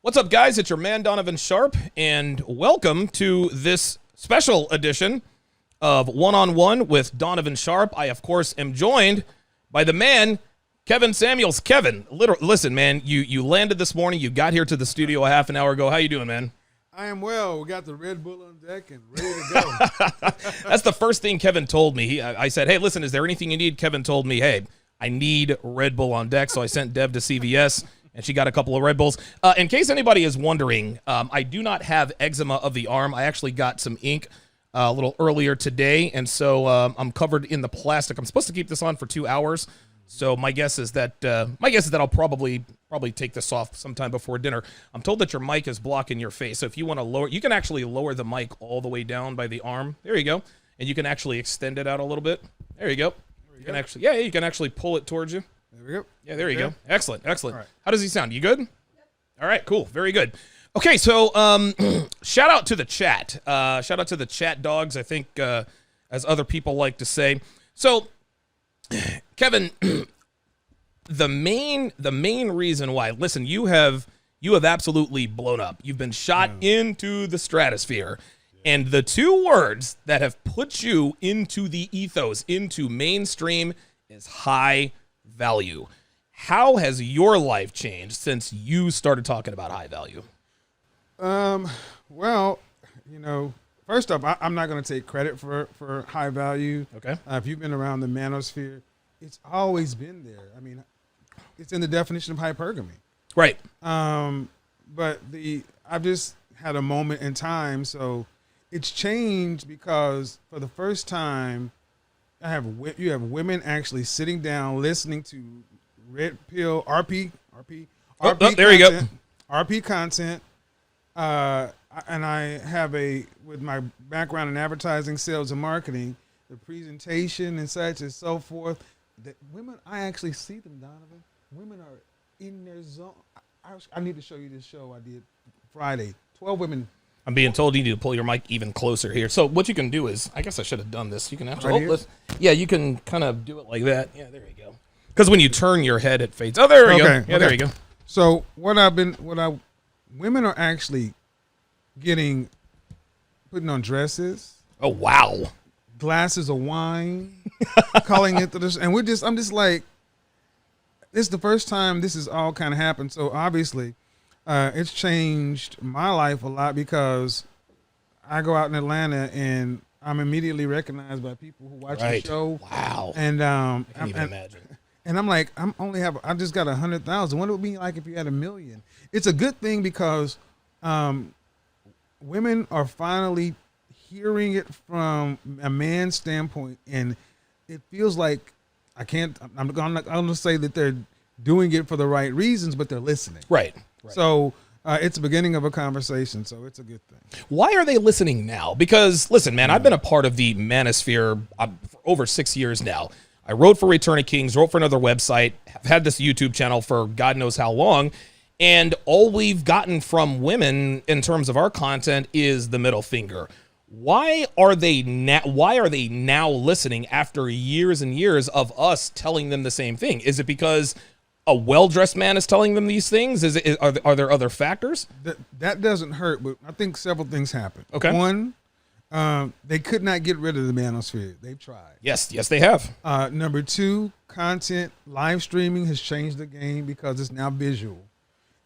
What's up, guys? It's your man, Donovan Sharp, and welcome to this special edition of One-on-One with Donovan Sharp. I, of course, am joined by the man, Kevin Samuels. Kevin, listen, man, you landed this morning. You got here to the studio a half an hour ago. How you doing, man? I am well. We got the Red Bull on deck and ready to go. That's the first thing Kevin told me. I said, hey, listen, is there anything you need? Kevin told me, hey, I need Red Bull on deck, so I sent Deb to CVS. And she got a couple of Red Bulls. In case anybody is wondering, I do not have eczema of the arm. I actually got some ink a little earlier today, and so I'm covered in the plastic. I'm supposed to keep this on for 2 hours, so my guess is that I'll probably take this off sometime before dinner. I'm told that your mic is blocking your face, so if you want to lower, you can actually lower the mic all the way down by the arm. There you go, and you can actually extend it out a little bit. There you go. You can actually, you can actually pull it towards you. There we go. Yeah, there you go. Excellent. All right. How does he sound? You good? Yep. All right, cool. Very good. Okay, so shout out to the chat. Shout out to the chat dogs, I think, as other people like to say. So, Kevin, the main reason why, listen, you have absolutely blown up. You've been shot into the stratosphere. And the two words that have put you into the ethos, into mainstream, is high value. How has your life changed since you started talking about high value? Well, first off, I'm not going to take credit for high value. Okay. If you've been around the Manosphere, it's always been there. I mean, it's in the definition of hypergamy. Right. But I've just had a moment in time, so it's changed because for the first time, you have women actually sitting down listening to red pill RP. There you go. RP content. And I have with my background in advertising, sales, and marketing, the presentation and such and so forth. That women, I actually see them, Donovan. Women are in their zone. I need to show you this show I did Friday. 12 women. I'm being told you need to pull your mic even closer here. So what you can do is, I guess I should have done this. You can actually, you can kind of do it like that. Yeah, there you go. Because when you turn your head, it fades. Oh, there we go. Yeah, there you go. So women are actually putting on dresses. Oh, wow. Glasses of wine, calling it this, and I'm just like, this is the first time this has all kind of happened. So obviously, it's changed my life a lot because I go out in Atlanta and I'm immediately recognized by people who watch the show. Wow. And I can't even imagine. And I'm like, I just got 100,000. What would it be like if you had 1 million? It's a good thing because women are finally hearing it from a man's standpoint, and it feels like I'm going to say that they're doing it for the right reasons, but they're listening. Right. So it's the beginning of a conversation, so it's a good thing. Why are they listening now? Because, listen, man, I've been a part of the Manosphere for over 6 years now. I wrote for Return of Kings, wrote for another website, have had this YouTube channel for God knows how long, and all we've gotten from women in terms of our content is the middle finger. Why are they now listening after years and years of us telling them the same thing? Is it because a well-dressed man is telling them these things? Are there other factors? That doesn't hurt, but I think several things happen. Okay. One, they could not get rid of the Manosphere. They've tried. Yes, they have. Number two, content live streaming has changed the game because it's now visual.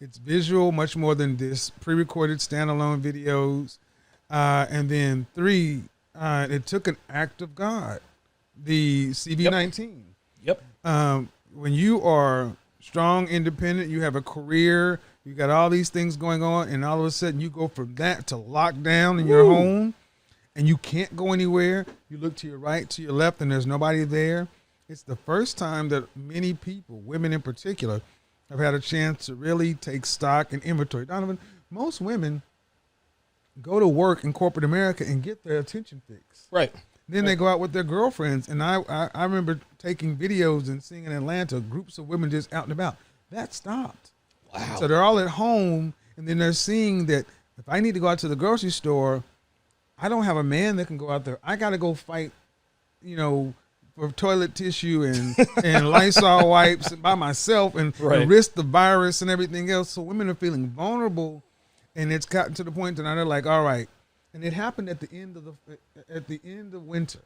It's visual much more than this pre-recorded standalone videos. And then three, it took an act of God, the CV-19. Yep. When you are strong, independent, you have a career, You got all these things going on, and all of a sudden you go from that to lockdown in your home, and you can't go anywhere. You look to your right, to your left, and there's nobody there. It's the first time that many people, women in particular, have had a chance to really take stock and inventory. Donovan, most women go to work in corporate America and get their attention fixed. Right. Then they go out with their girlfriends. And I remember taking videos and seeing in Atlanta groups of women just out and about. That stopped. Wow. So they're all at home, and then they're seeing that if I need to go out to the grocery store, I don't have a man that can go out there. I got to go fight, for toilet tissue and Lysol wipes by myself and risk the virus and everything else. So women are feeling vulnerable, and it's gotten to the point that they're like, all right. And it happened at the end of winter.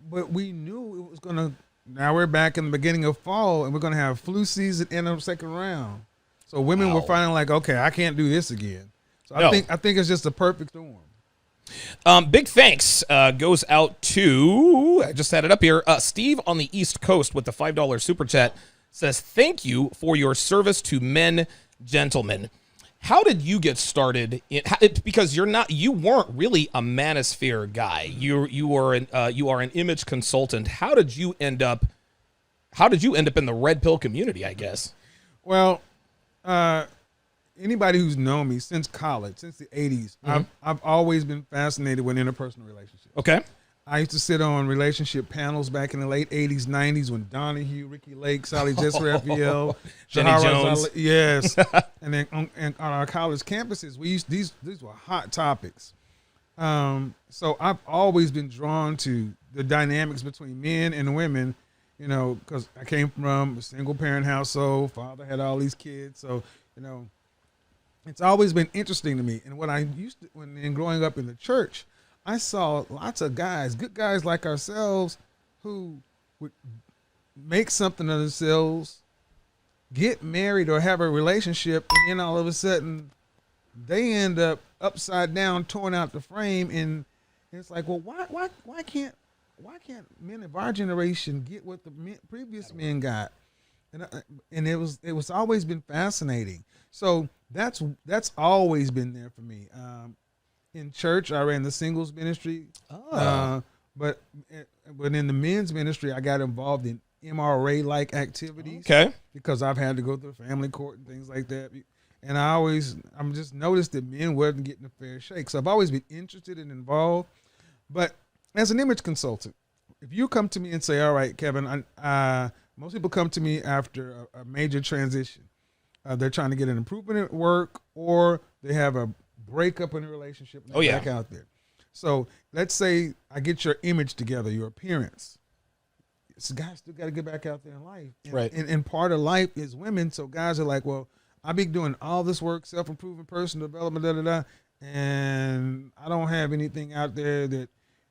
But we knew it was going to. Now we're back in the beginning of fall, and we're going to have flu season in the second round. So women were finally like, okay, I can't do this again. So I think it's just a perfect storm. Big thanks goes out to, I just had it up here, Steve on the East Coast with the $5 super chat says, thank you for your service to men, gentlemen. How did you get started? Because you weren't really a Manosphere guy. You are an image consultant. How did you end up in the red pill community, I guess? Well, anybody who's known me since college, since the 80s, I've always been fascinated with interpersonal relationships. Okay. I used to sit on relationship panels back in the late 80s, 90s when Donahue, Ricky Lake, Sally Jesser, Raphael, Jenny Jones. Yes. And then on our college campuses, these were hot topics. So I've always been drawn to the dynamics between men and women, because I came from a single parent household. Father had all these kids. So, it's always been interesting to me. And what I used to, when growing up in the church, I saw lots of guys, good guys like ourselves, who would make something of themselves, get married or have a relationship, and then all of a sudden they end up upside down, torn out the frame, and it's like, well, why can't men of our generation get what the previous men got? And it was always been fascinating. So that's always been there for me. In church, I ran the singles ministry. But in the men's ministry, I got involved in MRA-like activities. Okay. Because I've had to go through family court and things like that. And I'm just noticed that men wasn't getting a fair shake. So I've always been interested and involved. But as an image consultant, if you come to me and say, all right, Kevin, most people come to me after a major transition. They're trying to get an improvement at work, or they have a breakup in a relationship and they're back out there. So let's say I get your image together, your appearance. So guys still got to get back out there in life. And part of life is women. So guys are like, well, I be doing all this work, self-improvement, personal development, and I don't have anything out there that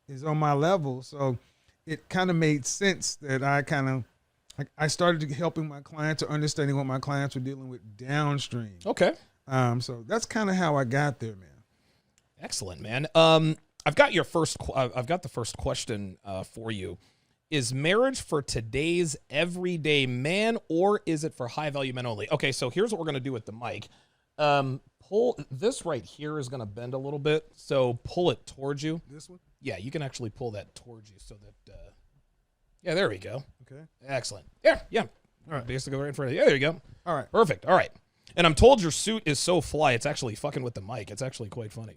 is on my level. So it kind of made sense that I started helping my clients or understanding what my clients were dealing with downstream. Okay. So that's kind of how I got there, man. Excellent, man. I've got the first question for you. Is marriage for today's everyday man, or is it for high value men only? Okay, so here's what we're gonna do with the mic. Pull this right here is gonna bend a little bit, so pull it towards you. This one? Yeah, you can actually pull that towards you so that. Yeah, there we go. Okay. Excellent. Yeah. All right. Basically, right in front of you. Yeah, there you go. All right. Perfect. All right. And I'm told your suit is so fly, it's actually fucking with the mic. It's actually quite funny.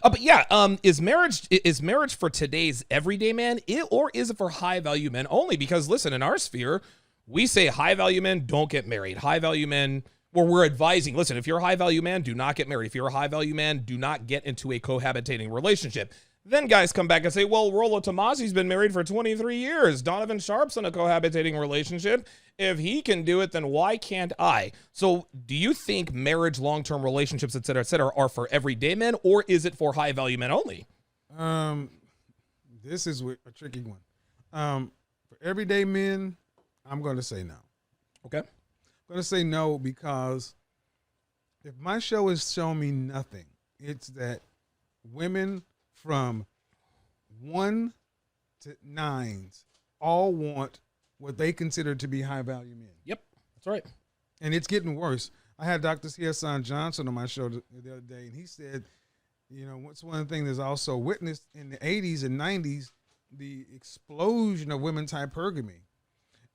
But yeah, is marriage for today's everyday man, or is it for high value men only? Because listen, in our sphere, we say high value men don't get married. High value men, where we're advising, listen, if you're a high value man, do not get married. If you're a high value man, do not get into a cohabitating relationship. Then guys come back and say, well, Rollo Tomasi's been married for 23 years. Donovan Sharp's in a cohabitating relationship. If he can do it, then why can't I? So do you think marriage, long-term relationships, et cetera, are for everyday men, or is it for high-value men only? This is a tricky one. For everyday men, I'm going to say no. Okay. I'm going to say no because if my show has shown me nothing, it's that women from 1 to 9s all want what they consider to be high value men. Yep, that's right. And it's getting worse. I had Dr. Hassan Johnson on my show the other day, and he said, what's one thing that's also witnessed in the 80s and 90s, the explosion of women's hypergamy.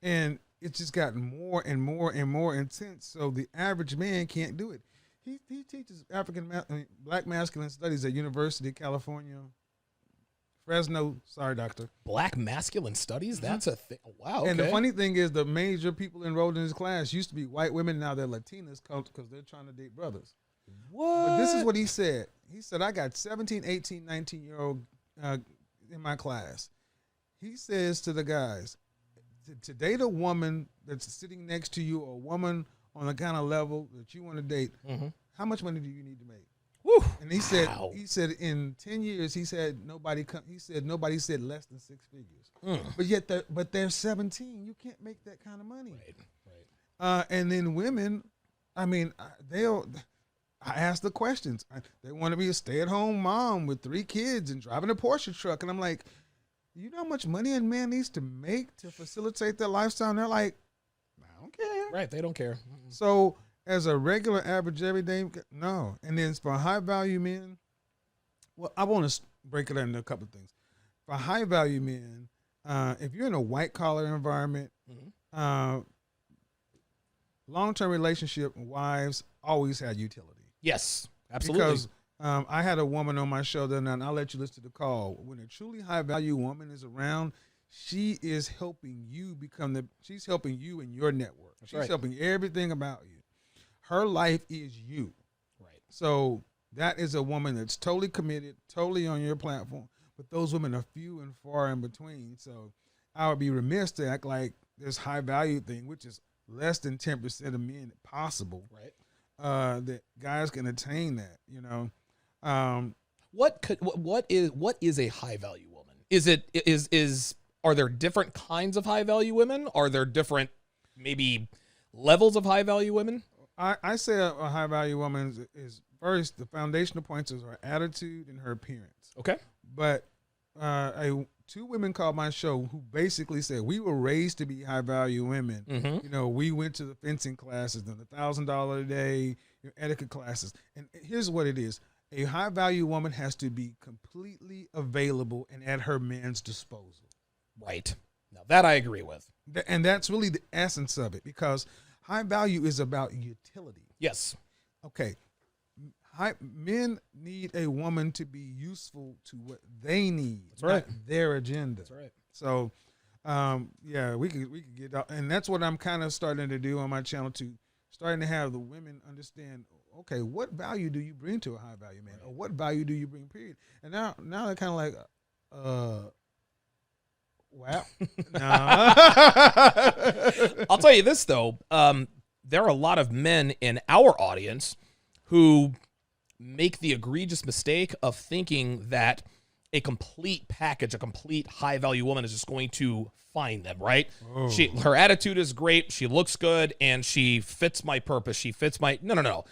And it's just gotten more and more and more intense. So the average man can't do it. He teaches black masculine studies at University of California, Fresno. Sorry, doctor. Black masculine studies? That's a thing. Wow. Okay. And the funny thing is, the major people enrolled in his class used to be white women. Now they're Latinas because they're trying to date brothers. What? But this is what he said. He said, I got 17, 18, 19-year-old in my class. He says to the guys, to date a woman that's sitting next to you, or a woman on the kind of level that you want to date, how much money do you need to make? Woo. And he said in 10 years, he said nobody said less than six figures. But yet they're 17. You can't make that kind of money. Right. And then women, I mean, I ask the questions. They want to be a stay-at-home mom with 3 kids and driving a Porsche truck. And I'm like, you know how much money a man needs to make to facilitate their lifestyle? And they're like, I don't care. Right, they don't care. So as a regular, average, everyday, no. And then for high-value men, well, I want to break it into a couple of things. For high-value men, if you're in a white-collar environment, long-term relationship wives always had utility. Yes, absolutely. Because I had a woman on my show the other night, and I'll let you listen to the call. When a truly high-value woman is around, she is helping you she's helping you in your network. She's helping everything about you. Her life is you. Right. So that is a woman that's totally committed, totally on your platform. But those women are few and far in between. So I would be remiss to act like this high-value thing, which is less than 10% of men possible. Right. That guys can attain that, What is a high value woman? Are there different kinds of high value women? Are there different maybe levels of high value women? I say a high value woman is first, the foundational points is her attitude and her appearance. Okay. But 2 women called my show who basically said we were raised to be high value women. We went to the fencing classes, the $1,000 a day etiquette classes. And here's what it is. A high value woman has to be completely available and at her man's disposal. Right. Now that I agree with. And that's really the essence of it, because high value is about utility. Yes. Okay. Men need a woman to be useful to what they need, not their agenda. That's right. So, we could get out, and that's what I'm kind of starting to do on my channel, starting to have the women understand. Okay, what value do you bring to a high value man, or what value do you bring? Period. And now they're kind of like, wow. I'll tell you this though, there are a lot of men in our audience who make the egregious mistake of thinking that a complete package, a complete high value woman is just going to find them, right? Oh. Her attitude is great, she looks good, and she fits my purpose. She fits my no.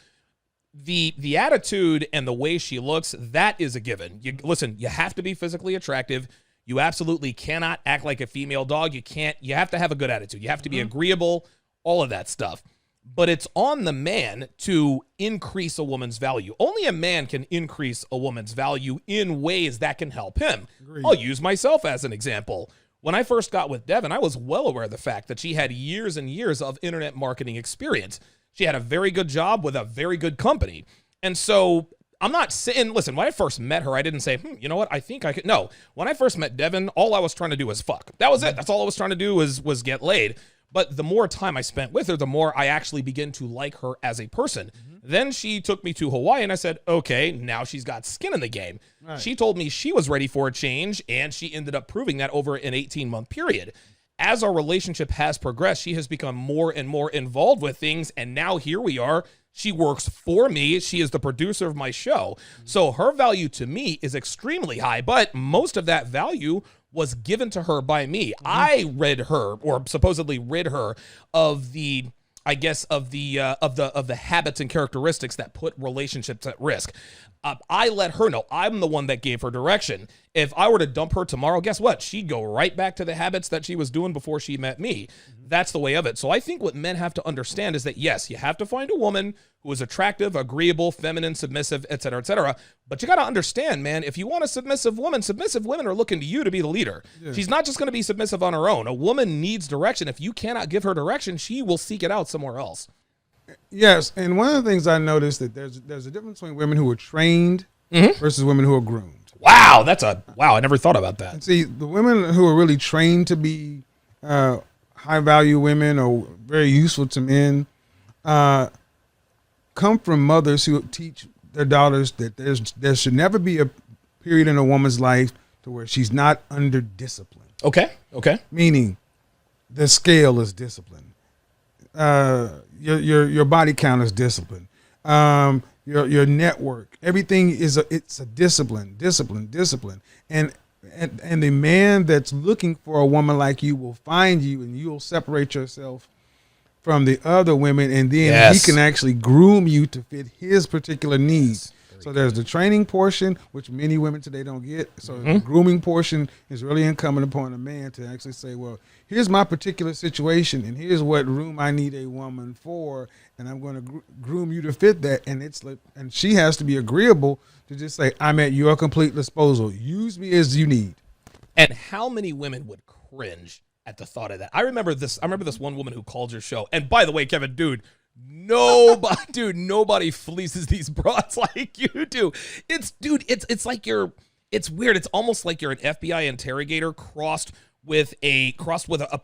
The attitude and the way she looks, that is a given. You have to be physically attractive. You absolutely cannot act like a female dog. You have to have a good attitude. You have to be agreeable, all of that stuff. But it's on the man to increase a woman's value. Only a man can increase a woman's value in ways that can help him. Agreed. I'll use myself as an example. When I first got with Devin, I was well aware of the fact that she had years and years of internet marketing experience. She had a very good job with a very good company. And so I'm not saying, listen, when I first met her, I didn't say, you know what, I think I could. No, when I first met Devin, all I was trying to do was fuck. That was it. That's all I was trying to do was get laid. But the more time I spent with her, the more I actually began to like her as a person. Then she took me to Hawaii, and I said, okay, now she's got skin in the game. Right. She told me she was ready for a change, and she ended up proving that over an 18-month period. As our relationship has progressed, she has become more and more involved with things, and now here we are. She works for me. She is the producer of my show. So her value to me is extremely high, but most of that value was given to her by me. I rid her, or supposedly rid her, of the I guess, of the habits and characteristics that put relationships at risk. I let her know. I'm the one that gave her direction. If I were to dump her tomorrow, guess what? She'd go right back to the habits that she was doing before she met me. That's the way of it. So I think what men have to understand is that, yes, you have to find a woman who is attractive, agreeable, feminine, submissive, et cetera, but you got to understand, man, if you want a submissive women are looking to you to be the leader. Yeah. She's not just going to be submissive on her own. A woman needs direction. If you cannot give her direction, she will seek it out somewhere else. Yes, and one of the things I noticed that there's a difference between women who are trained versus women who are groomed. Wow, I never thought about that. And see, the women who are really trained to be high value women or very useful to men come from mothers who teach their daughters that there should never be a period in a woman's life to where she's not under discipline. Okay. Meaning, the scale is discipline. Your body count is discipline. Your network, everything it's a discipline. And the man that's looking for a woman like you will find you, and you'll separate yourself from the other women, and then he can actually groom you to fit his particular needs. So there's the training portion, which many women today don't get. So the grooming portion is really incumbent upon a man to actually say, well, here's my particular situation, and here's what room I need a woman for, and I'm going to groom you to fit that. And she has to be agreeable to just say, I'm at your complete disposal. Use me as you need. And how many women would cringe at the thought of that? I remember this one woman who called your show. And by the way, Kevin, nobody fleeces these broads like you do. It's weird. It's almost like you're an FBI interrogator crossed with a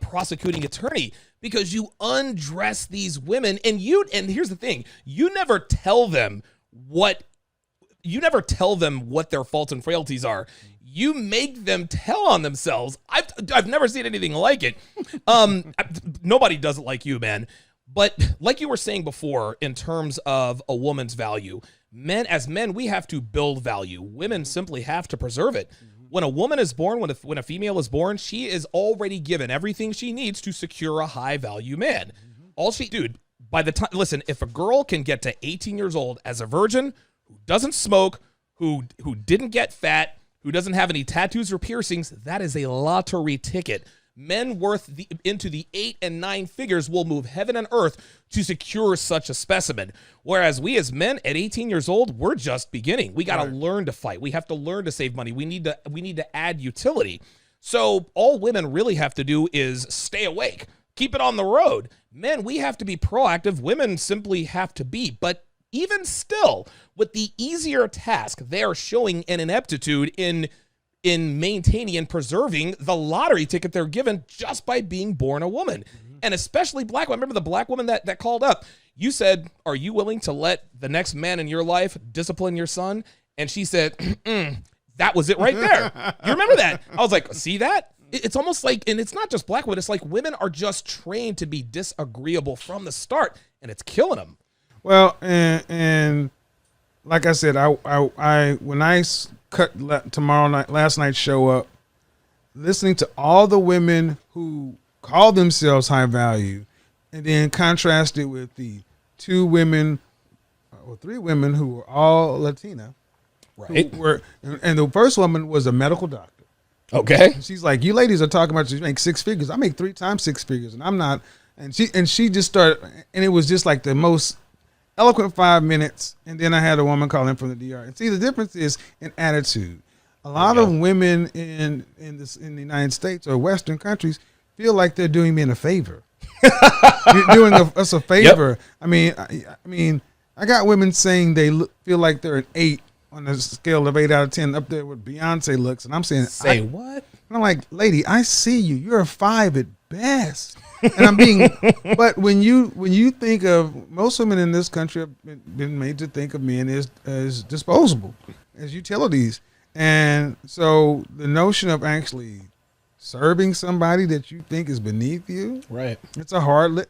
prosecuting attorney, because you undress these women, and here's the thing, you never tell them what their faults and frailties are. You make them tell on themselves. I've never seen anything like it. Nobody does it like you, man. But like you were saying before, in terms of a woman's value, as men, we have to build value. Women simply have to preserve it. When a woman is born, when a female is born, she is already given everything she needs to secure a high value man. If a girl can get to 18 years old as a virgin, who doesn't smoke, who didn't get fat, who doesn't have any tattoos or piercings, that is a lottery ticket. Men worth into the 8 and 9 figures will move heaven and earth to secure such a specimen. Whereas we as men at 18 years old, we're just beginning. We got to learn to fight. We have to learn to save money. We need to add utility. So all women really have to do is stay awake, keep it on the road. Men, we have to be proactive. Women simply have to be. But even still, with the easier task, they are showing an ineptitude in maintaining and preserving the lottery ticket they're given just by being born a woman. And especially black women. Remember the black woman that called up? You said, are you willing to let the next man in your life discipline your son? And she said, that was it right there. You remember that? I was like, see that? It's almost like, and it's not just black women, it's like women are just trained to be disagreeable from the start, and it's killing them. Well, and like I said, when I cut last night's show up, listening to all the women who call themselves high value, and then contrast it with the 2 women or 3 women who were all Latina, right? And the first woman was a medical doctor. Okay, and she's like, you ladies are talking about you make 6 figures. I make 3 times 6 figures, and I'm not. And she just started, and it was just like the most eloquent 5 minutes, and then I had a woman call in from the DR. And see, the difference is in attitude. A lot of women in the United States or Western countries feel like they're doing men a favor. You're doing us a favor. Yep. I mean, I got women saying they feel like they're an 8 on a scale of 8 out of 10, up there with Beyonce looks, and I'm saying, what? And I'm like, lady, I see you. You're a 5 at best. And I'm being, but when you think of, most women in this country have been made to think of men as disposable, as utilities. And so the notion of actually serving somebody that you think is beneath you, right? It's a hard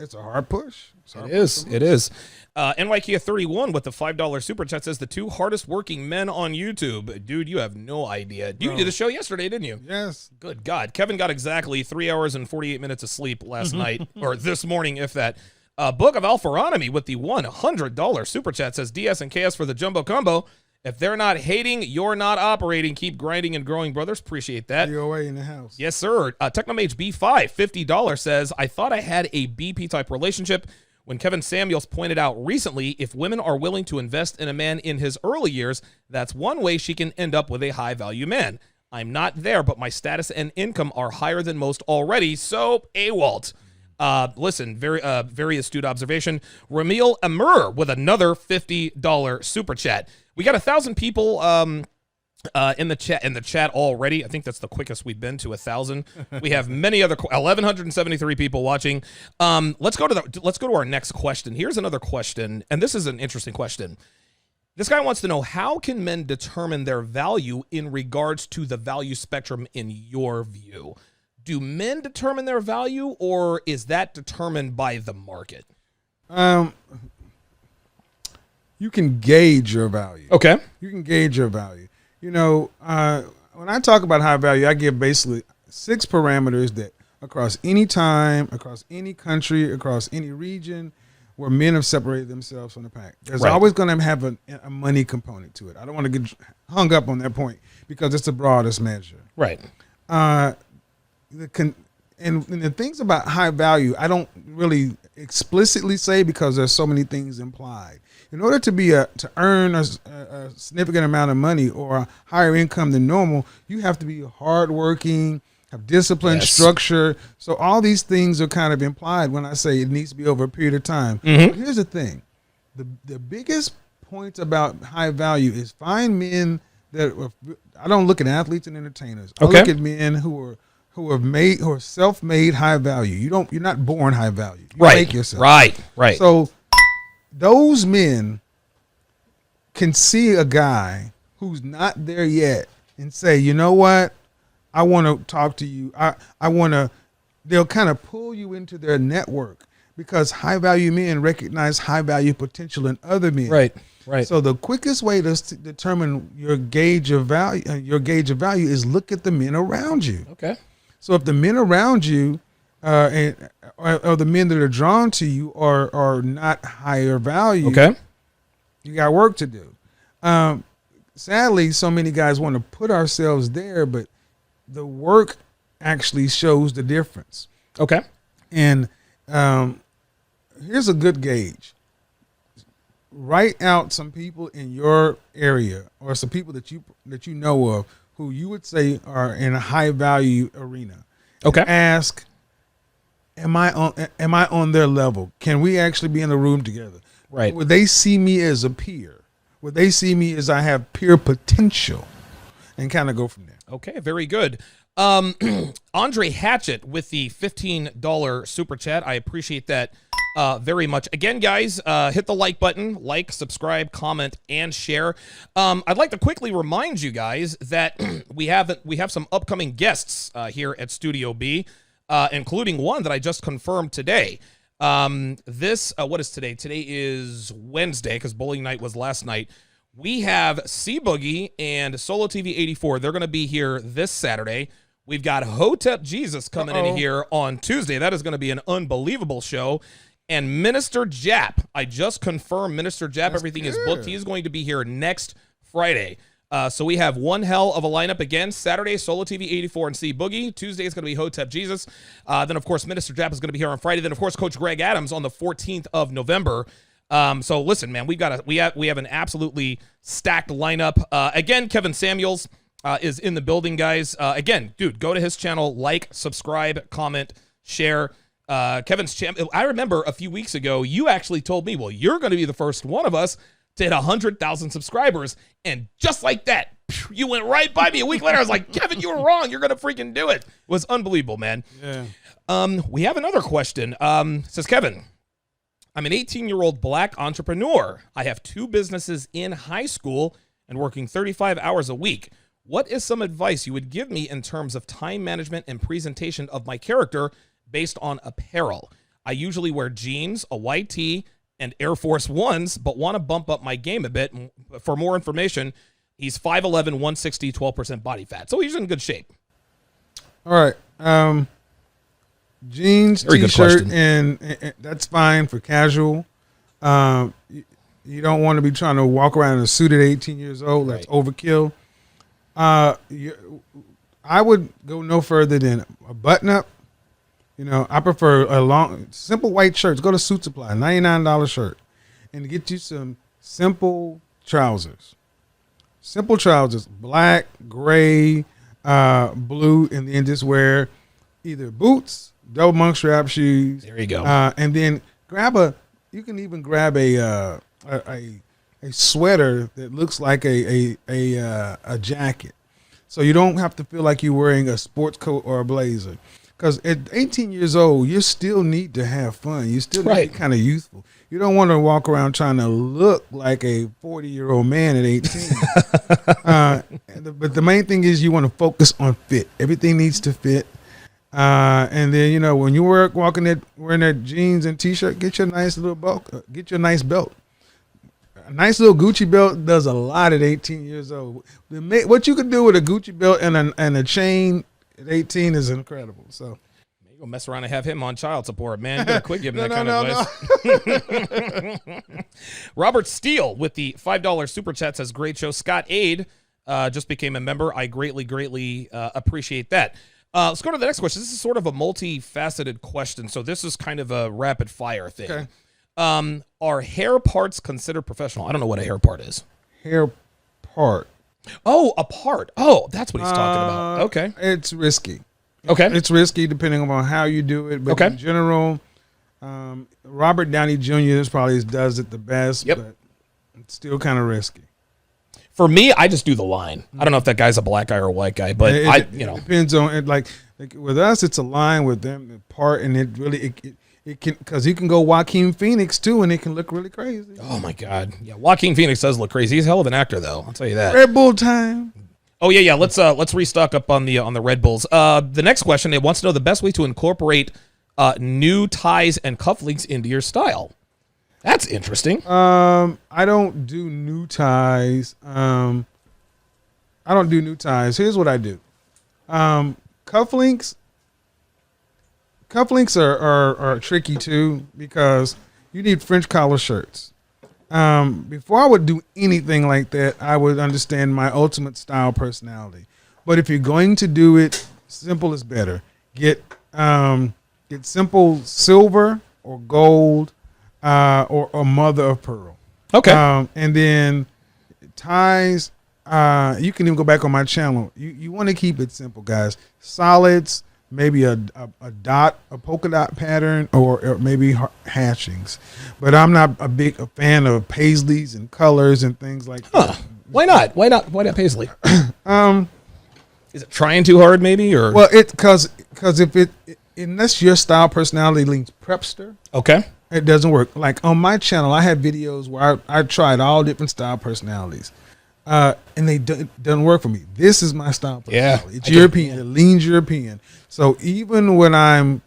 push. It is. NYKia 31 with the $5 super chat says the 2 hardest working men on YouTube. Dude, you have no idea. You did a show yesterday, didn't you? Yes. Good God. Kevin got exactly 3 hours and 48 minutes of sleep last night, or this morning, if that. Book of Alpharonomy with the $100 super chat says DS and KS for the jumbo combo. If they're not hating, you're not operating. Keep grinding and growing, brothers. Appreciate that. DOA in the house. Yes, sir. Technomage B5, $50 says, I thought I had a BP type relationship when Kevin Samuels pointed out recently, if women are willing to invest in a man in his early years, that's one way she can end up with a high value man. I'm not there, but my status and income are higher than most already. So AWOLT. Listen, very astute observation. Ramil Amur with another $50 super chat. We got 1,000 people in the chat already. I think that's the quickest we've been to 1,000. We have many other 1,173 people watching. Let's go to our next question. Here's another question, and this is an interesting question. This guy wants to know, how can men determine their value in regards to the value spectrum in your view? Do men determine their value, or is that determined by the market? You can gauge your value. Okay. You can gauge your value. You know, when I talk about high value, I give basically 6 parameters that across any time, across any country, across any region, where men have separated themselves from the pack. There's always going to have a money component to it. I don't want to get hung up on that point because it's the broadest measure. Right. And the things about high value, I don't really explicitly say because there's so many things implied. In order to earn a significant amount of money or a higher income than normal, you have to be hardworking, have discipline, structure. So all these things are kind of implied when I say it needs to be over a period of time. But here's the thing. The biggest point about high value is find men that I don't look at athletes and entertainers. I look at men who are self-made high value. You're not born high value. You make yourself. Right. So those men can see a guy who's not there yet and say, you know what? I want to talk to you. They'll kind of pull you into their network because high value men recognize high value potential in other men. Right. So the quickest way to determine your gauge of value, is look at the men around you. Okay. So if the men around you or the men that are drawn to you are not higher value, you got work to do. Sadly, so many guys want to put ourselves there, but the work actually shows the difference. Okay. And here's a good gauge. Write out some people in your area or some people that you know of who you would say are in a high value arena. Okay. Ask, am I on their level? Can we actually be in a room together? Right. Would they see me as a peer? Would they see me as I have peer potential? And kind of go from there. Okay, very good. Andre Hatchett with the $15 super chat. I appreciate that very much. Again, guys, hit the like button, subscribe, comment, and share. I'd like to quickly remind you guys that we have some upcoming guests here at Studio B, including one that I just confirmed today. What is today? Today is Wednesday because bowling night was last night. We have C Boogie and Solo TV 84. They're going to be here this Saturday. We've got Hotep Jesus coming in here on Tuesday. That is going to be an unbelievable show. And Minister Jap, I just confirmed Minister Jap. Everything is booked. He is going to be here next Friday. So we have one hell of a lineup again. Saturday, Solo TV 84 and C Boogie. Tuesday is going to be Hotep Jesus. Then, of course, Minister Jap is going to be here on Friday. Then, of course, Coach Greg Adams on the 14th of November. So listen, man, we have an absolutely stacked lineup. Again, Kevin Samuels is in the building, guys. Again, dude, go to his channel, subscribe, comment, share. Kevin's channel. I remember a few weeks ago, you actually told me, well, you're going to be the first one of us to hit 100,000 subscribers. And just like that, you went right by me. A week later, I was like, Kevin, you were wrong. You're going to freaking do it. It was unbelievable, man. Yeah. We have another question. Says Kevin, I'm an 18-year-old black entrepreneur. I have 2 businesses in high school and working 35 hours a week. What is some advice you would give me in terms of time management and presentation of my character based on apparel? I usually wear jeans, a white tee, and Air Force Ones, but want to bump up my game a bit. For more information, he's 5'11", 160, 12% body fat. So he's in good shape. All right. Jeans, Very good t-shirt, question. and that's fine for casual. You don't want to be trying to walk around in a suit at 18 years old. That's Right. overkill. I would go no further than a button-up. I prefer a long, simple white shirts. Go to Suit Supply, $99 shirt, and get you some simple trousers. Simple trousers, black, gray, blue, and then just wear either boots, double monk strap shoes. There you go. And then you can even grab a sweater that looks like a jacket. So you don't have to feel like you're wearing a sports coat or a blazer. Because at 18 years old, you still need to have fun. You still need to be kind of youthful. You don't want to walk around trying to look like a 40-year-old man at 18. But the main thing is you want to focus on fit. Everything needs to fit. And then, when you wearing that jeans and t-shirt, get your nice little belt. Get your nice belt. A nice little Gucci belt does a lot at 18 years old. What you can do with a Gucci belt and a chain at 18 is incredible. So Maybe go mess around and have him on child support, man. You better quit giving that kind of advice. Robert Steele with the $5 super chat says, great show. Scott Aid just became a member. I greatly appreciate that. Let's go to the next question. This is sort of a multifaceted question. So this is kind of a rapid fire thing. Okay. Are hair parts considered professional? I don't know what a hair part is. Hair part. Oh, a part. Oh, that's what he's talking about. Okay. It's risky. Okay. It's risky depending on how you do it. But in general, Robert Downey Jr. probably does it the best. Yep. But it's still kind of risky. For me, I just do the line. I don't know if that guy's a black guy or a white guy, but It depends on it. Like with us, it's a line with them the part, and it really it can, because you can go Joaquin Phoenix too, and it can look really crazy. oh my God, yeah, Joaquin Phoenix does look crazy. He's a hell of an actor, though. I'll tell you that. Red Bull time. Oh yeah. Let's restock up on the Red Bulls. The next question, it wants to know the best way to incorporate new ties and cufflinks into your style. That's interesting. I don't do new ties. Here's what I do. Cufflinks are tricky too, because you need French collar shirts. Before I would do anything like that, I would understand my ultimate style personality. But if you're going to do it, simple is better. Get simple silver or gold, or mother of pearl. Okay. And then ties, you can even go back on my channel. You want to keep it simple, guys. Solids, maybe a polka dot pattern, or maybe hashings. But I'm not a big fan of paisleys and colors and things like that. Why not? Why not Paisley? Is it trying too hard, maybe, or? Well, because if unless your style personality leans prepster, Okay. it doesn't work. Like on my channel, I have videos where I tried all different style personalities, and it doesn't work for me. This is my style personality. Yeah, It's European. It leans European. So even when and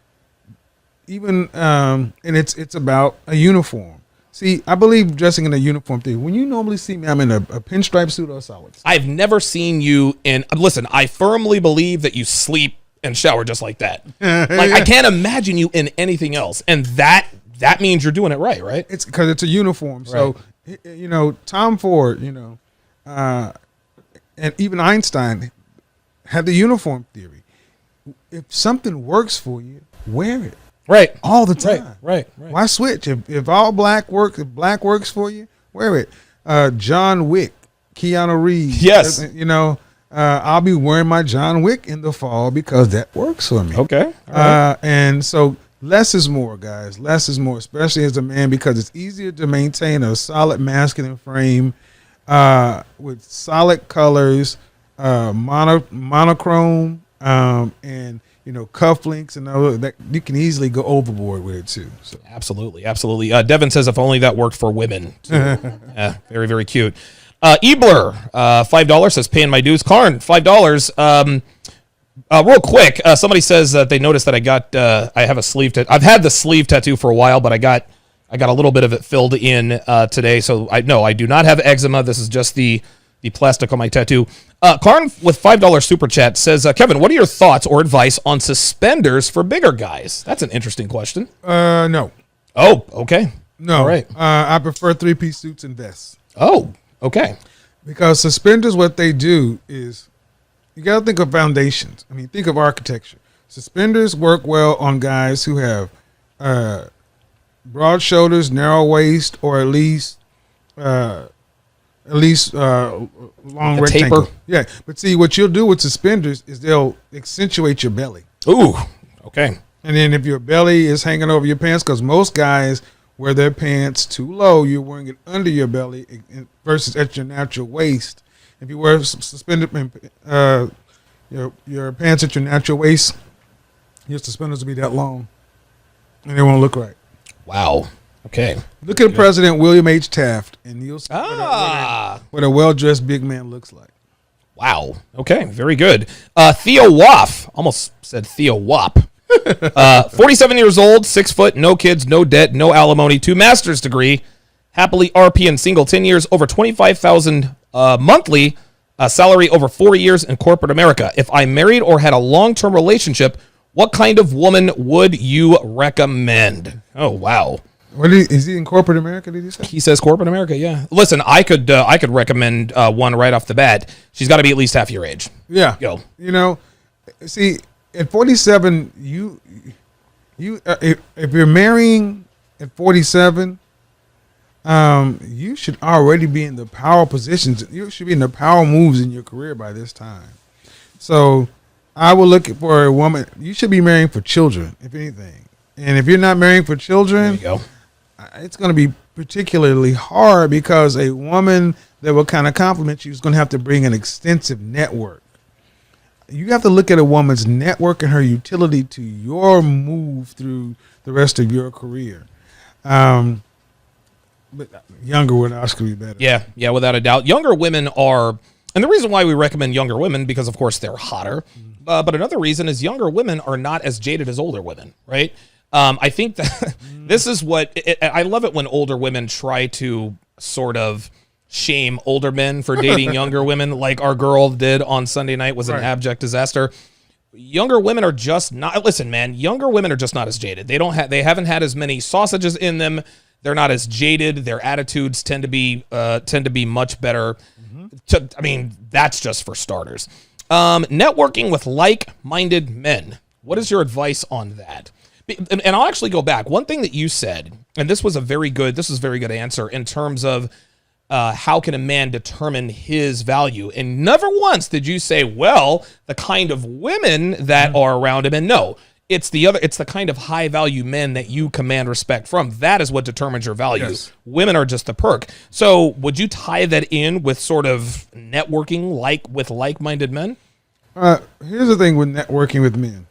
it's about a uniform. See, I believe dressing in a uniform thing. When you normally see me, I'm in a pinstripe suit or solids. I've never seen you in. Listen, I firmly believe that you sleep and shower just like that. Like, I can't imagine you in anything else, and that means you're doing it right? It's because it's a uniform. So, Tom Ford, and even Einstein had the uniform theory. If something works for you, wear it. Right. All the time. Right. Why switch? If all black works, if black works for you, wear it. John Wick, Keanu Reeves. Yes. I'll be wearing my John Wick in the fall because that works for me. Okay. All right. And so less is more, guys. Less is more, especially as a man, because it's easier to maintain a solid masculine frame with solid colors, monochrome, and cufflinks and all that. You can easily go overboard with it too. So. Absolutely. Devin says if only that worked for women. Yeah, very, very cute. Ebler, $5 says paying my dues. Karn, $5. Real quick, somebody says that they noticed that I have a sleeve tattoo. I've had the sleeve tattoo for a while, but I got a little bit of it filled in today. So I do not have eczema. This is just the the plastic on my tattoo. Karn with $5 super chat says, Kevin, what are your thoughts or advice on suspenders for bigger guys? That's an interesting question. No. Oh, okay. No. All right. I prefer 3-piece suits and vests. Oh, okay. Because suspenders, what they do is, you got to think of foundations. I mean, think of architecture. Suspenders work well on guys who have broad shoulders, narrow waist, or at least long A rectangle. taper. Yeah, but see, what you'll do with suspenders is they'll accentuate your belly. Ooh, okay. And then if your belly is hanging over your pants, because most guys wear their pants too low, you're wearing it under your belly versus at your natural waist. If you wear suspended your pants at your natural waist, your suspenders will be that long, and they won't look right. Wow. Okay. Look at President William H. Taft, and you'll see what a well-dressed big man looks like. Wow. Okay. Very good. Theo Waff. Almost said Theo Wop. 47 years old, 6 foot, no kids, no debt, no alimony, 2 master's degree, happily RP and single, 10 years, over 25,000 monthly, salary over 4 years in corporate America. If I married or had a long-term relationship, what kind of woman would you recommend? Oh, wow. Is he in corporate America, did you say? He says corporate America, yeah. Listen, I could recommend one right off the bat. She's got to be at least half your age. Yeah. Go. You know, see, at 47, if you're marrying at 47, you should already be in the power positions. You should be in the power moves in your career by this time. So I will look for a woman. You should be marrying for children, if anything. And if you're not marrying for children, There you go. it's going to be particularly hard because a woman that will kind of compliment you is going to have to bring an extensive network. You have to look at a woman's network and her utility to your move through the rest of your career. But younger would actually be better. Yeah, without a doubt. Younger women are, and the reason why we recommend younger women, because of course they're hotter, but another reason is younger women are not as jaded as older women, right? I think that this is what, I love it when older women try to sort of shame older men for dating younger women, like our girl did on Sunday night was an abject disaster. Younger women are just not, listen, man, younger women are just not as jaded. They haven't had as many sausages in them. They're not as jaded. Their attitudes tend to be much better. I mean, that's just for starters. Networking with like-minded men. What is your advice on that? And I'll actually go back. One thing that you said, and this was a very good answer in terms of how can a man determine his value? And never once did you say, well, the kind of women that are around him. And no, it's the kind of high value men that you command respect from. That is what determines your value. Yes. Women are just the perk. So would you tie that in with sort of networking with like-minded men? Here's the thing with networking with men.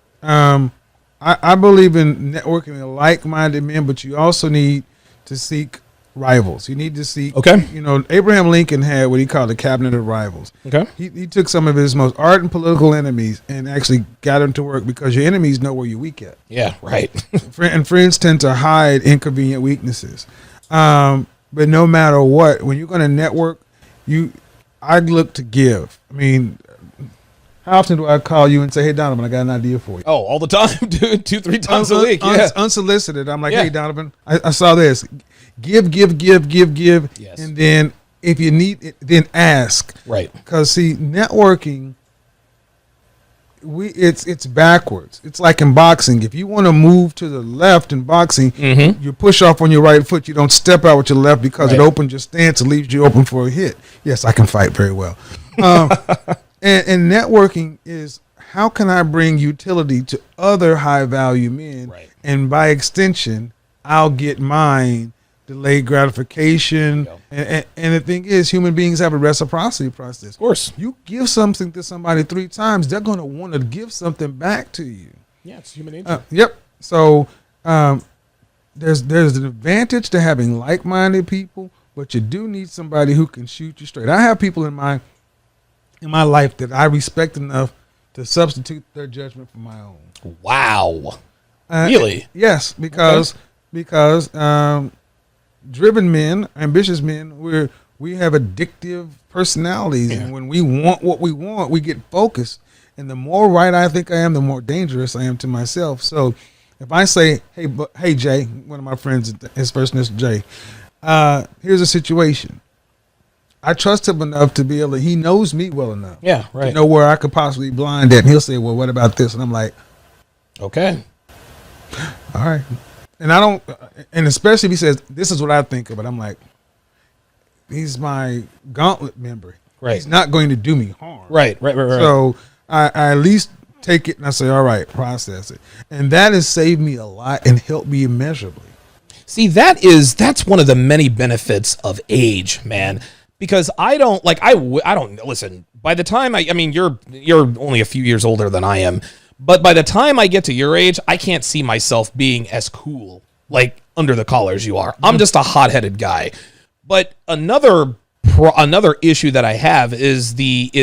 I believe in networking with like-minded men, but you also need to seek rivals. You need to seek, Abraham Lincoln had what he called a cabinet of rivals. Okay. He took some of his most ardent political enemies and actually got them to work because your enemies know where you're weak at. Yeah, right. And friends tend to hide inconvenient weaknesses. But no matter what, when you're going to network, I look to give. I mean, how often do I call you and say, hey, Donovan, I got an idea for you? Oh, all the time, dude. 2-3 times a week. Yeah. Unsolicited. I'm like, hey, Donovan, I saw this. Give. Yes. And then if you need it, then ask. Right. Because, see, networking, it's backwards. It's like in boxing. If you want to move to the left in boxing, you push off on your right foot. You don't step out with your left because it opens your stance and leaves you open for a hit. Yes, I can fight very well. And networking is, how can I bring utility to other high-value men? Right. And by extension, I'll get mine, delayed gratification. And the thing is, human beings have a reciprocity process. Of course. You give something to somebody 3 times, they're going to want to give something back to you. Yeah, it's human nature. Yep. So there's an advantage to having like-minded people, but you do need somebody who can shoot you straight. I have people in my life that I respect enough to substitute their judgment for my own. Wow. Really? Yes, because driven men, ambitious men, we're we have addictive personalities, and when we want what we want, we get focused. And the more right I think I am, the more dangerous I am to myself. So if I say, hey Jay, one of my friends, his first name is Jay, here's a situation. I trust him enough to be able to, he knows me well enough. Yeah, right. To know where I could possibly blind at. And he'll say, well, what about this? And I'm like, okay. All right. And I don't, and especially if he says, this is what I think of it, I'm like, he's my gauntlet member. Right. He's not going to do me harm. Right. So I at least take it and I say, all right, process it. And that has saved me a lot and helped me immeasurably. See, that's one of the many benefits of age, man. Because I don't listen. By the time I mean, you're only a few years older than I am, but by the time I get to your age, I can't see myself being as cool like under the collar as you are. I'm just a hot-headed guy. But another issue that I have is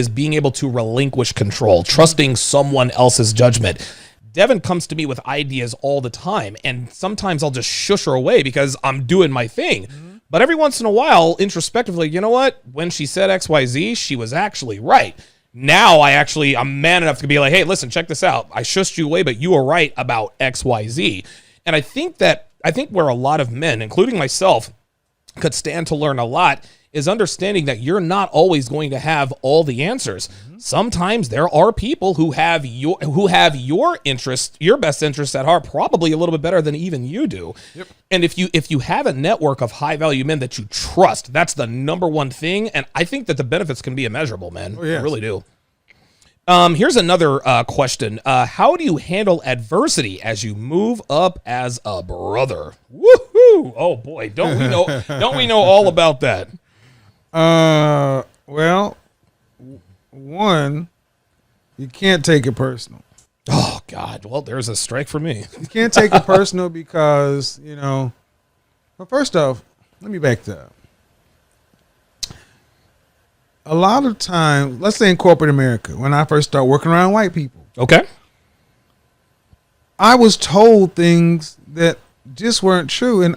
being able to relinquish control, trusting someone else's judgment. Devin comes to me with ideas all the time, and sometimes I'll just shush her away because I'm doing my thing. But every once in a while, introspectively, you know what? When she said XYZ, she was actually right. Now I'm man enough to be like, hey, listen, check this out. I shushed you away, but you were right about XYZ. And I think where a lot of men, including myself, could stand to learn a lot is understanding that you're not always going to have all the answers. Sometimes there are people who have your interest, your best interests at heart, probably a little bit better than even you do. Yep. And if you have a network of high value men that you trust, that's the number one thing. And I think that the benefits can be immeasurable, man. Oh, yes. I really do. Here's another question. How do you handle adversity as you move up as a brother? Woohoo! Oh boy, don't we know all about that? Well, one, you can't take it personal. Oh God! Well, there's a strike for me. You can't take it personal because well, first off, let me back that up. A lot of time, let's say in corporate America, when I first started working around white people, okay, I was told things that just weren't true. And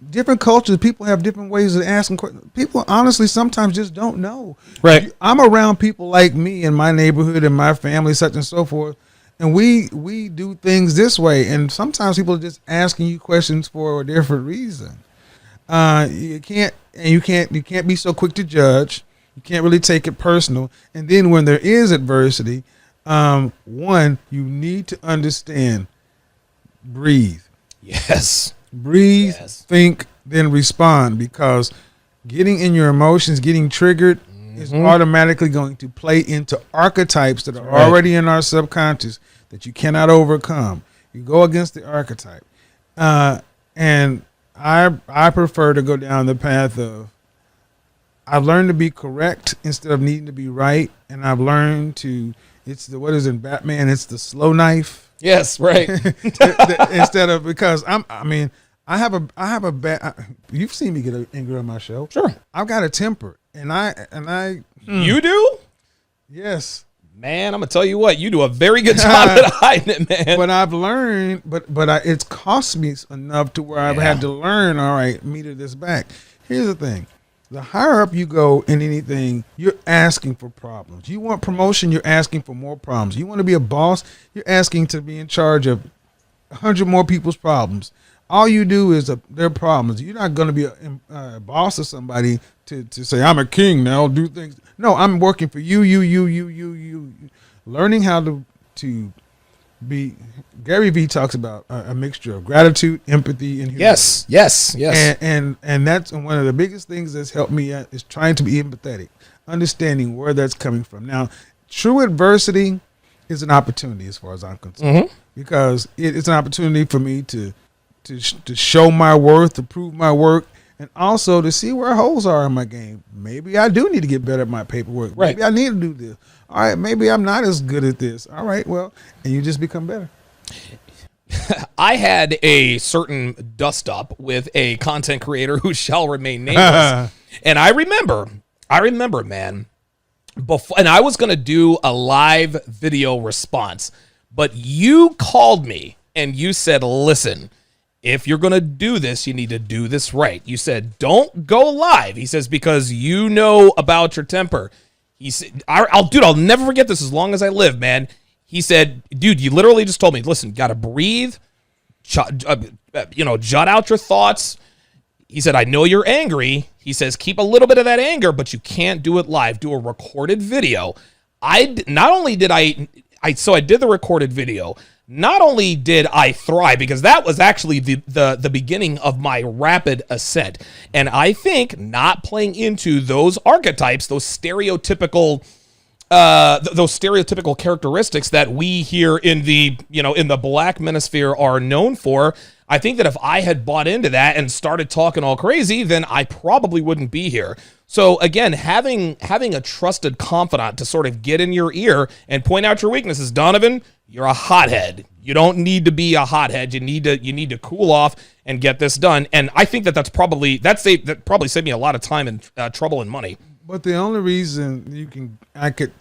different cultures, people have different ways of asking questions. People honestly sometimes just don't know. Right. I'm around people like me in my neighborhood and my family, such and so forth, and we do things this way. And sometimes people are just asking you questions for a different reason. You can't be so quick to judge. You can't really take it personal. And then when there is adversity, one, you need to understand, breathe. Yes. Breathe, yes. Think, then respond, because getting in your emotions, getting triggered is automatically going to play into archetypes that are already in our subconscious that you cannot overcome. You go against the archetype. And I prefer to go down the path of, I've learned to be correct instead of needing to be right. And I've learned to, what is in Batman? It's the slow knife. Yes, right. Instead of, because I have a bad, you've seen me get angry on my show. Sure. I've got a temper and you do? Yes. Man, I'm gonna tell you what, you do a very good job at hiding it, man. But I've learned, it's cost me enough to where I've had to learn, all right, meter this back. Here's the thing. The higher up you go in anything, you're asking for problems. You want promotion, you're asking for more problems. You want to be a boss, you're asking to be in charge of 100 more people's problems. All you do is their problems. You're not going to be a boss of somebody to say, I'm a king now, do things. No, I'm working for you. Learning how to be, Gary Vee talks about a mixture of gratitude, empathy, and humility. Yes. And that's one of the biggest things that's helped me is trying to be empathetic, understanding where that's coming from. Now, true adversity is an opportunity as far as I'm concerned, because it's an opportunity for me to show my worth, to prove my work, and also to see where holes are in my game. Maybe I do need to get better at my paperwork. Right. Maybe I need to do this. All right, maybe I'm not as good at this. All right, well, and you just become better. I had a certain dust up with a content creator who shall remain nameless. And I remember, man, and I was going to do a live video response, but you called me and you said, listen, if you're going to do this, you need to do this right. You said, don't go live. He says, because you know about your temper. He said, I'll never forget this as long as I live, man. He said, dude, you literally just told me, listen, got to breathe, jot out your thoughts. He said, I know you're angry. He says, keep a little bit of that anger, but you can't do it live. Do a recorded video. I did the recorded video. Not only did I thrive, because that was actually the beginning of my rapid ascent. And I think not playing into those archetypes, those stereotypical characteristics that we here in the Black Manosphere are known for. I think that if I had bought into that and started talking all crazy, then I probably wouldn't be here. So again, having a trusted confidant to sort of get in your ear and point out your weaknesses. Donovan, you're a hothead. You don't need to be a hothead. You need to cool off and get this done. And I think that probably saved me a lot of time and trouble and money. But the only reason I could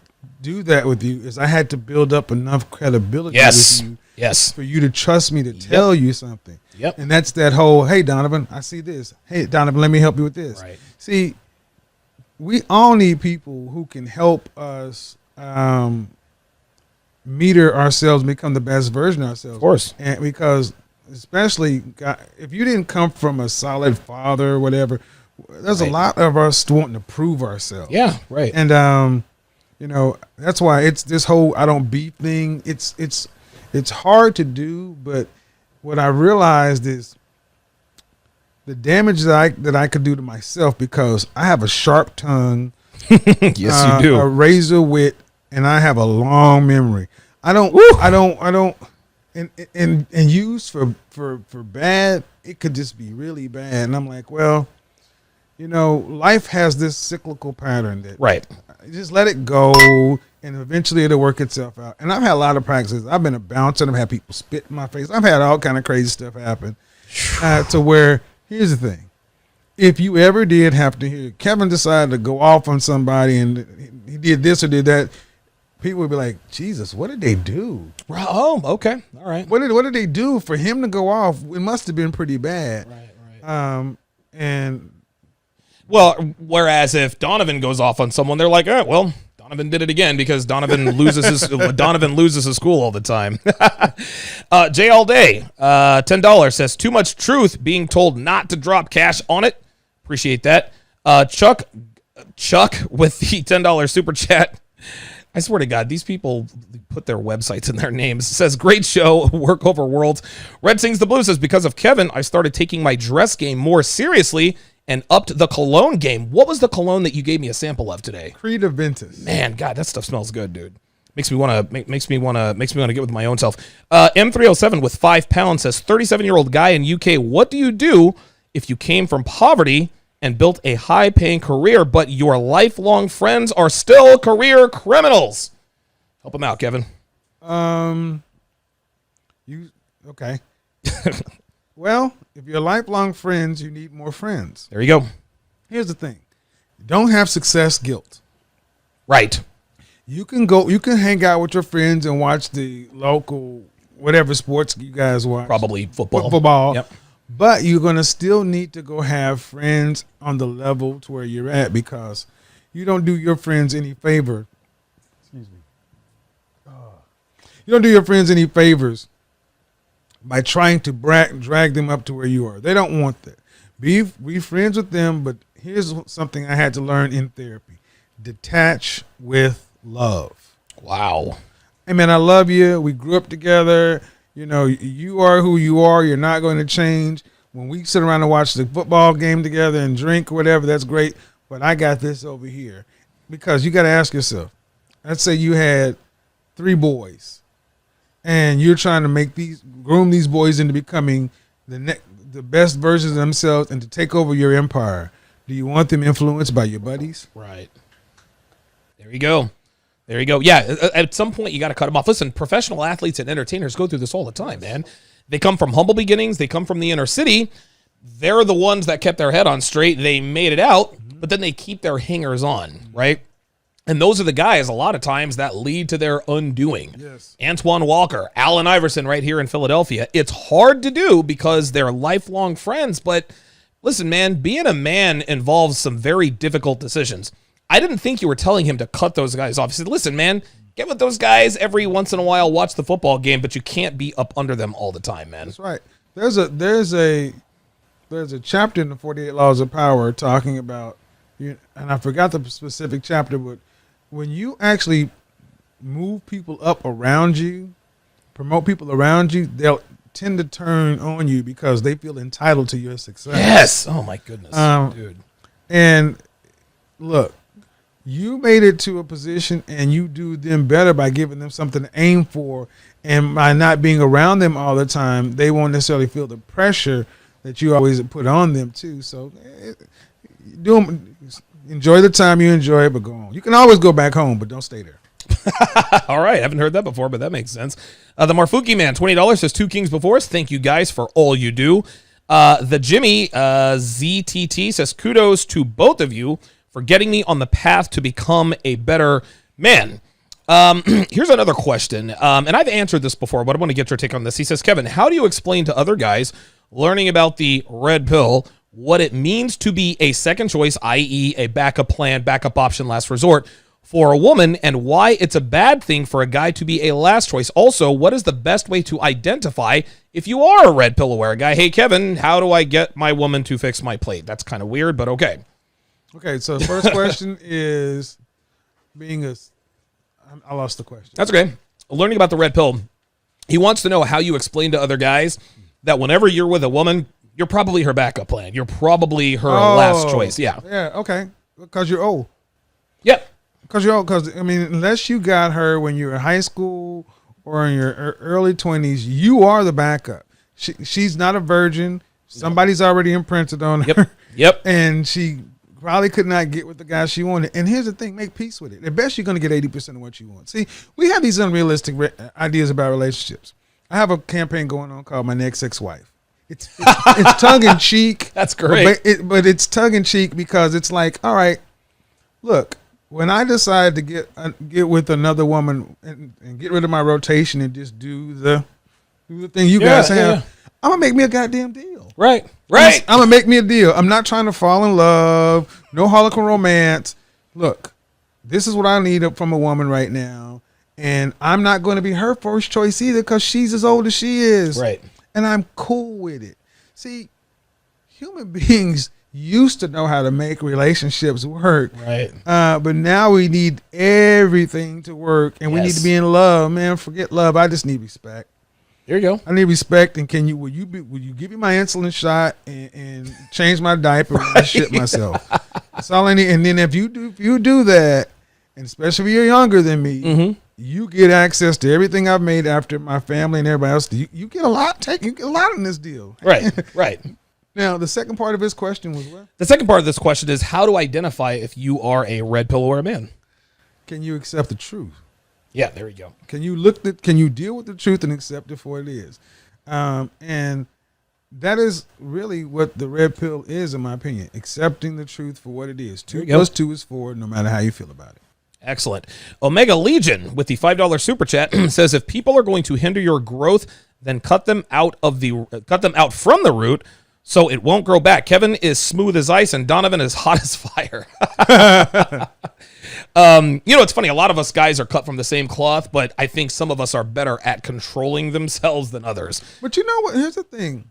do that with you is I had to build up enough credibility with you. Yes. For you to trust me to tell you something. Yep. And that's that whole, hey, Donovan, I see this. Hey, Donovan, let me help you with this. Right. See, we all need people who can help us meter ourselves, become the best version of ourselves. Of course. And because especially if you didn't come from a solid father or whatever, there's a lot of us wanting to prove ourselves. Yeah, right. And, that's why it's this whole I don't beat thing. It's hard to do, but what I realized is the damage that I could do to myself because I have a sharp tongue. Yes, you do. A razor wit, and I have a long memory. I don't, and used for bad, it could just be really bad. And I'm like, well, life has this cyclical pattern that right. Just let it go, and eventually it'll work itself out. And I've had a lot of practices. I've been a bouncer. I've had people spit in my face. I've had all kind of crazy stuff happen. To where, here's the thing. If you ever did have to hear Kevin decided to go off on somebody and he did this or did that, people would be like, Jesus, what did they do? Oh, okay. All right. What did they do for him to go off? It must have been pretty bad. Right. And well, whereas if Donovan goes off on someone, they're like, oh, well, Donovan did it again because Donovan loses his school all the time. Jay All Day, $10 says too much truth being told not to drop cash on it. Appreciate that. Chuck with the $10 super chat. I swear to God, these people put their websites in their names. Says, great show, work over worlds. Red Sings the Blue says, because of Kevin, I started taking my dress game more seriously and upped the cologne game. What was the cologne that you gave me a sample of today? Creed Aventus. Man, God, that stuff smells good, dude. Makes me want to get with my own self. M307 with 5 pounds says, 37-year-old guy in UK, what do you do if you came from poverty and built a high-paying career, but your lifelong friends are still career criminals? Help him out, Kevin. Okay. Well, if you're lifelong friends, you need more friends. There you go. Here's the thing. Don't have success guilt. Right. You can hang out with your friends and watch the local, whatever sports you guys watch. Probably football. Football. Yep. But you're going to still need to go have friends on the level to where you're at because you don't do your friends any favor. Excuse me. You don't do your friends any favors by trying to drag them up to where you are. They don't want that. Be friends with them, but here's something I had to learn in therapy. Detach with love. Wow. Hey, man, I love you. We grew up together. You are who you are. You're not going to change. When we sit around and watch the football game together and drink or whatever, that's great. But I got this over here. Because you got to ask yourself, let's say you had 3 boys. And you're trying to groom these boys into becoming the best versions of themselves and to take over your empire. Do you want them influenced by your buddies? Right. There you go. Yeah, at some point you got to cut them off. Listen, professional athletes and entertainers go through this all the time, man. They come from humble beginnings. They come from the inner city. They're the ones that kept their head on straight. They made it out, but then they keep their hangers on, right? And those are the guys a lot of times that lead to their undoing. Yes. Antoine Walker, Allen Iverson right here in Philadelphia. It's hard to do because they're lifelong friends, but listen, man, being a man involves some very difficult decisions. I didn't think you were telling him to cut those guys off. He said, listen, man, get with those guys every once in a while, watch the football game, but you can't be up under them all the time, man. That's right. There's a chapter in the 48 Laws of Power talking about, and I forgot the specific chapter, but when you actually move people up around you, promote people around you, they'll tend to turn on you because they feel entitled to your success. Yes. Oh, my goodness, dude. And look, you made it to a position and you do them better by giving them something to aim for. And by not being around them all the time, they won't necessarily feel the pressure that you always put on them, too. So enjoy the time you enjoy, but go on. You can always go back home, but don't stay there. All right. Haven't heard that before, but that makes sense. The Marfuki man, $20 says 2 Kings before us. Thank you guys for all you do. The Jimmy ZTT says kudos to both of you for getting me on the path to become a better man. Here's another question. And I've answered this before, but I want to get your take on this. He says, Kevin, how do you explain to other guys learning about the red pill what it means to be a second choice, i.e. a backup plan, backup option, last resort for a woman, and why it's a bad thing for a guy to be a last choice? Also, what is the best way to identify if you are a red pill aware guy? Hey, Kevin, how do I get my woman to fix my plate? That's kind of weird, but okay. Okay, so the first question is I lost the question. That's okay. Learning about the red pill. He wants to know how you explain to other guys that whenever you're with a woman, you're probably her backup plan. You're probably her last choice. Yeah. Yeah, okay. Because you're old. Yep. Because you're old. Because, I mean, unless you got her when you were in high school or in your early 20s, you are the backup. She's not a virgin. Somebody's already imprinted on her. Yep. And she probably could not get with the guy she wanted. And here's the thing, make peace with it. At best, you're going to get 80% of what you want. See, we have these unrealistic ideas about relationships. I have a campaign going on called My Next Ex-Wife. It's tongue-in-cheek. That's great. But it's tongue-in-cheek because it's like, all right, look, when I decide to get with another woman and get rid of my rotation and just do the thing you guys have, I'm going to make me a goddamn deal. Right. I'm going to make me a deal. I'm not trying to fall in love. No Harlequin romance. Look, this is what I need from a woman right now. And I'm not going to be her first choice either because she's as old as she is. Right. And I'm cool with it. See, human beings used to know how to make relationships work. Right. But now we need everything to work. And we need to be in love. Man, forget love. I just need respect. There you go. I need respect, and will you give me my insulin shot and change my diaper when I shit myself? That's all I need. And then if you do that, and especially if you're younger than me, you get access to everything I've made after my family and everybody else. You get a lot. You get a lot in this deal. Right. Right. Now the second part of his question was what? The second part of this question is how to identify if you are a red pill or a man. Can you accept the truth? Yeah, there you go. Can you deal with the truth and accept it for it is? And that is really what the red pill is, in my opinion. Accepting the truth for what it is. 2 plus 2 is 4, no matter how you feel about it. Excellent. Omega Legion with the $5 super chat says if people are going to hinder your growth, then cut them out from the root so it won't grow back. Kevin is smooth as ice and Donovan is hot as fire. It's funny. A lot of us guys are cut from the same cloth, but I think some of us are better at controlling themselves than others. But you know what? Here's the thing.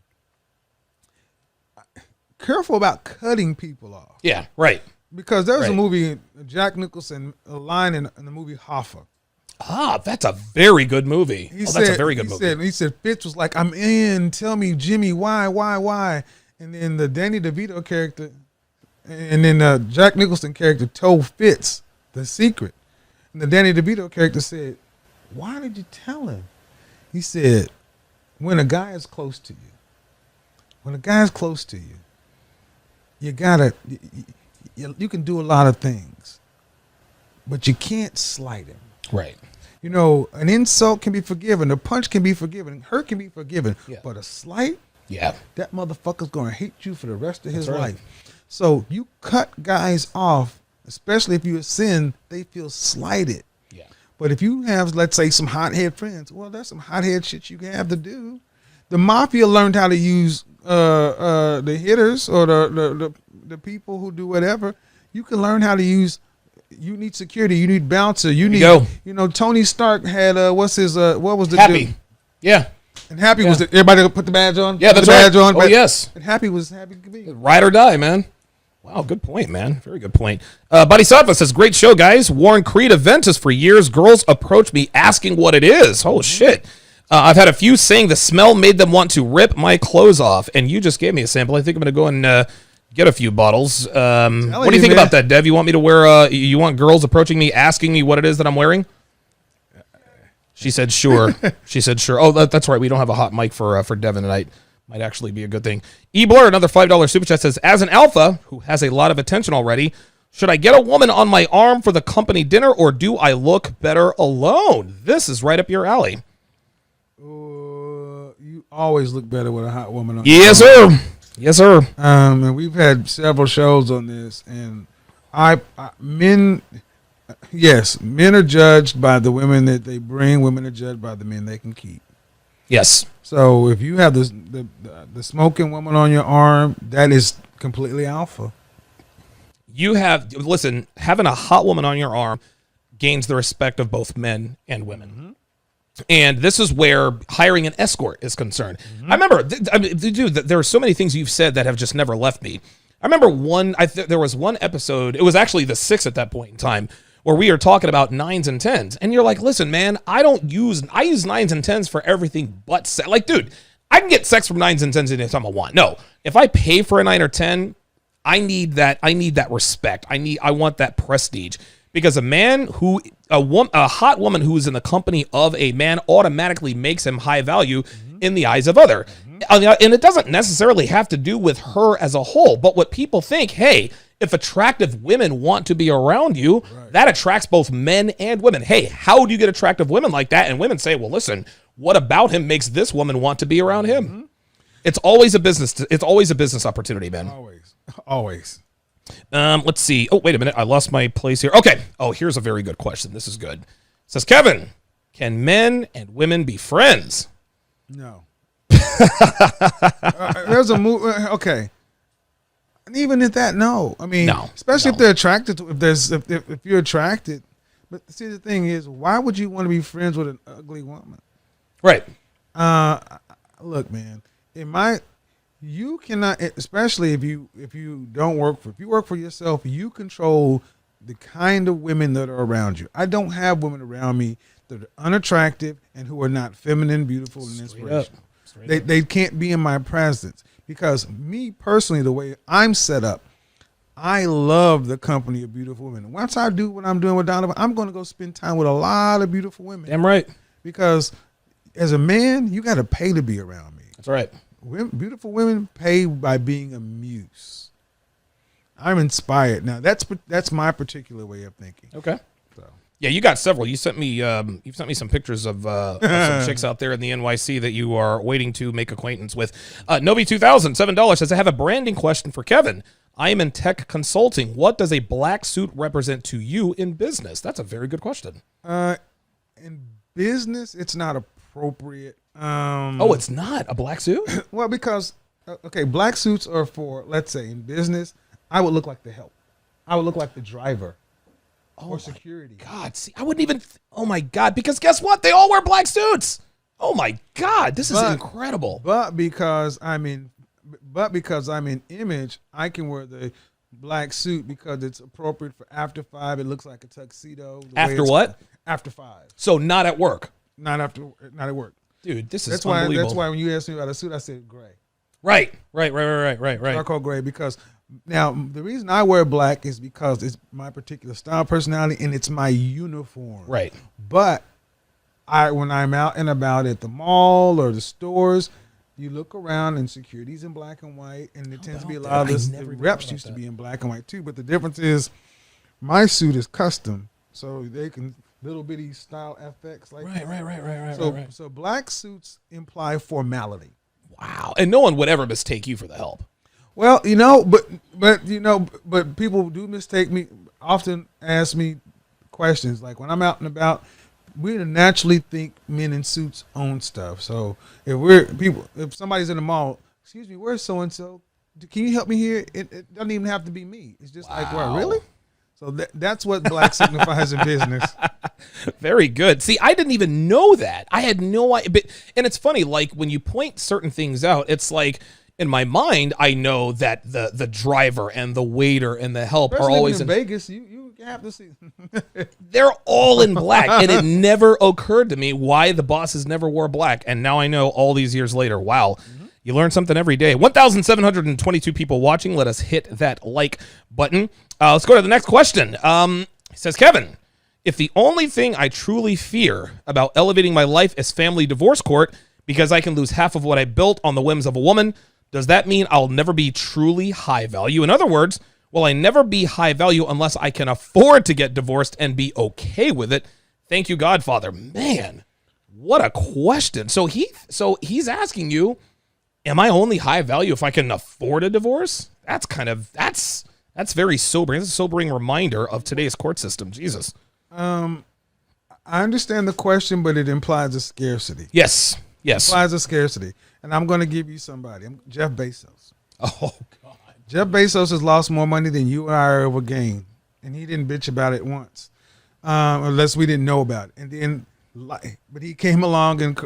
Careful about cutting people off. Yeah, right. Because there was a movie, Jack Nicholson, a line in the movie Hoffa. Ah, that's a very good movie. That's a very good movie. He said, Fitz was like, I'm in. Tell me, Jimmy, why? And then the Danny DeVito character, and then the Jack Nicholson character told Fitz the secret. And the Danny DeVito character said, why did you tell him? He said, when a guy is close to you, you gotta, you can do a lot of things, but you can't slight him. Right. An insult can be forgiven. A punch can be forgiven. Hurt can be forgiven. Yeah. But a slight, that motherfucker's going to hate you for the rest of his life. So you cut guys off especially if you ascend, they feel slighted. Yeah. But if you have, let's say, some hothead friends, well, that's some hothead shit you can have to do. The mafia learned how to use the hitters or the people who do whatever. You can learn how to use. You need security. You need bouncer. You need. You know, Tony Stark had what was the Happy? dude? Yeah. And Happy was everybody put the badge on. Yeah, that's badge right. on. Oh yes. And Happy was happy to be. Ride or die, man. Wow, good point, man. Very good point. Buddy Sattva says, great show, guys. Warren Creed Aventus for years. Girls approach me asking what it is. Oh, shit. I've had a few saying the smell made them want to rip my clothes off. And you just gave me a sample. I think I'm going to go and get a few bottles. What do you think about that, Dev? You want me to wear, you want girls approaching me asking me what it is that I'm wearing? She said, sure. She said, sure. Oh, that's right. We don't have a hot mic for Devin tonight. Might actually be a good thing. E-Blur, another $5 super chat, says, as an alpha who has a lot of attention already, should I get a woman on my arm for the company dinner or do I look better alone? This is right up your alley. You always look better with a hot woman on. Yes, sir. Yes, sir. And we've had several shows on this, and men are judged by the women that they bring. Women are judged by the men they can keep. Yes. So if you have the smoking woman on your arm, that is completely alpha. Listen, having a hot woman on your arm gains the respect of both men and women. Mm-hmm. And this is where hiring an escort is concerned. Mm-hmm. I remember, dude, there are so many things you've said that have just never left me. I remember there was one episode, it was actually the 6th at that point in time, where we are talking about 9s and 10s. And you're like, listen, man, I use 9s and 10s for everything but sex. Like, dude, I can get sex from 9s and 10s anytime I want. No, if I pay for a 9 or 10, I need that respect. I want that prestige. Because a hot woman who is in the company of a man automatically makes him high value in the eyes of other. Mm-hmm. And it doesn't necessarily have to do with her as a whole, but what people think, hey, if attractive women want to be around you, that attracts both men and women. Hey, how do you get attractive women like that? And women say, well, listen, what about him makes this woman want to be around him? Mm-hmm. It's always a business opportunity, man. Always. Let's see. Oh, wait a minute. I lost my place here. Okay. Oh, here's a very good question. This is good. It says, Kevin, can men and women be friends? No. There's a move. Okay. And even at that, no. I mean, especially if they're attracted to, if you're attracted. But see, the thing is, why would you want to be friends with an ugly woman? Right. Look, man, you cannot, especially if you work for yourself, you control the kind of women that are around you. I don't have women around me that are unattractive and who are not feminine, beautiful, and inspirational. They can't be in my presence because me personally, the way I'm set up, I love the company of beautiful women. Once I do what I'm doing with Donovan, I'm going to go spend time with a lot of beautiful women. Damn right. Because as a man, you got to pay to be around me. That's right. Beautiful women pay by being a muse. I'm inspired. Now that's my particular way of thinking. Okay. So. Yeah, you got several. You sent me some pictures of some chicks out there in the NYC that you are waiting to make acquaintance with. Novi2000, $7 says, I have a branding question for Kevin. I am in tech consulting. What does a black suit represent to you in business? That's a very good question. In business, it's not appropriate. It's not a black suit? Well, because black suits are for, let's say, in business, I would look like the help. I would look like the driver or security. God, see, I wouldn't even. Oh my God! Because guess what? They all wear black suits. Oh my God, this is incredible. But because I'm in image, I can wear the black suit because it's appropriate for after 5. It looks like a tuxedo. After what? After 5. So not at work. Not at work. Dude, this is unbelievable. That's why when you asked me about a suit, I said gray. Right. Charcoal gray, because now the reason I wear black is because it's my particular style, personality, and it's my uniform. Right. But when I'm out and about at the mall or the stores, you look around and security's in black and white, and there tends to be a lot of this. The reps used to be in black and white too, but the difference is my suit is custom, so they can little bitty style FX like that. Right. So black suits imply formality. Wow. And no one would ever mistake you for the help. Well, but people do mistake me. Often ask me questions like when I'm out and about. We naturally think men in suits own stuff. So if somebody's in the mall, excuse me, where's so and so? Can you help me here? It doesn't even have to be me. It's just like, well, really? So that's what black signifies in business. Very good. See, I didn't even know that. I had no idea. And it's funny, like when you point certain things out, it's like in my mind, I know that the driver and the waiter and the help Especially are always in Vegas. You have to see. They're all in black, and it never occurred to me why the bosses never wore black. And now I know all these years later. Wow. You learn something every day. 1,722 people watching. Let us hit that like button. Let's go to the next question. It says, Kevin, if the only thing I truly fear about elevating my life is family divorce court because I can lose half of what I built on the whims of a woman, does that mean I'll never be truly high value? In other words, will I never be high value unless I can afford to get divorced and be okay with it? Thank you, Godfather. Man, what a question. So he's asking you, am I only high value if I can afford a divorce? That's very sobering. It's a sobering reminder of today's court system. Jesus. I understand the question, but it implies a scarcity. Yes. It implies a scarcity. And I'm going to give you somebody. Jeff Bezos. Oh, God. Jeff Bezos has lost more money than you and I ever gained. And he didn't bitch about it once. Unless we didn't know about it. And then, but he came along and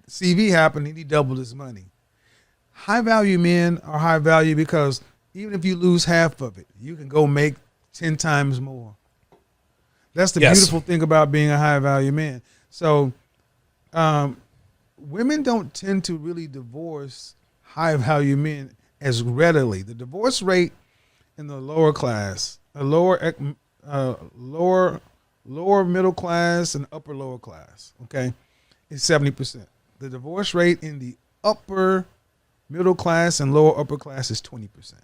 CV happened and he doubled his money. High value men are high value because even if you lose half of it, you can go make 10 times more. That's the beautiful thing about being a high value man. So women don't tend to really divorce high value men as readily. The divorce rate in the lower class, lower middle class and upper lower class, okay, is 70%. The divorce rate in the upper middle class and lower upper class is 20%.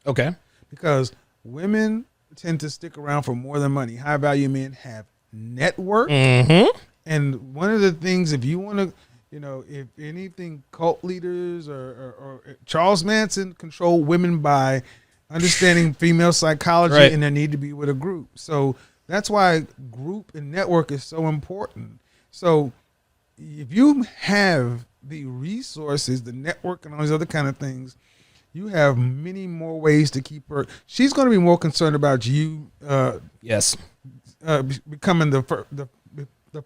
Okay. Because women tend to stick around for more than money. High value men have network. Mm-hmm. And one of the things, if you want to, if anything, cult leaders or Charles Manson controlled women by understanding female psychology, right, and their need to be with a group. So that's why group and network is so important. So if you have the resources, the network, and all these other kind of things, you have many more ways to keep her. She's going to be more concerned about you. Becoming the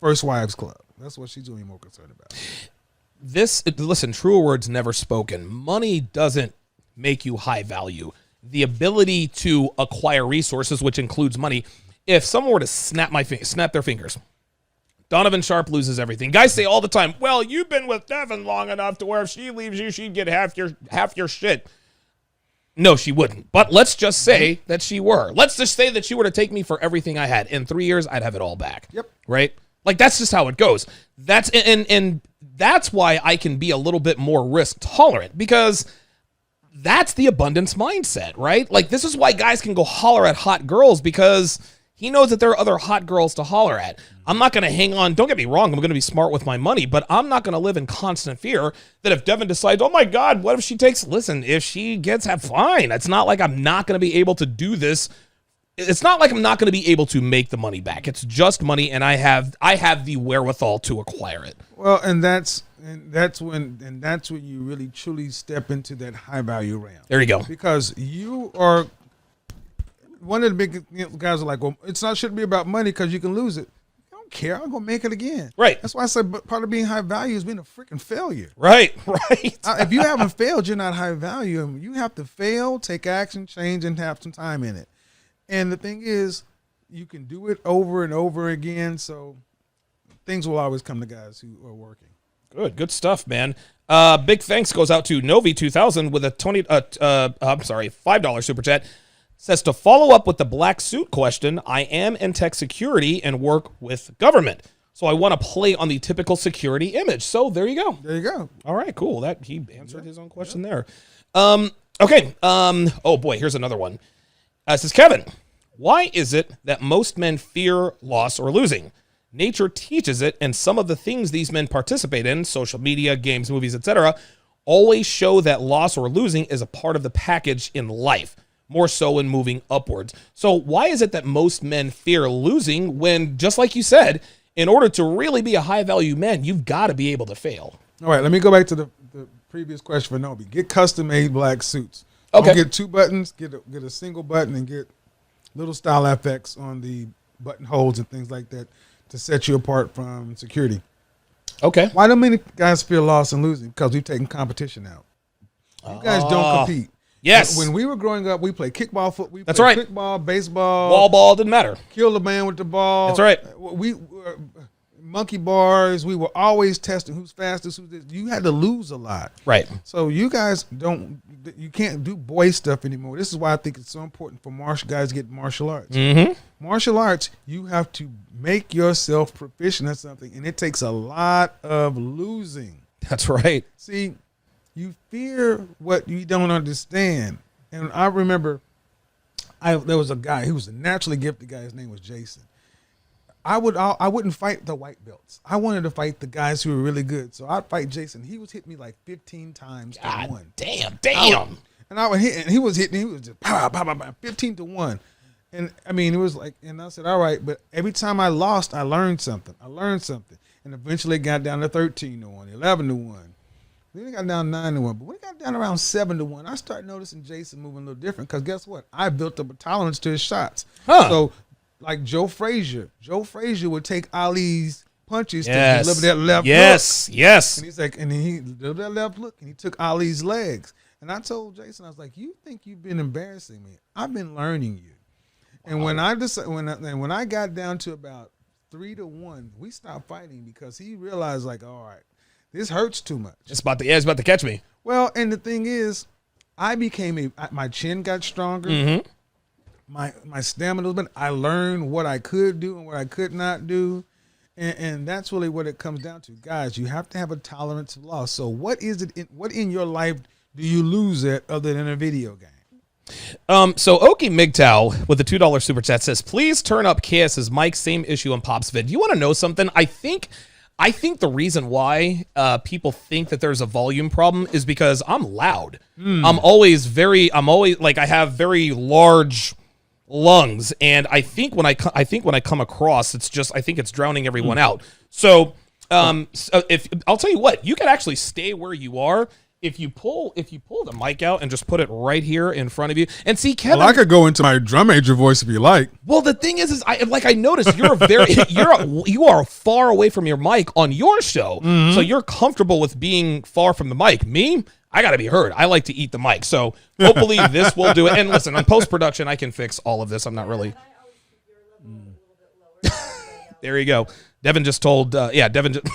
first wives club. That's what she's going to be more concerned about. Listen, truer words never spoken. Money doesn't make you high value. The ability to acquire resources, which includes money. If someone were to snap their fingers, Donovan Sharp loses everything. Guys say all the time, well, you've been with Devin long enough to where if she leaves you, she'd get half your shit. No, she wouldn't. But let's just say that she were. Let's just say that she were to take me for everything I had. In 3 years, I'd have it all back. Yep. Right? Like, that's just how it goes. And that's why I can be a little bit more risk tolerant, because that's the abundance mindset, right? Like, this is why guys can go holler at hot girls, because he knows that there are other hot girls to holler at. I'm not going to hang on. Don't get me wrong. I'm going to be smart with my money, but I'm not going to live in constant fear that if Devin decides, oh my God, what if she takes, listen, if she gets, fine. It's not like I'm not going to be able to do this. It's not like I'm not going to be able to make the money back. It's just money, and I have the wherewithal to acquire it. Well, and that's when you really truly step into that high value realm. There you go. Because you are one of the big guys are like, well, shouldn't be about money because you can lose it. I don't care. I'm gonna make it again. Right. That's why I said part of being high value is being a freaking failure. Right. If you haven't failed, you're not high value. You have to fail, take action, change, and have some time in it. And the thing is, you can do it over and over again. So things will always come to guys who are working. Good stuff, man. Big thanks goes out to Novi 2000 with a $5 super chat. Says, to follow up with the black suit question, I am in tech security and work with government. So I want to play on the typical security image. So there you go. There you go. All right, cool. That he answered his own question there. Okay. Oh boy, here's another one. Says, Kevin, why is it that most men fear loss or losing? Nature teaches it, and some of the things these men participate in, social media, games, movies, etc., always show that loss or losing is a part of the package in life, more so in moving upwards. So why is it that most men fear losing when, just like you said, in order to really be a high-value man, you've got to be able to fail? All right, let me go back to the previous question for Nobi. Get custom-made black suits. Okay. Don't get 2 buttons. Get a single button and get little style effects on the buttonholes and things like that to set you apart from security. Okay. Why do many guys feel lost and losing? Because we've taken competition out. You guys don't compete. Yes. When we were growing up, we played kickball, football. That's right. Kickball, baseball, Wall ball didn't matter. kill the man with the ball. That's right. We monkey bars. We were always testing who's fastest. Who's this. You had to lose a lot. Right. So you guys don't. You can't do boy stuff anymore. This is why I think it's so important for guys to get martial arts. Mm-hmm. Martial arts, you have to make yourself proficient at something, and it takes a lot of losing. That's right. See, you fear what you don't understand. And I remember there was a guy, he was a naturally gifted guy. His name was Jason. I wouldn't fight the white belts. I wanted to fight the guys who were really good. So I'd fight Jason. He was hitting me like 15 times to 1. Damn. I would hit, and he was hitting. He was just pow, pow, pow, pow, 15 to 1. And I mean, it was like, and I said, all right. But every time I lost, I learned something. And eventually it got down to 13 to 1, 11 to 1. Then it got down 9 to 1. But when it got down around 7 to 1, I started noticing Jason moving a little different. Because guess what? I built up a tolerance to his shots. Huh. So, like Joe Frazier would take Ali's punches to Yes. deliver that left Yes. hook. Yes. And he's like, and he delivered that left hook, and he took Ali's legs. And I told Jason, I was like, you think you've been embarrassing me? I've been learning you. And when I got down to about 3 to 1, we stopped fighting because he realized, like, all right, this hurts too much. It's about to catch me. Well, and the thing is, my chin got stronger. Mm-hmm. My stamina was better. I learned what I could do and what I could not do. And that's really what it comes down to. Guys, you have to have a tolerance of loss. So what in your life do you lose at other than a video game? So Oki MGTOW with the $2 super chat says, please turn up KS's mic, same issue on Pop's vid. You want to know something? I think the reason why people think that there's a volume problem is because I'm loud. I'm always like, I have very large lungs, and I think when I come across, I think it's drowning everyone out. So if I'll tell you what, you can actually stay where you are. If you pull the mic out and just put it right here in front of you, and see, Kevin. Well, I could go into my drum major voice if you like. Well, the thing is I noticed you are far away from your mic on your show, so you're comfortable with being far from the mic. Me, I got to be heard. I like to eat the mic, so hopefully this will do it. And listen, on post production, I can fix all of this. I'm not really. There you go. Devin just told, Devin just,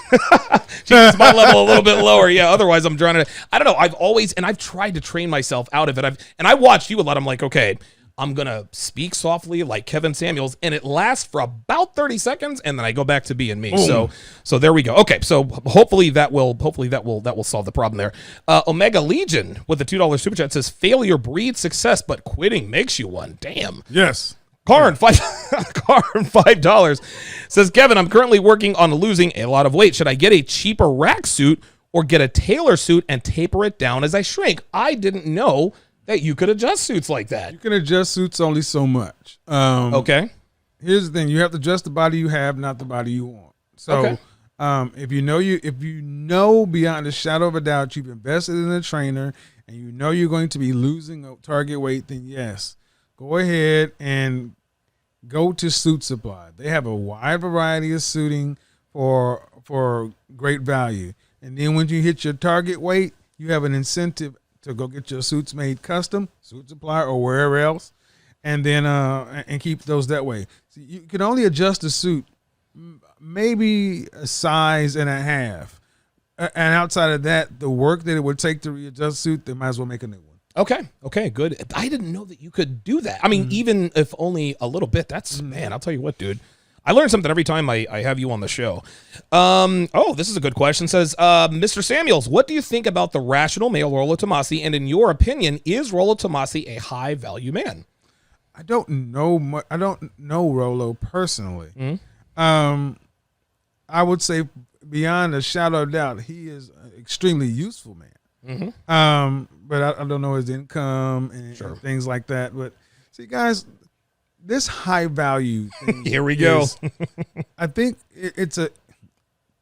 she keeps my level a little bit lower. Yeah, otherwise I'm drowning. I don't know. I've tried to train myself out of it. I watched you a lot. I'm like, okay, I'm going to speak softly like Kevin Samuels, and it lasts for about 30 seconds, and then I go back to being me. So there we go. Okay, so hopefully that will solve the problem there. Omega Legion with the $2 super chat says, failure breeds success, but quitting makes you one. Damn. Yes. Karn, $5 says, Kevin, I'm currently working on losing a lot of weight. Should I get a cheaper rack suit or get a tailor suit and taper it down as I shrink? I didn't know that you could adjust suits like that. You can adjust suits only so much. Okay. Here's the thing: you have to adjust the body you have, not the body you want. So, Okay. if you know beyond a shadow of a doubt you've invested in a trainer and you know you're going to be losing a target weight, then yes, go ahead and go to Suit Supply. They have a wide variety of suiting for great value. And then when you hit your target weight, you have an incentive to go get your suits made custom, Suit Supply or wherever else, and then and keep those that way. So you can only adjust a suit maybe a size and a half. And outside of that, the work that it would take to readjust a suit, they might as well make a new one. Okay, good. I didn't know that you could do that. I mean, even if only a little bit, that's, man, I'll tell you what, dude. I learn something every time I have you on the show. This is a good question. It says, Mr. Samuels, what do you think about the rational male Rollo Tomasi? And in your opinion, is Rollo Tomasi a high value man? I don't know. I don't know Rollo personally. I would say beyond a shadow of doubt, he is an extremely useful man. But I don't know his income and things like that. But see, guys, this high value thing. Here we go. I think it's a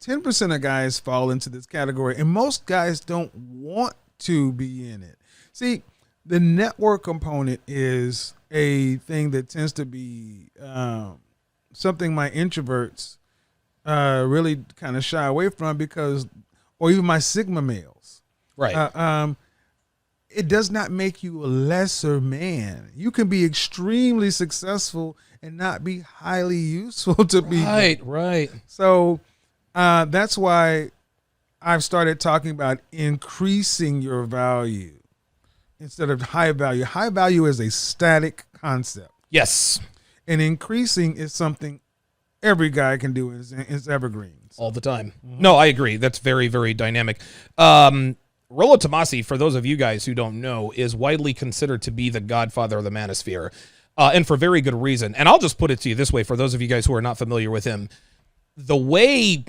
10% of guys fall into this category, and most guys don't want to be in it. See, the network component is a thing that tends to be something my introverts really kind of shy away from because, or even my Sigma males. Right. It does not make you a lesser man. You can be extremely successful and not be highly useful to people. Right. So that's why I've started talking about increasing your value instead of high value. High value is a static concept. Yes. And increasing is something every guy can do. It's evergreens. All the time. No, I agree. That's very, very dynamic. Rollo Tomasi, for those of you guys who don't know, is widely considered to be the godfather of the Manosphere, and for very good reason. And I'll just put it to you this way, for those of you guys who are not familiar with him, the way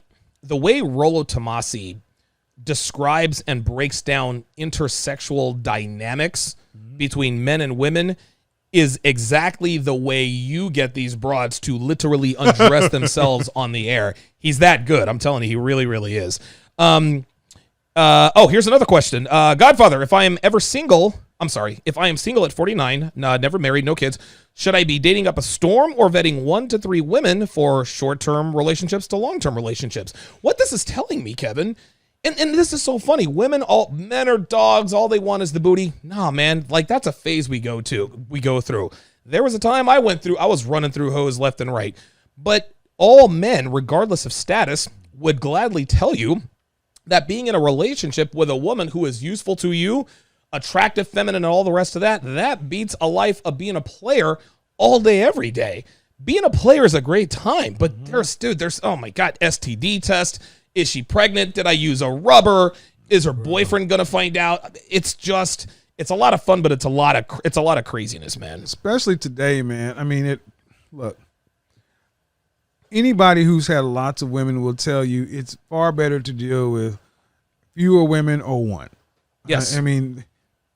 Rollo Tomasi describes and breaks down intersexual dynamics between men and women is exactly the way you get these broads to literally undress themselves on the air. He's that good. I'm telling you, he really, really is. Here's another question. Godfather, if I am single at 49, never married, no kids, should I be dating up a storm or vetting 1 to 3 women for short-term relationships to long-term relationships? What this is telling me, Kevin, and this is so funny, men are dogs, all they want is the booty. Nah, man, like that's a phase we go through. There was a time I was running through hoes left and right, but all men, regardless of status, would gladly tell you that being in a relationship with a woman who is useful to you, attractive, feminine, and all the rest of that beats a life of being a player all day, every day. Being a player is a great time, but there's, oh my God, STD test. Is she pregnant? Did I use a rubber? Is her boyfriend going to find out? It's a lot of fun, but it's a lot of craziness, man. Especially today, man. I mean, look, anybody who's had lots of women will tell you it's far better to deal with fewer women or one. Yes. I mean,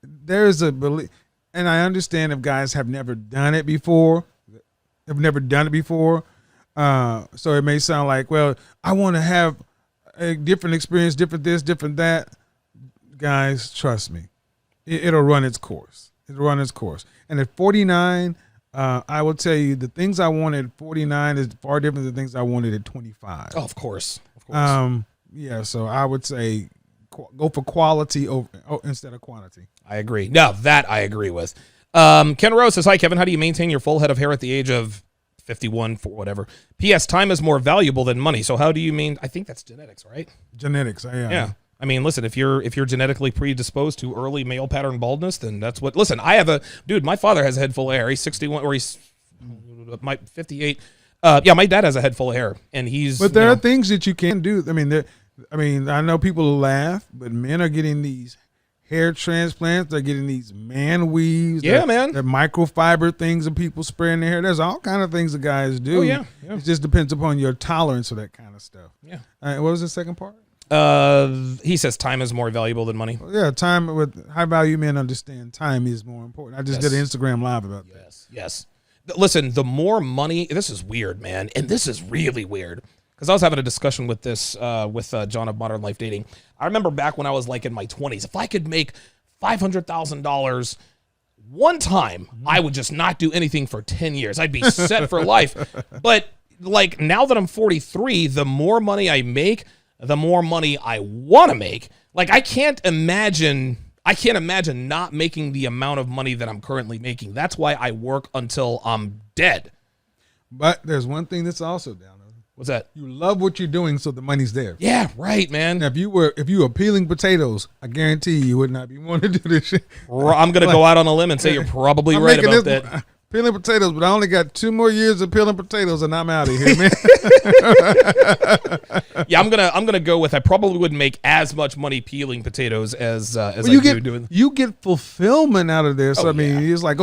there's a belief, and I understand if guys have never done it before, so it may sound like, well, I want to have a different experience, different this, different that. Guys, trust me, it'll run its course. And at 49, I will tell you the things I wanted at 49 is far different than the things I wanted at 25. Oh, of course. Yeah, so I would say go for quality instead of quantity. I agree. No, that I agree with. Ken Rose says, hi, Kevin. How do you maintain your full head of hair at the age of 51 for whatever? P.S. Time is more valuable than money. So how do you mean? I think that's genetics, right? Genetics. Yeah. I mean, listen, if you're genetically predisposed to early male pattern baldness, then that's what. Listen, my father has a head full of hair. He's 61 or he's 58. My dad has a head full of hair, and he's. But there are things that you can do. I mean, I know people laugh, but men are getting these hair transplants. They're getting these man weaves. Man. They're microfiber things that people spray in their hair. There's all kind of things that guys do. Oh, yeah. It just depends upon your tolerance for that kind of stuff. Yeah. What was the second part? He says time is more valuable than money. Well, yeah, time with high value men understand time is more important. I just did an Instagram live about that. Yes. Listen, the more money, this is weird, man, and this is really weird. Because I was having a discussion with this, with John of Modern Life Dating. I remember back when I was like in my 20s, if I could make $500,000 one time, I would just not do anything for 10 years. I'd be set for life. But like now that I'm 43, the more money I make, the more money I want to make. Like I can't imagine not making the amount of money that I'm currently making. That's why I work until I'm dead. But there's one thing that's also down. What's that? You love what you're doing, so the money's there. Yeah, right, man. Now, if you were peeling potatoes, I guarantee you would not be wanting to do this shit. I'm gonna go out on a limb and say you're probably right about that. Peeling potatoes, but I only got 2 more years of peeling potatoes, and I'm out of here, man. Yeah, I'm gonna go with I probably wouldn't make as much money peeling potatoes as I do doing. You get fulfillment out of this. It's like,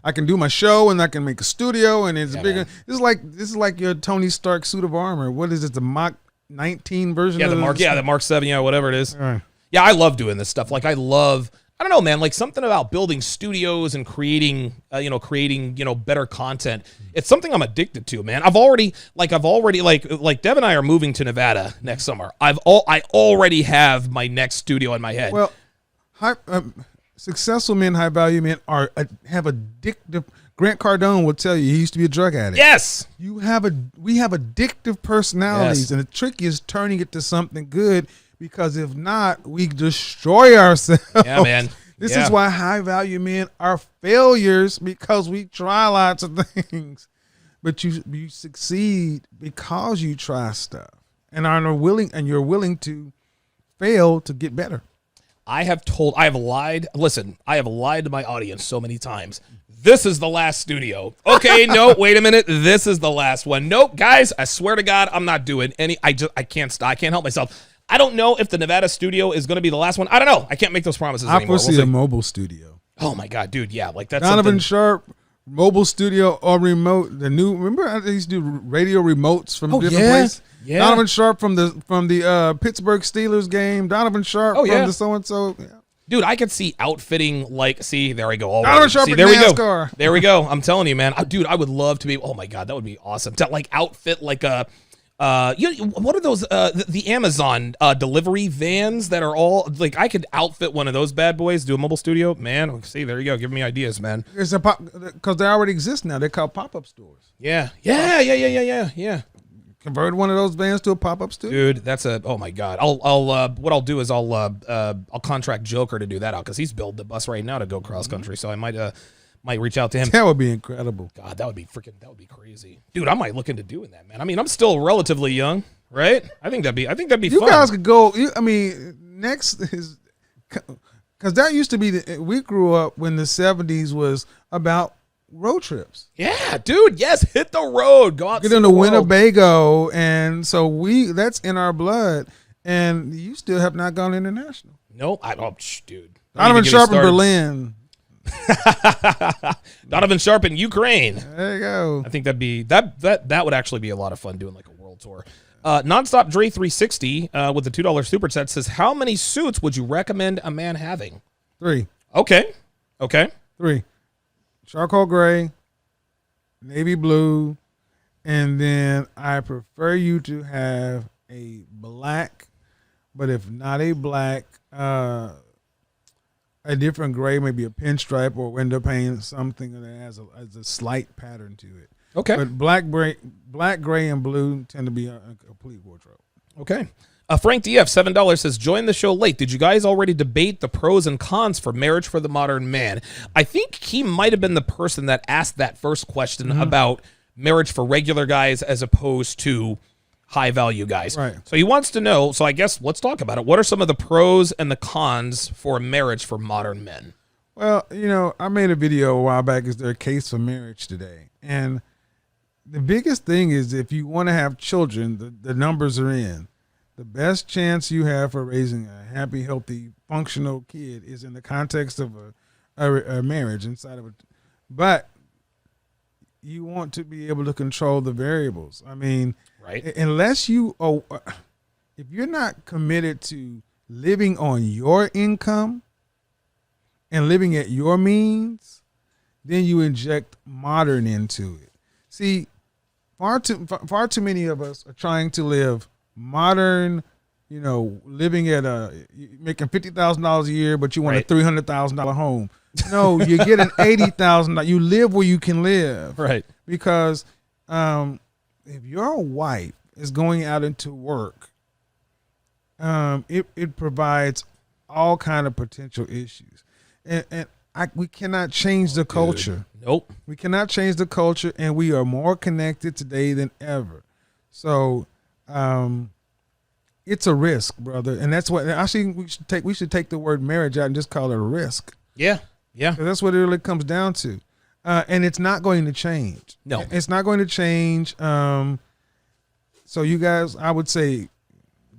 I can do my show, and I can make a studio, and it's bigger. This is like your Tony Stark suit of armor. What is it? The Mach 19 version? Yeah, the Mark 7, whatever it is. All right. Yeah, I love doing this stuff. Like I don't know, man, like something about building studios and creating better content. It's something I'm addicted to, man. I've already like Dev and I are moving to Nevada next summer. I already have my next studio in my head. Well, successful men, high value men have addictive. Grant Cardone will tell you he used to be a drug addict. Yes, we have addictive personalities, Yes. and the trick is turning it to something good. Because if not, we destroy ourselves. yeah, man. This Yeah. is why high value men are failures, because we try lots of things, but you succeed because you try stuff and you're willing to fail to get better. I have lied. Listen, I have lied to my audience so many times. This is the last studio. Okay, no, wait a minute. This is the last one. Nope, guys, I swear to God, I'm not doing any. I can't stop. I can't help myself. I don't know if the Nevada studio is going to be the last one. I don't know. I can't make those promises I anymore. foresee a mobile studio. Oh my God, dude. Yeah, like that's Donovan something. Sharp, mobile studio or remote. Remember how they used to do radio remotes from different places? Yeah. Donovan Sharp from the Pittsburgh Steelers game. Donovan Sharp from the so and so. Dude, I could see outfitting there I go. Already. Donovan Sharp See, in there we NASCAR. go. There we go. I'm telling you, man. Dude, I would love to be. Oh my God, that would be awesome. To like outfit like a. What are those? The Amazon delivery vans that are all like I could outfit one of those bad boys, do a mobile studio, man. See, there you go, giving me ideas, man. It's because they already exist now. They're called pop-up stores. Yeah. Convert one of those vans to a pop-up studio. Dude, that's oh my God. What I'll do is I'll contract Joker to do that out because he's building the bus right now to go cross country. So I might reach out to him. That would be incredible. God, that would be crazy. Dude, I might look into doing that, man. I mean, I'm still relatively young, right? I think that'd be You fun. guys could go. Next is because that used to be we grew up when the 70s was about road trips. Yeah, dude. Yes, hit the road. Go out. Get into Winnebago, and so that's in our blood. And you still have not gone international. No, dude. Donovan Sharp in Berlin. Donovan Sharp in Ukraine. There you go. I think that'd be that would actually be a lot of fun doing like a world tour. Nonstop Dre 360 with the $2 super chat says, how many suits would you recommend a man having? 3. Okay. 3. Charcoal gray, navy blue, and then I prefer you to have a black, but if not a black, a different gray, maybe a pinstripe or window pane, something that has a slight pattern to it. Okay. But black, gray, and blue tend to be a complete wardrobe. Okay. Frank DF, $7 says, join the show late. Did you guys already debate the pros and cons for marriage for the modern man? I think he might have been the person that asked that first question about marriage for regular guys as opposed to high value guys. Right. So he wants to know, so I guess let's talk about it. What are some of the pros and the cons for marriage for modern men? Well, I made a video a while back, is there a case for marriage today? And the biggest thing is if you want to have children, the numbers are in. The best chance you have for raising a happy, healthy, functional kid is in the context of a marriage inside of it. But you want to be able to control the variables. I mean, right. Unless if you're not committed to living on your income and living at your means, then you inject modern into it. See, far too many of us are trying to live modern, living at making $50,000 a year, but you want a $300,000 home. No, you get an $80,000. You live where you can live, right? Because if your wife is going out into work, it provides all kind of potential issues, and we cannot change the culture. Dude. Nope, we cannot change the culture, and we are more connected today than ever. So. It's a risk, brother, and that's what I think we should take the word marriage out and just call it a risk. Yeah. 'Cause that's what it really comes down to, and it's not going to change. No, it's not going to change. So you guys, I would say,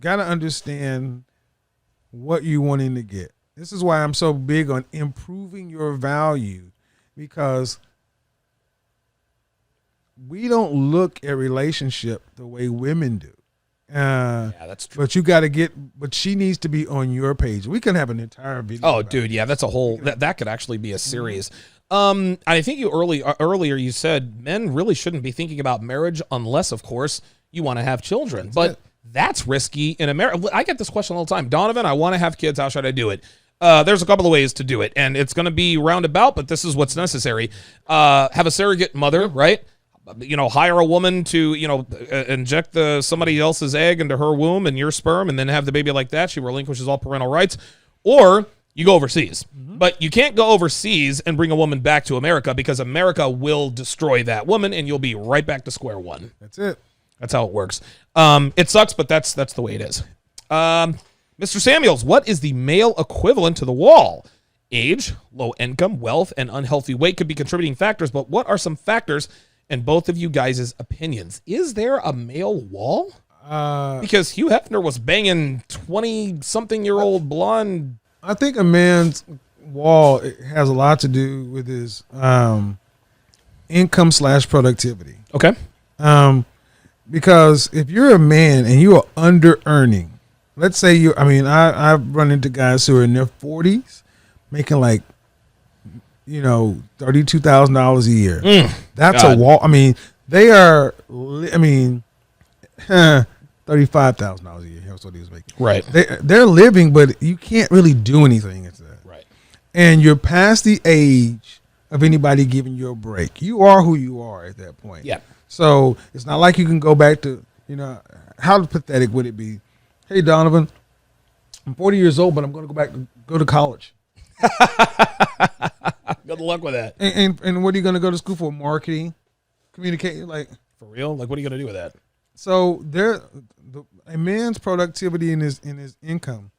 gotta understand what you're wanting to get. This is why I'm so big on improving your value, because we don't look at relationship the way women do. Yeah, that's true. But you got to but she needs to be on your page. We can have an entire video. Oh, dude, yeah, that's a whole, that could actually be a series. I think you earlier you said men really shouldn't be thinking about marriage unless, of course, you want to have children. But that's risky in America. I get this question all the time. Donovan, I want to have kids. How should I do it? There's a couple of ways to do it, and it's going to be roundabout, but this is what's necessary. Have a surrogate mother, right? Hire a woman to, inject somebody else's egg into her womb and your sperm and then have the baby like that. She relinquishes all parental rights. Or you go overseas. But you can't go overseas and bring a woman back to America because America will destroy that woman and you'll be right back to square one. That's it. That's how it works. It sucks, but that's the way it is. Mr. Samuels, what is the male equivalent to the wall? Age, low income, wealth, and unhealthy weight could be contributing factors, but what are some factors in both of you guys' opinions? Is there a male wall? Because Hugh Hefner was banging 20-something-year-old blonde. I think a man's wall has a lot to do with his income/productivity. Okay. Because if you're a man and you are under earning, let's say I've run into guys who are in their 40s making like, $32,000 a year. That's God. a wall. They are, $35,000 a year. That's what he was making. Right. They're living, but you can't really do anything into that. Right. And you're past the age of anybody giving you a break. You are who you are at that point. Yeah. So it's not like you can go back to, how pathetic would it be? Hey, Donovan, I'm 40 years old, but I'm going to go to college. Good luck with that. And what are you going to go to school for? Marketing, communicating, like For real? Like, what are you going to do with that? So a man's productivity in his income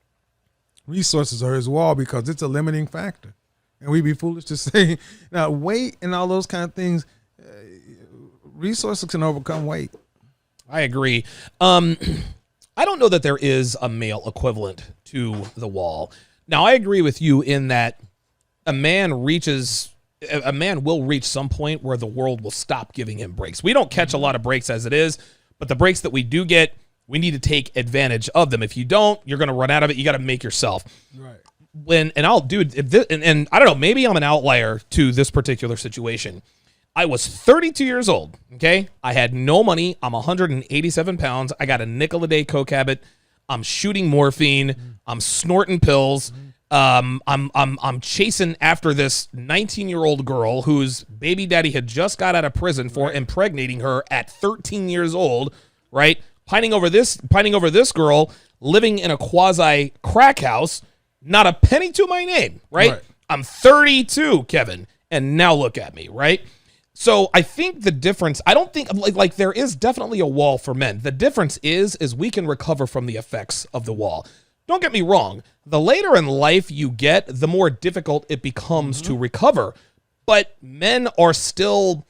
resources are his wall because it's a limiting factor, and we'd be foolish to say now weight and all those kind of things. Resources can overcome weight. I agree. I don't know that there is a male equivalent to the wall. Now, I agree with you in that a man will reach some point where the world will stop giving him breaks. We don't catch a lot of breaks as it is, but the breaks that we do get, we need to take advantage of them. If you don't, you're going to run out of it. You got to make yourself. Right. And I don't know, maybe I'm an outlier to this particular situation. I was 32 years old, okay? I had no money. I'm 187 pounds. I got a nickel a day coke habit. I'm shooting morphine. I'm snorting pills. I'm chasing after this 19-year-old girl whose baby daddy had just got out of prison for impregnating her at 13 years old, right? Pining over this girl, living in a quasi crack house, not a penny to my name, right? I'm 32, Kevin, and now look at me, right? So I think the difference, I don't think like there is definitely a wall for men. The difference is we can recover from the effects of the wall. Don't get me wrong. The later in life you get, the more difficult it becomes to recover. But men are still,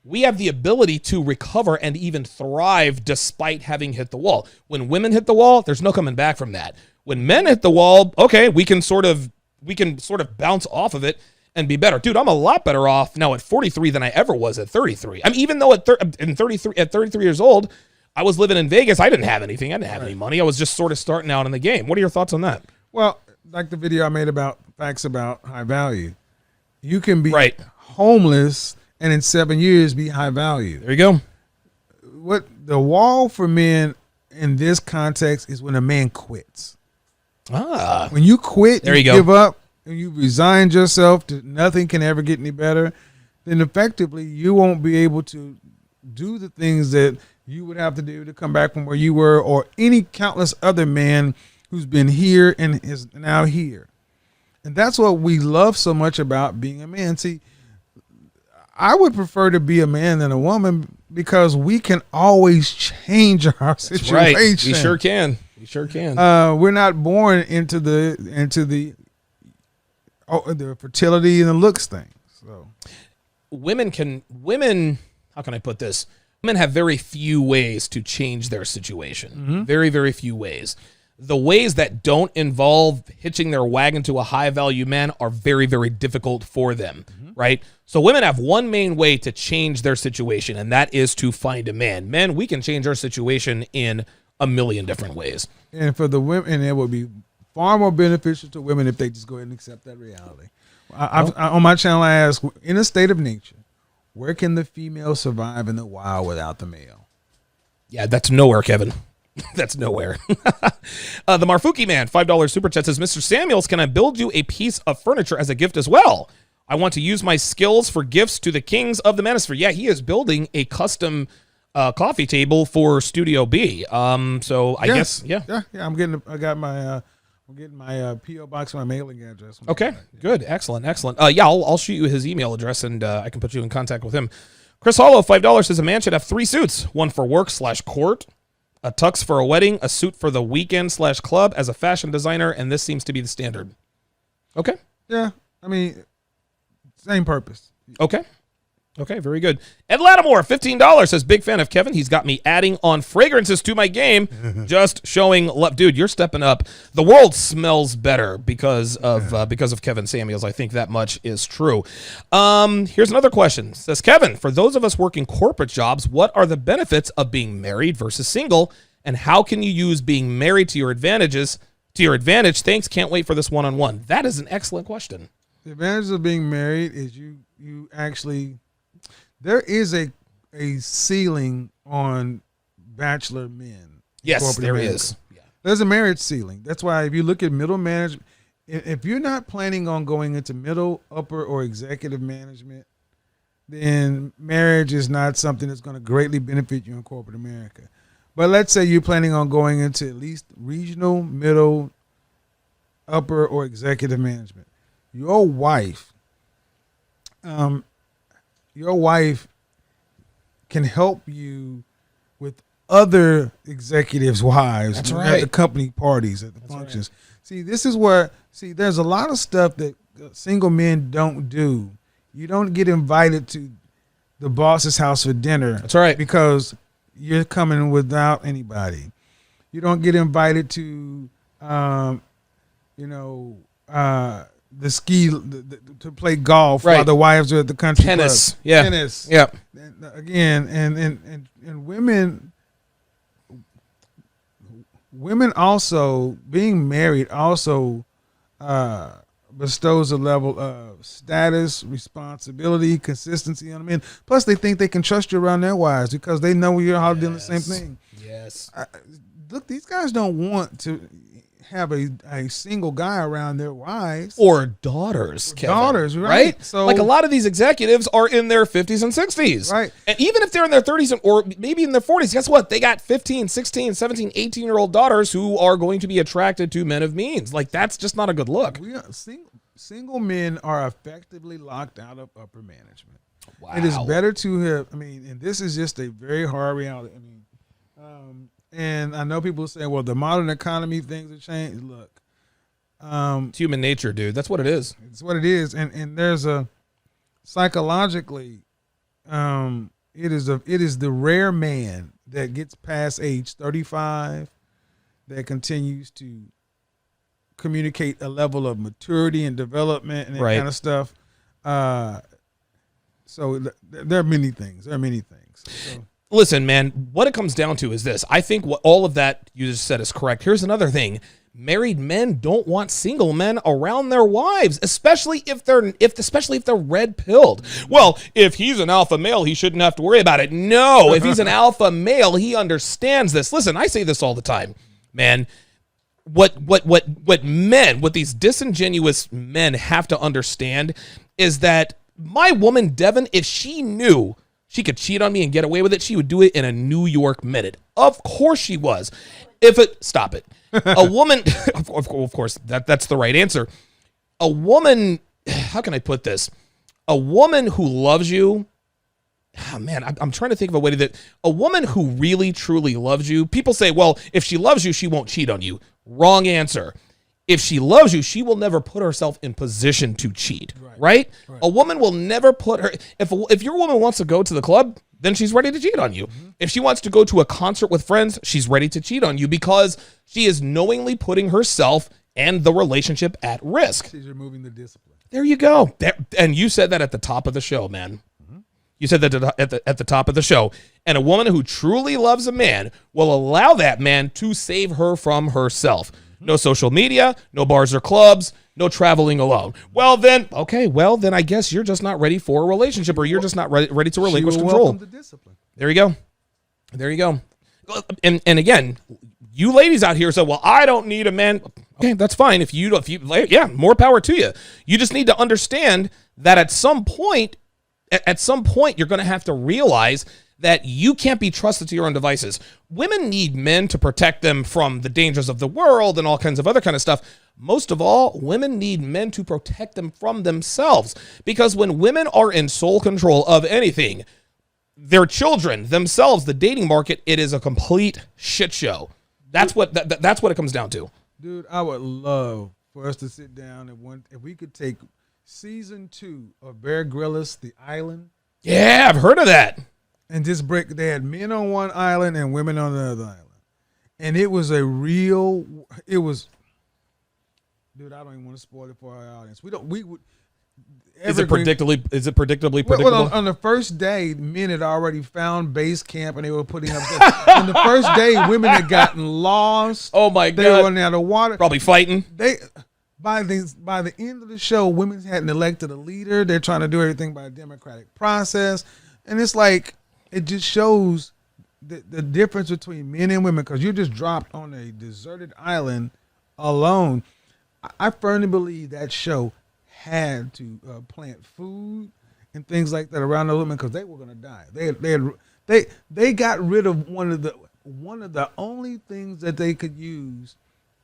we have the ability to recover and even thrive despite having hit the wall. When women hit the wall, there's no coming back from that. When men hit the wall, okay, we can sort of bounce off of it and be better. Dude, I'm a lot better off now at 43 than I ever was at 33. Even though at 33 years old, I was living in Vegas. I didn't have anything. I didn't have any money. I was just sort of starting out in the game. What are your thoughts on that? Well, like the video I made about facts about high value. You can be homeless and in 7 years be high value. There you go. What the wall for men in this context is when a man quits. When you quit, there you go. Give up, and you resigned yourself to nothing can ever get any better, then effectively you won't be able to do the things that you would have to do to come back from where you were, or any countless other man who's been here and is now here. And that's what we love so much about being a man. See, I would prefer to be a man than a woman because we can always change our situation. Right. We sure can. We sure can. We're not born into the fertility and the looks thing. So women, how can I put this? Women have very few ways to change their situation. Very, very few ways. The ways that don't involve hitching their wagon to a high-value man are very, very difficult for them, right? So women have one main way to change their situation, and that is to find a man. Men, we can change our situation in a million different ways. And for the women, and it would be far more beneficial to women if they just go ahead and accept that reality. On my channel, I ask, in a state of nature, where can the female survive in the wild without the male? Yeah, that's nowhere, Kevin. That's nowhere. The Marfuki Man, $5 super chat says, Mr. Samuels, can I build you a piece of furniture as a gift as well? I want to use my skills for gifts to the kings of the Manosphere. Yeah, he is building a custom coffee table for Studio B. So I guess, yeah. I'm getting my P.O. box, my mailing address. Okay, good, excellent. Yeah, I'll shoot you his email address, and I can put you in contact with him. Chris Hollow, $5 says, a man should have 3 suits, one for work/court, a tux for a wedding, a suit for the weekend/club as a fashion designer, and this seems to be the standard. Okay. Yeah, I mean, same purpose. Okay, very good. Ed Lattimore, $15, says, big fan of Kevin. He's got me adding on fragrances to my game. Just showing love. Dude, you're stepping up. The world smells better because of Kevin Samuels. I think that much is true. Here's another question. Says, Kevin, for those of us working corporate jobs, what are the benefits of being married versus single? And how can you use being married to your advantage? Thanks. Can't wait for this one-on-one. That is an excellent question. The advantage of being married is you actually... There is a ceiling on bachelor men. Yes, there is. Yeah. There's a marriage ceiling. That's why if you look at middle management, if you're not planning on going into middle, upper, or executive management, then marriage is not something that's going to greatly benefit you in corporate America. But let's say you're planning on going into at least regional, middle, upper, or executive management. Your wife can help you with other executives' wives. That's right. At the company parties, at the functions. Right. There's a lot of stuff that single men don't do. You don't get invited to the boss's house for dinner. That's right. Because you're coming without anybody. You don't get invited to, the ski to play golf while the wives are at the country tennis club. Yeah Tennis. Yeah. And again, and women also, being married also bestows a level of status, responsibility, consistency on men. Plus they think they can trust you around their wives because they know you're all doing the same thing. Yes. Look, these guys don't want to have a single guy around their wives or daughters, Kevin, daughters, right? So, like, a lot of these executives are in their 50s and 60s, right? And even if they're in their 30s or maybe in their 40s, guess what? They got 15, 16, 17, 18-year-old daughters who are going to be attracted to men of means. Like, that's just not a good look. Single men are effectively locked out of upper management. Wow. It is better to have, and this is just a very hard reality. And I know people say, well, the modern economy, things have changed. Look. It's human nature, dude. That's what it is. It's what it is. And there's psychologically, it is the rare man that gets past age 35 that continues to communicate a level of maturity and development and that kind of stuff. So there are many things. So. Listen, man, what it comes down to is this. I think what all of that you just said is correct. Here's another thing. Married men don't want single men around their wives, especially if they're red-pilled. Well, if he's an alpha male, he shouldn't have to worry about it. No, if he's an alpha male, he understands this. Listen, I say this all the time, man. What these disingenuous men have to understand is that my woman, Devin, if she knew she could cheat on me and get away with it, she would do it in a New York minute. Of course she was. Stop it. A woman, of course, that's the right answer. A woman, how can I put this? A woman who loves you, I'm trying to think of a way that, a woman who really, truly loves you, people say, well, if she loves you, she won't cheat on you. Wrong answer. If she loves you, she will never put herself in position to cheat, right? A woman will never put her, if your woman wants to go to the club, then she's ready to cheat on you. Mm-hmm. If she wants to go to a concert with friends, she's ready to cheat on you because she is knowingly putting herself and the relationship at risk. She's removing the discipline. There you go. And you said that at the top of the show, man. Mm-hmm. You said that at the top of the show. And a woman who truly loves a man will allow that man to save her from herself. No social media, no bars or clubs, no traveling alone. Well, then I guess you're just not ready for a relationship, or you're just not ready to relinquish control. Welcome to discipline. There you go. And again, you ladies out here say, well, I don't need a man. Okay, that's fine. If you, more power to you. You just need to understand that at some point, you're going to have to realize that you can't be trusted to your own devices. Women need men to protect them from the dangers of the world and all kinds of other kind of stuff. Most of all, women need men to protect them from themselves. Because when women are in sole control of anything, their children, themselves, the dating market, it is a complete shit show. That's what it comes down to. Dude, I would love for us to sit down and if we could take season 2 of Bear Grylls, The Island. Yeah, I've heard of that. And just they had men on one island and women on the other island. And it was dude, I don't even want to spoil it for our audience. Is it predictably predictable? Well, on the first day, men had already found base camp and they were putting up. On the first day, women had gotten lost. Oh my God! They were running out of water. Probably fighting. By the end of the show, women hadn't elected a leader. They're trying to do everything by a democratic process, and it's like it just shows the difference between men and women, because you're just dropped on a deserted island alone. I firmly believe that show had to plant food and things like that around the women, because they were going to die. They got rid of one of the only things that they could use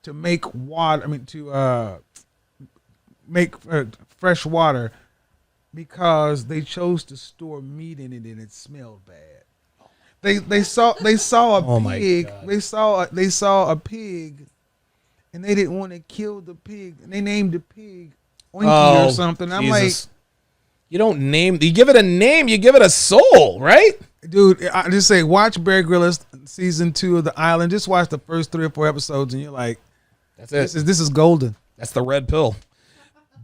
to make water. I mean, to make fresh water, because they chose to store meat in it and it smelled bad. They saw a pig. They saw a pig, and they didn't want to kill the pig, and they named the pig Oinky or something. I'm like, you give it a name, you give it a soul, right? Dude, I just say watch Bear Grylls season 2 of The Island. Just watch the first 3 or 4 episodes, and you're like, that's it. This is golden. That's the red pill.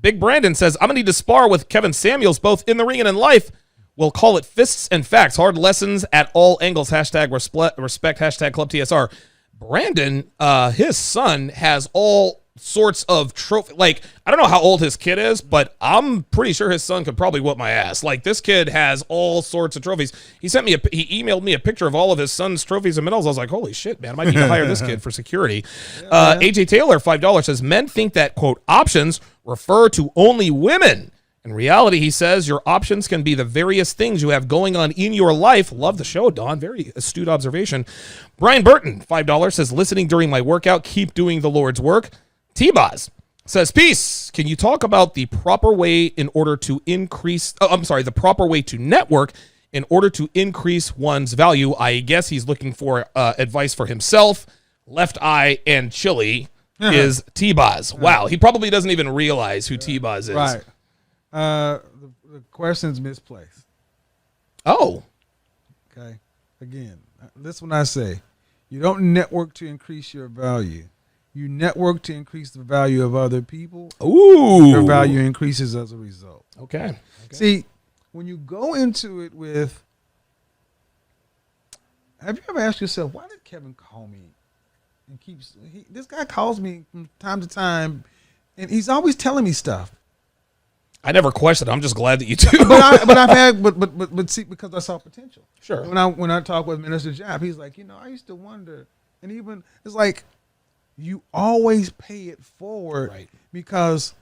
Big Brandon says, I'm going to need to spar with Kevin Samuels, both in the ring and in life. We'll call it fists and facts. Hard lessons at all angles. Hashtag respect. Hashtag Club TSR. Brandon, his son has all sorts of trophy. Like, I don't know how old his kid is, but I'm pretty sure his son could probably whoop my ass. Like, this kid has all sorts of trophies. He emailed me a picture of all of his son's trophies and medals. I was like, holy shit, man, I might need to hire this kid for security. AJ Taylor, $5, says, men think that, quote, options refer to only women. In reality, he says, your options can be the various things you have going on in your life. Love the show, Don. Very astute observation. Brian Burton, $5, says, listening during my workout, keep doing the Lord's work. T-Boz says, peace. Can you talk about the proper way in order to the proper way to network in order to increase one's value? I guess he's looking for advice for himself. Left Eye and Chili is T-Boz. Wow. He probably doesn't even realize who T-Boz is. Right. The question's misplaced. Oh. Okay. Again, this one I say, you don't network to increase your value. You network to increase the value of other people. Ooh. Your value increases as a result. Okay. See, when you go into it with, have you ever asked yourself, why did Kevin call me? And this guy calls me from time to time, and he's always telling me stuff. I never questioned it. I'm just glad that you do. but see, because I saw potential. Sure. When I talk with Minister Jap, he's like, I used to wonder, and even it's like, you always pay it forward, right? Because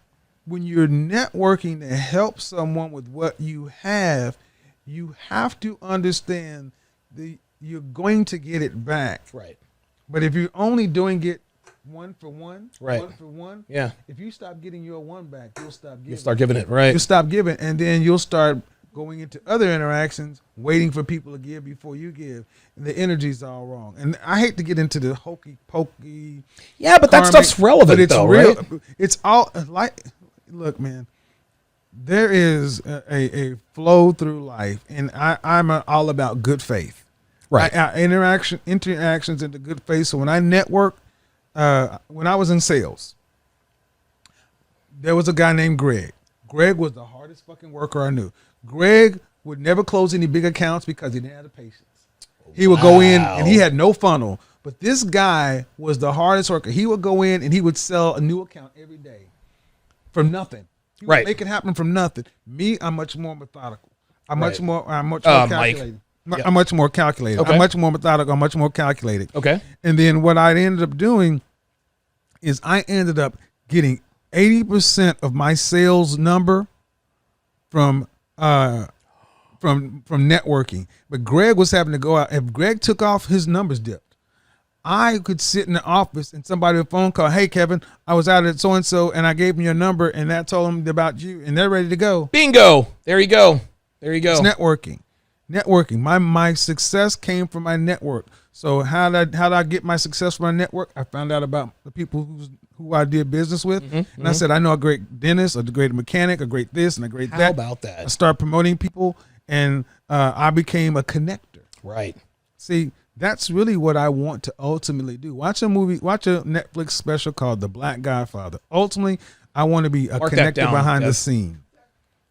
when you're networking to help someone with what you have to understand you're going to get it back, right? But if you're only doing it one for one, right? One for one, yeah. If you stop getting your one back, you'll stop giving. You'll start giving it, right? You'll stop giving, and then you'll start going into other interactions, waiting for people to give before you give. And the energy's all wrong. And I hate to get into the hokey pokey. Yeah, but that stuff's relevant, it's though, real, right? It's all like, look, man, there is a flow through life, and I'm all about good faith. Right. Interactions into good faith. So when I network, when I was in sales, there was a guy named Greg. Greg was the hardest fucking worker I knew. Greg would never close any big accounts because he didn't have the patience. He would go in and he had no funnel. But this guy was the hardest worker. He would go in and he would sell a new account every day from nothing. He would make it happen from nothing. Me, I'm much more methodical. I'm much more calculated. I'm much more calculated. Okay. I'm much more methodical. I'm much more calculated. Okay. And then what I ended up doing is I ended up getting 80% of my sales number from networking. But Greg was having to go out. If Greg took off, his numbers dipped. I could sit in the office and somebody would phone call, hey, Kevin, I was out at so-and-so and I gave them your number and that told them about you and they're ready to go. Bingo. There you go. There you go. It's networking. My success came from my network. So how did I get my success from my network? I found out about the people who I did business with. I said, I know a great dentist, a great mechanic, a great this and a great that. How about that? I started promoting people and I became a connector. Right. See, that's really what I want to ultimately do. Watch a Netflix special called The Black Godfather. Ultimately, I want to be a connector behind the scene.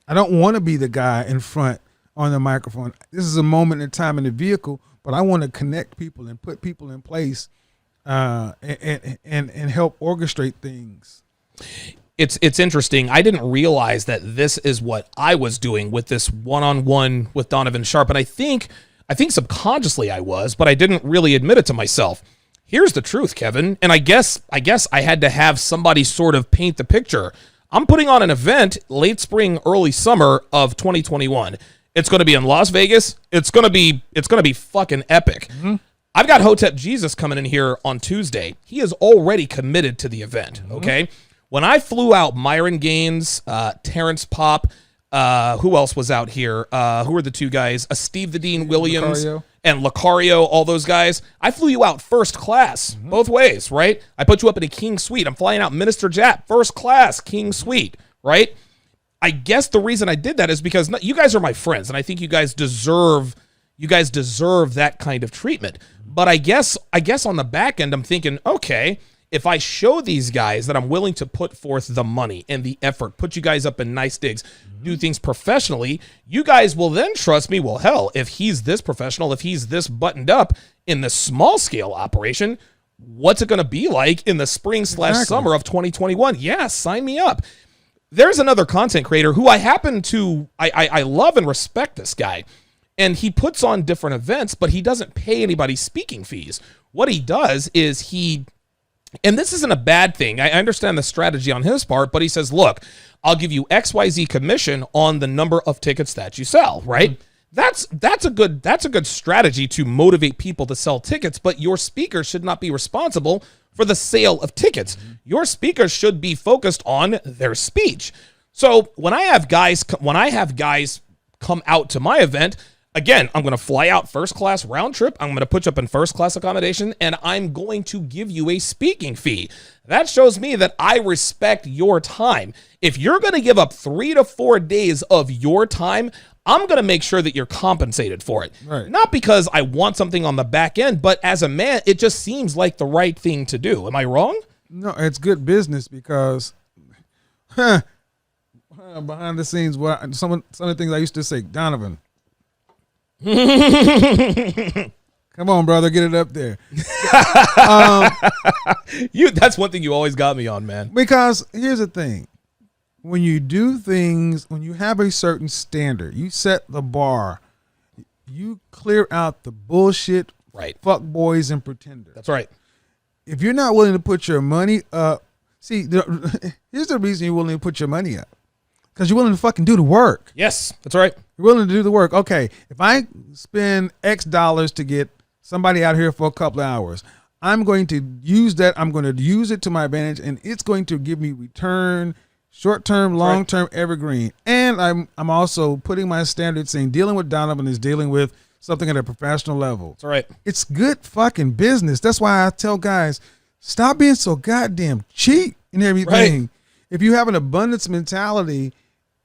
I don't want to be the guy in front on the microphone. This is a moment in time in the vehicle, but I want to connect people and put people in place and help orchestrate things. It's interesting. I didn't realize that this is what I was doing with this one-on-one with Donovan Sharp, and I think subconsciously I was, but I didn't really admit it to myself. Here's the truth, Kevin, and I guess I had to have somebody sort of paint the picture. I'm putting on an event late spring, early summer of 2021. It's going to be in Las Vegas. It's going to be fucking epic. I've got Hotep Jesus coming in here on Tuesday. He is already committed to the event, okay? When I flew out Myron Gaines, Terrence Pop, who else was out here? Who are the two guys? Steve the Dean Williams and Lucario, all those guys. I flew you out first class, both ways, right? I put you up in a king suite. I'm flying out Minister Jap, first class, king suite, right? I guess the reason I did that is because you guys are my friends, and I think you guys deserve that kind of treatment. But I guess on the back end, I'm thinking, okay, if I show these guys that I'm willing to put forth the money and the effort, put you guys up in nice digs, do things professionally, you guys will then trust me. Well, hell, if he's this professional, if he's this buttoned up in the small scale operation, what's it going to be like in the spring/summer of 2021? Yeah, sign me up. There's another content creator who I happen to, I love and respect this guy. And he puts on different events, but he doesn't pay anybody speaking fees. What he does is and this isn't a bad thing. I understand the strategy on his part, but he says, look, I'll give you XYZ commission on the number of tickets that you sell, right? That's a good strategy to motivate people to sell tickets, but your speaker should not be responsible for the sale of tickets. Your speakers should be focused on their speech. So when I have guys come out to my event, again, I'm going to fly out first class round trip. I'm going to put you up in first class accommodation, and I'm going to give you a speaking fee. That shows me that I respect your time. If you're going to give up 3 to 4 days of your time, I'm going to make sure that you're compensated for it. Right. Not because I want something on the back end, but as a man, it just seems like the right thing to do. Am I wrong? No, it's good business because behind the scenes, some of the things I used to say, Donovan, come on, brother, get it up there. That's one thing you always got me on, man. Because here's the thing. When you do things, when you have a certain standard, you set the bar, you clear out the bullshit, right? Fuck boys and pretenders. That's right. If you're not willing to put your money up, here's the reason you're willing to put your money up. Because you're willing to fucking do the work. Yes, that's right. You're willing to do the work. Okay, if I spend X dollars to get somebody out here for a couple of hours, I'm going to use that. I'm going to use it to my advantage, and it's going to give me return, short-term, long-term, evergreen. And I'm also putting my standards saying dealing with Donovan is dealing with something at a professional level. That's right. It's good fucking business. That's why I tell guys, stop being so goddamn cheap and everything. Right. If you have an abundance mentality,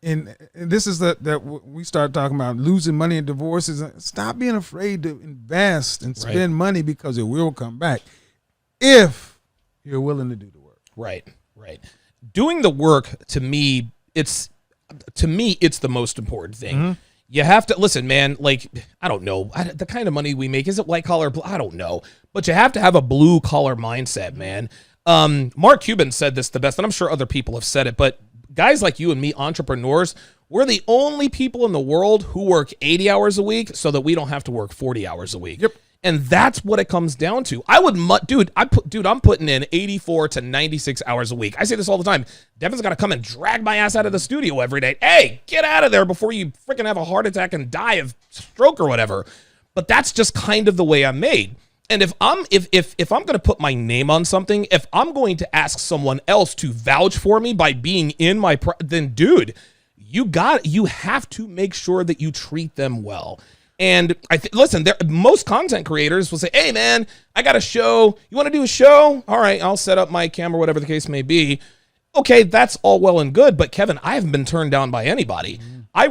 and this is that we start talking about losing money in divorces. Stop being afraid to invest and spend money because it will come back if you're willing to do the work. Right. Doing the work, to me, it's the most important thing. You have to listen, man. Like, I don't know. The kind of money we make, is it white collar? I don't know. But you have to have a blue collar mindset, man. Mark Cuban said this the best, and I'm sure other people have said it, but guys like you and me, entrepreneurs, we're the only people in the world who work 80 hours a week so that we don't have to work 40 hours a week. Yep. And that's what it comes down to. I'm putting in 84 to 96 hours a week. I say this all the time. Devin's got to come and drag my ass out of the studio every day. Hey, get out of there before you freaking have a heart attack and die of stroke or whatever. But that's just kind of the way I'm made. And if I'm going to put my name on something, if I'm going to ask someone else to vouch for me by being in my then dude, you have to make sure that you treat them well. And listen, most content creators will say, hey, man, I got a show. You want to do a show? All right, I'll set up my camera, whatever the case may be. Okay, that's all well and good. But, Kevin, I haven't been turned down by anybody. I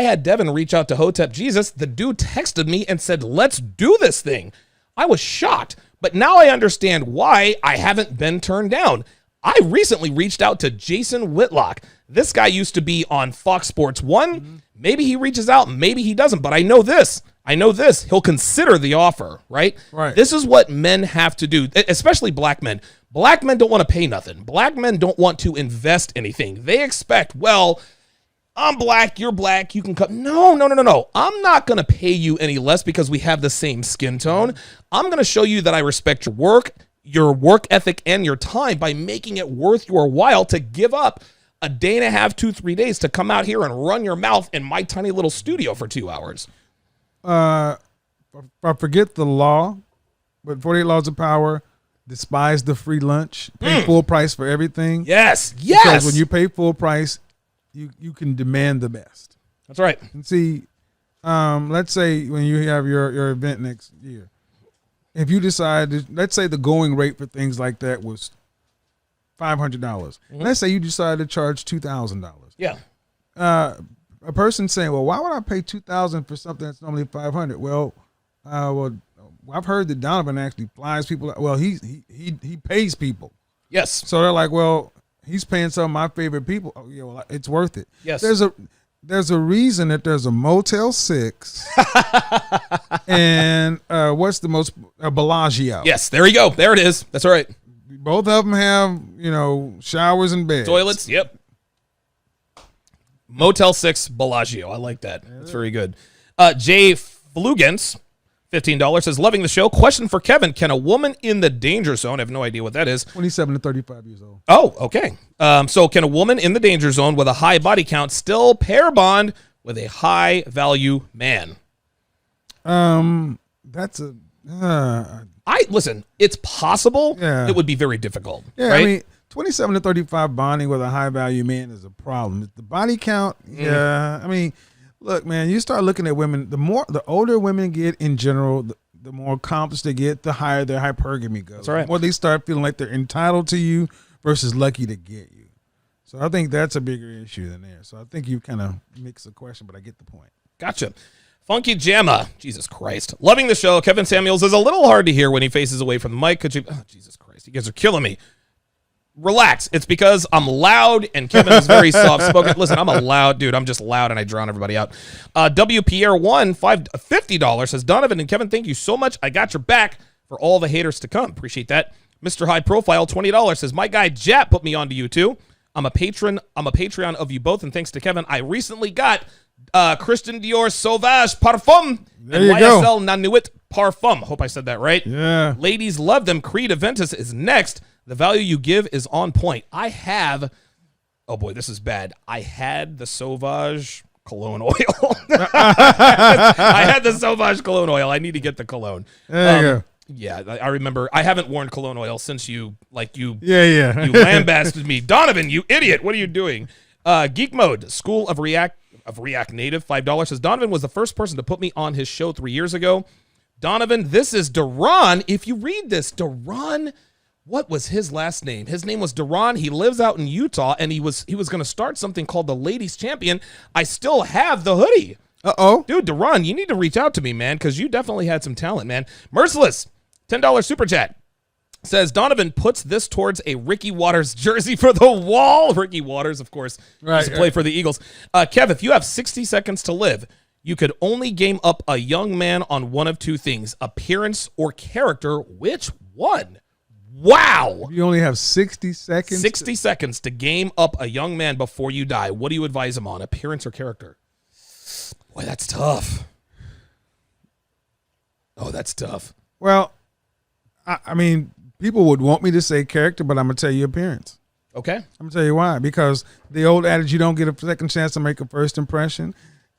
had Devin reach out to Hotep Jesus. The dude texted me and said, let's do this thing. I was shocked. But now I understand why I haven't been turned down. I recently reached out to Jason Whitlock. This guy used to be on Fox Sports 1. Maybe he reaches out, maybe he doesn't, but I know this. He'll consider the offer, right? Right. This is what men have to do, especially black men. Black men don't want to pay nothing. Black men don't want to invest anything. They expect, well, I'm black, you're black, you can come. No. I'm not going to pay you any less because we have the same skin tone. I'm going to show you that I respect your work ethic, and your time by making it worth your while to give up a day and a half, 2-3 days to come out here and run your mouth in my tiny little studio for 2 hours. I forget the law, but 48 Laws of Power, despise the free lunch, pay full price for everything. Yes. Because when you pay full price, you can demand the best. That's right. And see, let's say when you have your event next year, if you decide, let's say the going rate for things like that was $500. Let's say you decide to charge $2,000. Yeah. A person saying, well, why would I pay $2,000 for something that's normally $500? Well, I've heard that Donovan actually flies people. Well, he pays people. Yes. So they're like, well, he's paying some of my favorite people. Oh, yeah, well, it's worth it. Yes. There's a reason that there's a Motel 6 and what's the most Bellagio. Yes, there you go. There it is. That's right. Both of them have, showers and beds. Toilets. Yep. Motel 6 Bellagio. I like that. That's very good. Jay Flugans, $15, says, loving the show. Question for Kevin. Can a woman in the danger zone, I have no idea what that is. 27 to 35 years old. Oh, okay. So can a woman in the danger zone with a high body count still pair bond with a high value man? That's listen, it's possible. Yeah. It would be very difficult. Yeah, right? I mean, 27 to 35 bonding with a high value man is a problem. The body count, yeah. I mean, look, man, you start looking at women, the older women get in general, the more accomplished they get, the higher their hypergamy goes. That's right. The more they start feeling like they're entitled to you versus lucky to get you. So I think that's a bigger issue than there. So I think you kind of mix the question, but I get the point. Gotcha. Funky Jamma, Jesus Christ. Loving the show. Kevin Samuels is a little hard to hear when he faces away from the mic. Could you, Jesus Christ, you guys are killing me. Relax. It's because I'm loud and Kevin is very soft-spoken. Listen, I'm a loud dude. I'm just loud and I drown everybody out. WPR1, $50, says, Donovan and Kevin, thank you so much. I got your back for all the haters to come. Appreciate that. Mr. High Profile, $20, says, my guy Jap put me onto you too. I'm a Patreon of you both, and thanks to Kevin, I recently got Christian Dior Sauvage Parfum and YSL Nanuit Parfum. Hope I said that right. Yeah. Ladies love them. Creed Aventus is next. The value you give is on point. I have, oh boy, this is bad. I had the Sauvage cologne oil. I had the Sauvage cologne oil. I need to get the cologne. There you go. Yeah, I remember. I haven't worn cologne oil since you you lambasted me. Donovan, you idiot. What are you doing? Geek Mode, School of React Native, $5, says, Donovan was the first person to put me on his show 3 years ago. Donovan, this is Duran. If you read this, Duran, what was his last name? His name was Duran. He lives out in Utah, and he was going to start something called the Ladies Champion. I still have the hoodie. Uh-oh. Dude, Duran, you need to reach out to me, man, because you definitely had some talent, man. Merciless, $10 super chat, says, Donovan puts this towards a Ricky Waters jersey for the wall. Ricky Waters, of course, used to play for the Eagles. Kev, if you have 60 seconds to live, You could only game up a young man on one of two things, appearance or character. Which one? Wow. You only have 60 seconds. 60 seconds to game up a young man before you die. What do you advise him on, appearance or character? Boy, that's tough. Oh, that's tough. Well, I mean, people would want me to say character, but I'm going to tell you appearance. Okay. I'm going to tell you why. Because the old adage, you don't get a second chance to make a first impression.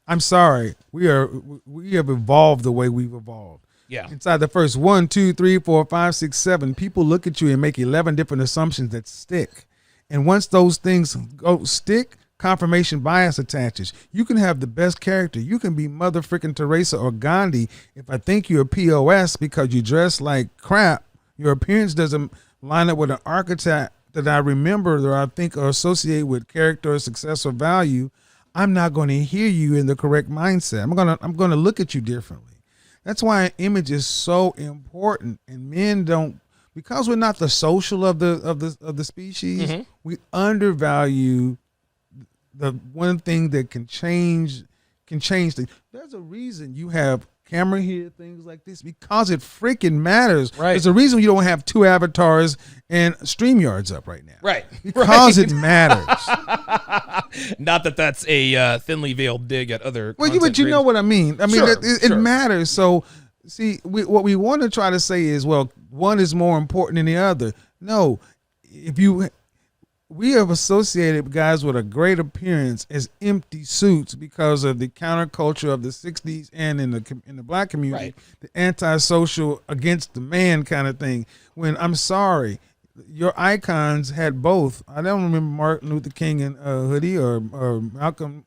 I'm sorry. We have evolved the way we've evolved. Yeah. Inside the first 1, 2, 3, 4, 5, 6, 7, people look at you and make 11 different assumptions that stick. And once those things go stick, confirmation bias attaches. You can have the best character. You can be Mother Frickin' Teresa or Gandhi. If I think you're a POS because you dress like crap, your appearance doesn't line up with an archetype that I remember or I think or associate with character or success or value, I'm not going to hear you in the correct mindset. I'm going to look at you differently. That's why image is so important, and men don't, because we're not the social of the species. Mm-hmm. We undervalue the one thing that can change things. There's a reason you have camera here, things like this, because it freaking matters. Right. There's a reason you don't have 2 avatars and StreamYards up right now. Right. Because it matters. Not that that's a thinly veiled dig at other. Well, but you know what I mean. I mean, sure, it matters. So, see, what we want to try to say is, well, one is more important than the other. No, we have associated guys with a great appearance as empty suits because of the counterculture of the 60s and in the black community, right. The antisocial against the man kind of thing. When I'm sorry, your icons had both. I don't remember Martin Luther King in hoodie or Malcolm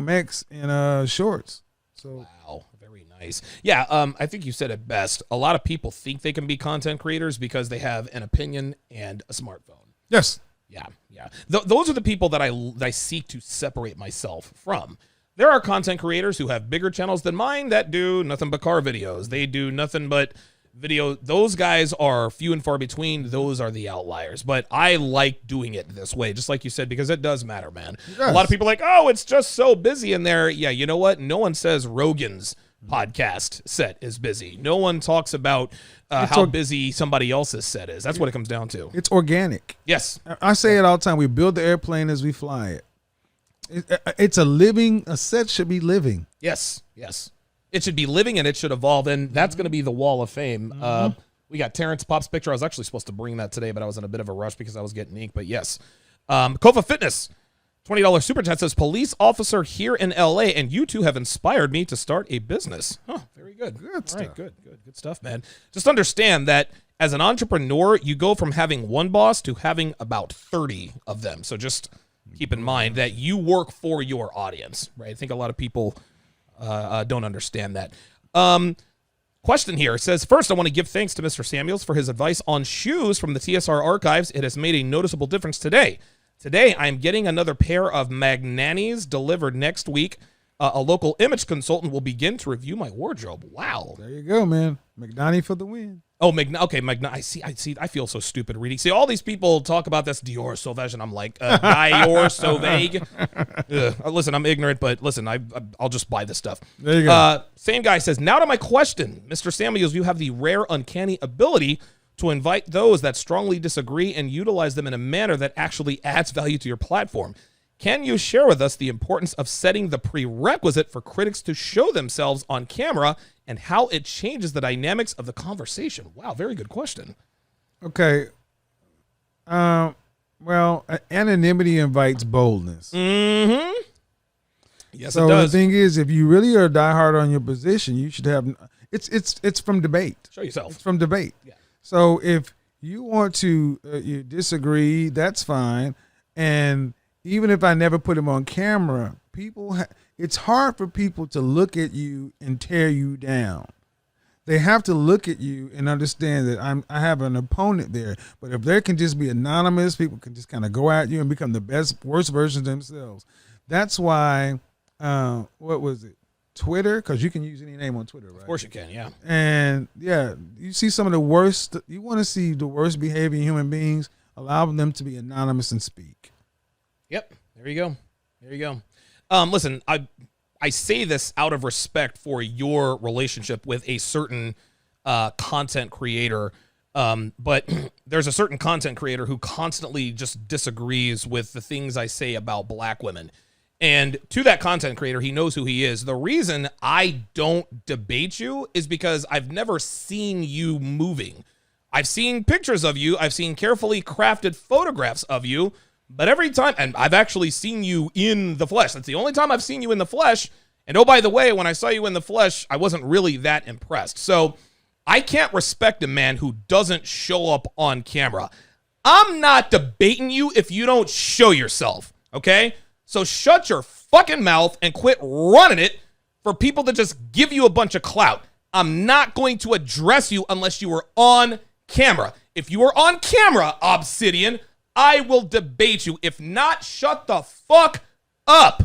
X in shorts. So wow, very nice. Yeah, I think you said it best. A lot of people think they can be content creators because they have an opinion and a smartphone. Yes. Yeah. Those are the people that I seek to separate myself from. There are content creators who have bigger channels than mine that do nothing but car videos. They do nothing but video. Those guys are few and far between. Those are the outliers. But I like doing it this way, just like you said, because it does matter, man. A lot of people are like, oh, it's just so busy in there. Yeah, you know what? No one says Rogan's podcast set is busy. No one talks about how busy somebody else's set is. That's what it comes down to. It's organic. Yes. I say it all the time. We build the airplane as we fly it. It's a set should be living. Yes. It should be living and it should evolve. And that's going to be the wall of fame. We got Terrence Pop's picture. I was actually supposed to bring that today, but I was in a bit of a rush because I was getting ink. But yes. Kofa Fitness. $20 super chat says, police officer here in LA, and you two have inspired me to start a business. Huh, very good. Good stuff. Right, good stuff, man. Just understand that as an entrepreneur, you go from having one boss to having about 30 of them. So just keep in mind that you work for your audience, right? I think a lot of people don't understand that. Question here says, first, I want to give thanks to Mr. Samuels for his advice on shoes from the TSR archives. It has made a noticeable difference today. Today, I'm getting another pair of Magnanis delivered next week. A local image consultant will begin to review my wardrobe. Wow. There you go, man. McDonnie for the win. Oh, I see. I feel so stupid reading. See, all these people talk about this Dior Sauvage, and I'm like, Dior Sauvage. Listen, I'm ignorant, but listen, I'll just buy this stuff. There you go. Same guy says, now to my question. Mr. Samuels, you have the rare, uncanny ability to invite those that strongly disagree and utilize them in a manner that actually adds value to your platform. Can you share with us the importance of setting the prerequisite for critics to show themselves on camera and how it changes the dynamics of the conversation? Wow, very good question. Okay. Well, anonymity invites boldness. Mm-hmm. Yes, so it does. The thing is, if you really are diehard on your position, you should have. It's from debate. Show yourself. It's from debate. Yeah. So if you want to you disagree, that's fine. And even if I never put him on camera, it's hard for people to look at you and tear you down. They have to look at you and understand that I have an opponent there. But if they can just be anonymous, people can just kind of go at you and become the worst versions of themselves. That's why, what was it? Twitter, because you can use any name on Twitter, right? Of course you can, yeah. And yeah, you see some of the worst. You want to see the worst behaving human beings. Allow them to be anonymous and speak. Yep. There you go. Listen, I say this out of respect for your relationship with a certain content creator. But there's a certain content creator who constantly just disagrees with the things I say about black women. And to that content creator, he knows who he is. The reason I don't debate you is because I've never seen you moving. I've seen pictures of you. I've seen carefully crafted photographs of you. But every time, and I've actually seen you in the flesh. That's the only time I've seen you in the flesh. And oh, by the way, when I saw you in the flesh, I wasn't really that impressed. So I can't respect a man who doesn't show up on camera. I'm not debating you if you don't show yourself, okay? So shut your fucking mouth and quit running it for people to just give you a bunch of clout. I'm not going to address you unless you are on camera. If you are on camera, Obsidian, I will debate you. If not, shut the fuck up.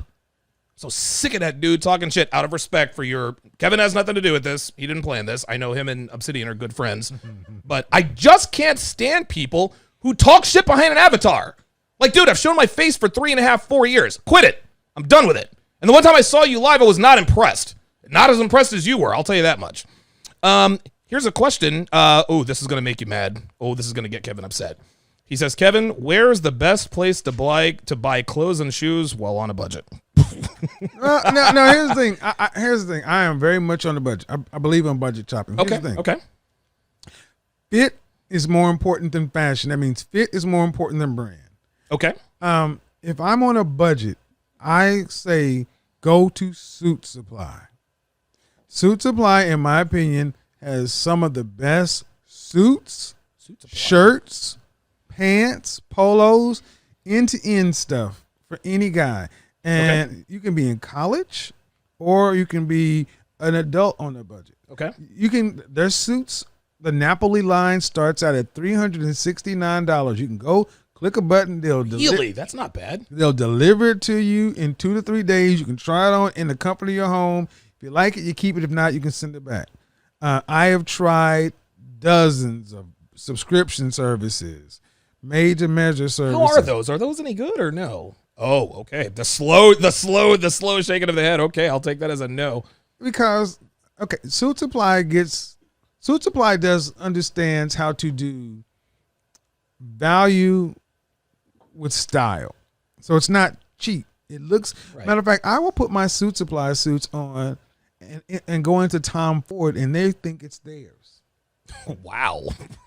So sick of that dude talking shit out of respect for your... Kevin has nothing to do with this. He didn't plan this. I know him and Obsidian are good friends. But I just can't stand people who talk shit behind an avatar. Like, dude, I've shown my face for 3.5, 4 years. Quit it. I'm done with it. And the one time I saw you live, I was not impressed. Not as impressed as you were. I'll tell you that much. Here's a question. This is going to make you mad. Oh, this is going to get Kevin upset. He says, Kevin, where's the best place to buy clothes and shoes while on a budget? No, here's the thing. Here's the thing. I am very much on the budget. I believe in budget shopping. Here's the thing. Okay. Fit is more important than fashion. That means fit is more important than brand. Okay. If I'm on a budget, I say go to Suit Supply. Suit Supply, in my opinion, has some of the best suits, shirts, pants, polos, end-to-end stuff for any guy. And you can be in college or you can be an adult on a budget. Okay. Their suits, the Napoli line starts out at $369. You can go click a button. Really? That's not bad. They'll deliver it to you in 2 to 3 days. You can try it on in the comfort of your home. If you like it, you keep it. If not, you can send it back. I have tried dozens of subscription services, made to measure services. How are those? Are those any good or no? Oh, okay. The slow shaking of the head. Okay, I'll take that as a no. Because Suit Supply understands how to do value with style. So it's not cheap. It looks, right. Matter of fact, I will put my Suit Supply suits on and go into Tom Ford and they think it's theirs. Wow.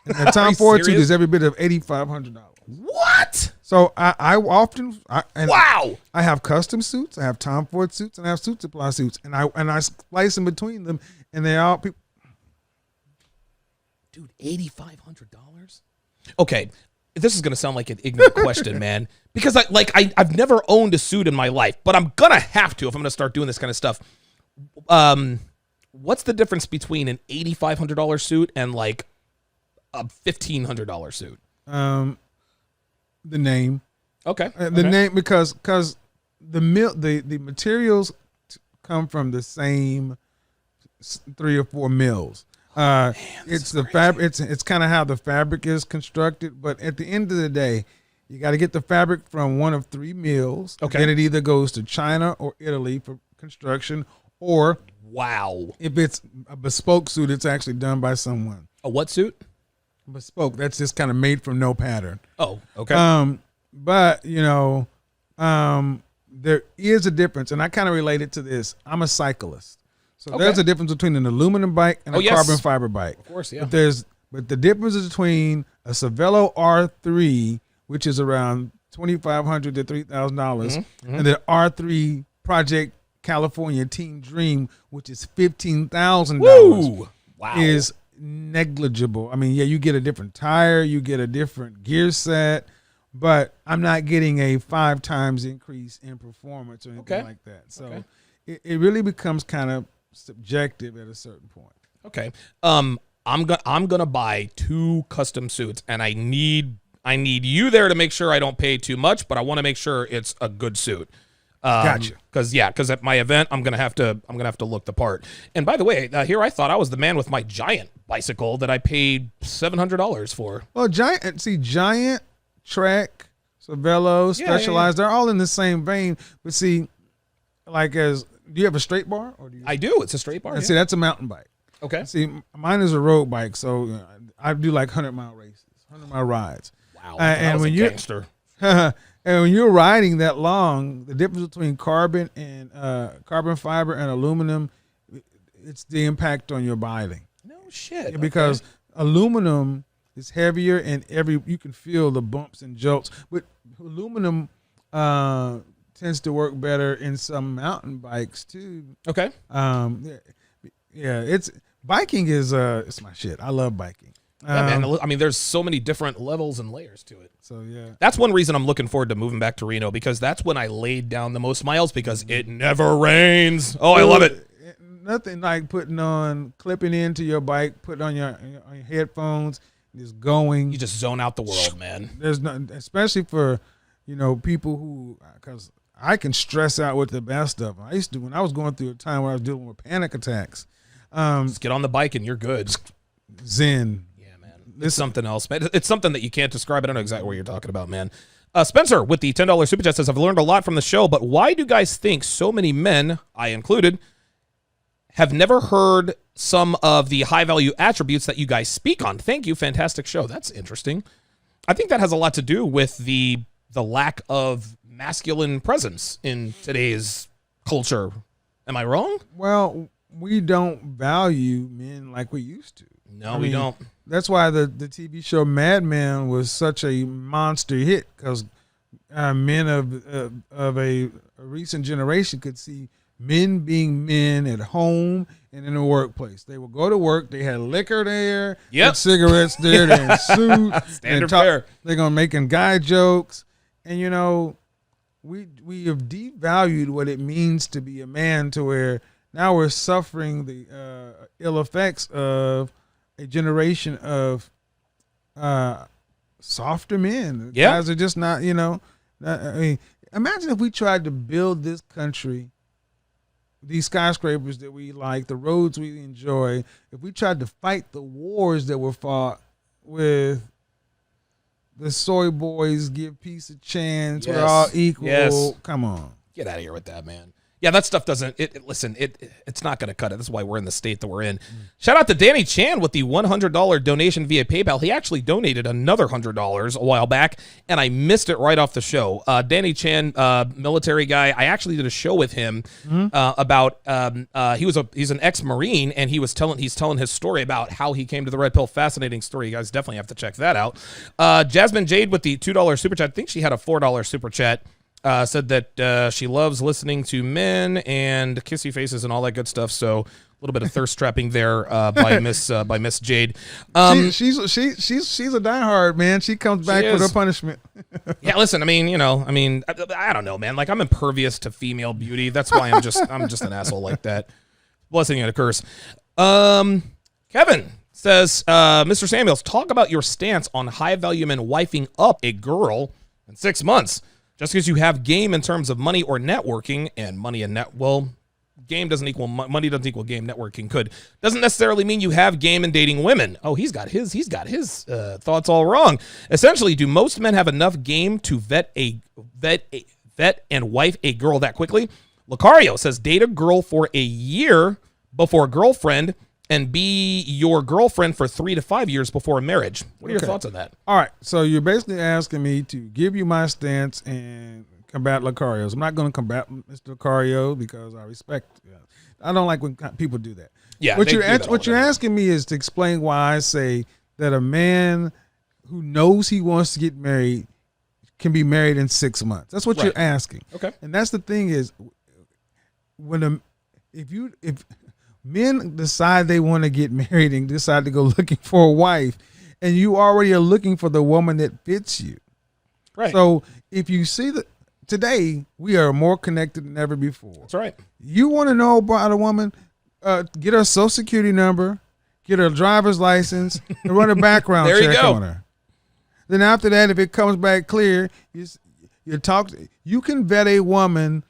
And the Tom Ford suit is every bit of $8,500. What? So I often wow. I have custom suits, I have Tom Ford suits, and I have Suit Supply suits, and I slice in between them, and they all people. Dude, $8,500. Okay, this is gonna sound like an ignorant question, man, because I've never owned a suit in my life, but I'm gonna have to if I'm gonna start doing this kind of stuff. What's the difference between an $8,500 suit and like a $1,500 suit? The name. Okay. Name because the materials come from the same 3 or 4 mills. It's the fabric. It's kind of how the fabric is constructed. But at the end of the day, you got to get the fabric from one of 3 mills. Okay. Then it either goes to China or Italy for construction, or if it's a bespoke suit, it's actually done by someone. A what suit? Bespoke. That's just kind of made from no pattern. Oh, okay. But there is a difference, and I kind of relate it to this. I'm a cyclist, so there's a difference between an aluminum bike and a carbon fiber bike. Of course, yeah. But the difference is between a Cervelo R3, which is around $2,500 to $3,000, and the R3 Project California Team Dream, which is $15,000. Wow. Is negligible. I mean, yeah, you get a different tire, you get a different gear set, but I'm not getting a 5 times increase in performance or anything like that. So it really becomes kind of subjective at a certain point. Okay. I'm gonna buy 2 custom suits, and I need you there to make sure I don't pay too much, but I want to make sure it's a good suit. Gotcha. Because at my event, I'm gonna have to look the part. And by the way, here I thought I was the man with my Giant bicycle that I paid $700 for. Well, Giant, Trek, Cervelo, Specialized, they're all in the same vein. But see, like as Do you have a straight bar? Or do you? I do. It's a straight bar. And Yeah. see, that's a mountain bike. Okay. See, mine is a road bike, so I do like 100-mile races, 100-mile rides. Wow. And I was when a you gangster. and when you're riding that long, the difference between carbon and carbon fiber and aluminum, it's the impact on your body. No shit. Because aluminum is heavier, and you can feel the bumps and jolts. But aluminum tends to work better in some mountain bikes too. Okay. It's biking is it's my shit. I love biking. Yeah, man. I mean, there's so many different levels and layers to it. So yeah, That's one reason I'm looking forward to moving back to Reno, because that's when I laid down the most miles, because it never rains. Oh, I love it. Nothing like clipping into your bike, putting on your headphones, just going. You just zone out the world, man. There's no, especially for people who, because I can stress out with the best of them. I used to, when I was going through a time where I was dealing with panic attacks. Just get on the bike and you're good. Zen. Yeah, man. It's something else, man. It's something that you can't describe. I don't know exactly what you're talking about, man. Spencer with the $10 super chat says, I've learned a lot from the show, but why do guys think so many men, I included, have never heard some of the high value attributes that you guys speak on? Thank you. Fantastic show. That's interesting. I think that has a lot to do with the lack of masculine presence in today's culture. Am I wrong? Well, we don't value men like we used to. No, we don't. That's why the TV show Mad Men was such a monster hit, because men of a recent generation could see men being men at home and in the workplace. They would go to work. They had liquor there, Yep. cigarettes there, they had suits. Standard fare. They're gonna making guy jokes, and we have devalued what it means to be a man, to where now we're suffering the ill effects of a generation of softer men. Yeah. Guys are just not, I mean, imagine if we tried to build this country, these skyscrapers that we like, the roads we enjoy, if we tried to fight the wars that were fought with the soy boys, give peace a chance, Yes. we're all equal. Yes. Come on. Get out of here with that, man. Yeah, that stuff doesn't. It's not going to cut it. That's why we're in the state that we're in. Shout out to Danny Chan with the $100 donation via PayPal. He actually donated another $100 a while back, and I missed it right off the show. Danny Chan, military guy. I actually did a show with him about. He's an ex-Marine, and he's telling his story about how he came to the Red Pill. Fascinating story. You guys definitely have to check that out. Jasmine Jade with the $2 super chat. I think she had a $4 super chat. Said that she loves listening to men and kissy faces and all that good stuff. So a little bit of thirst trapping there by Miss Jade. She's a diehard, man. She comes back for her punishment. Yeah, listen. I don't know, man. Like, I'm impervious to female beauty. That's why I'm just an asshole like that. Blessing and a curse. Kevin says, Mr. Samuels, talk about your stance on high value men wifing up a girl in 6 months. Just because you have game in terms of money or networking, and money and game doesn't equal money doesn't equal game. Networking doesn't necessarily mean you have game in dating women. Oh, he's got his thoughts all wrong. Essentially, do most men have enough game to vet and wife a girl that quickly? Lucario says date a girl for a year before girlfriend, and be your girlfriend for 3 to 5 years before marriage. What are your thoughts on that? All right, so you're basically asking me to give you my stance and combat Lucario's. I'm not going to combat Mr. Lucario because I respect. I don't like when people do that. Yeah, what you're asking me is to explain why I say that a man who knows he wants to get married can be married in 6 months. That's what you're asking. Okay, and that's the thing is, if men decide they want to get married and decide to go looking for a wife, and you already are looking for the woman that fits you. Right. So if you see that today we are more connected than ever before. That's right. You want to know about a woman, get her social security number, get her driver's license, and run a background check on her. Then after that, if it comes back clear, you can vet a woman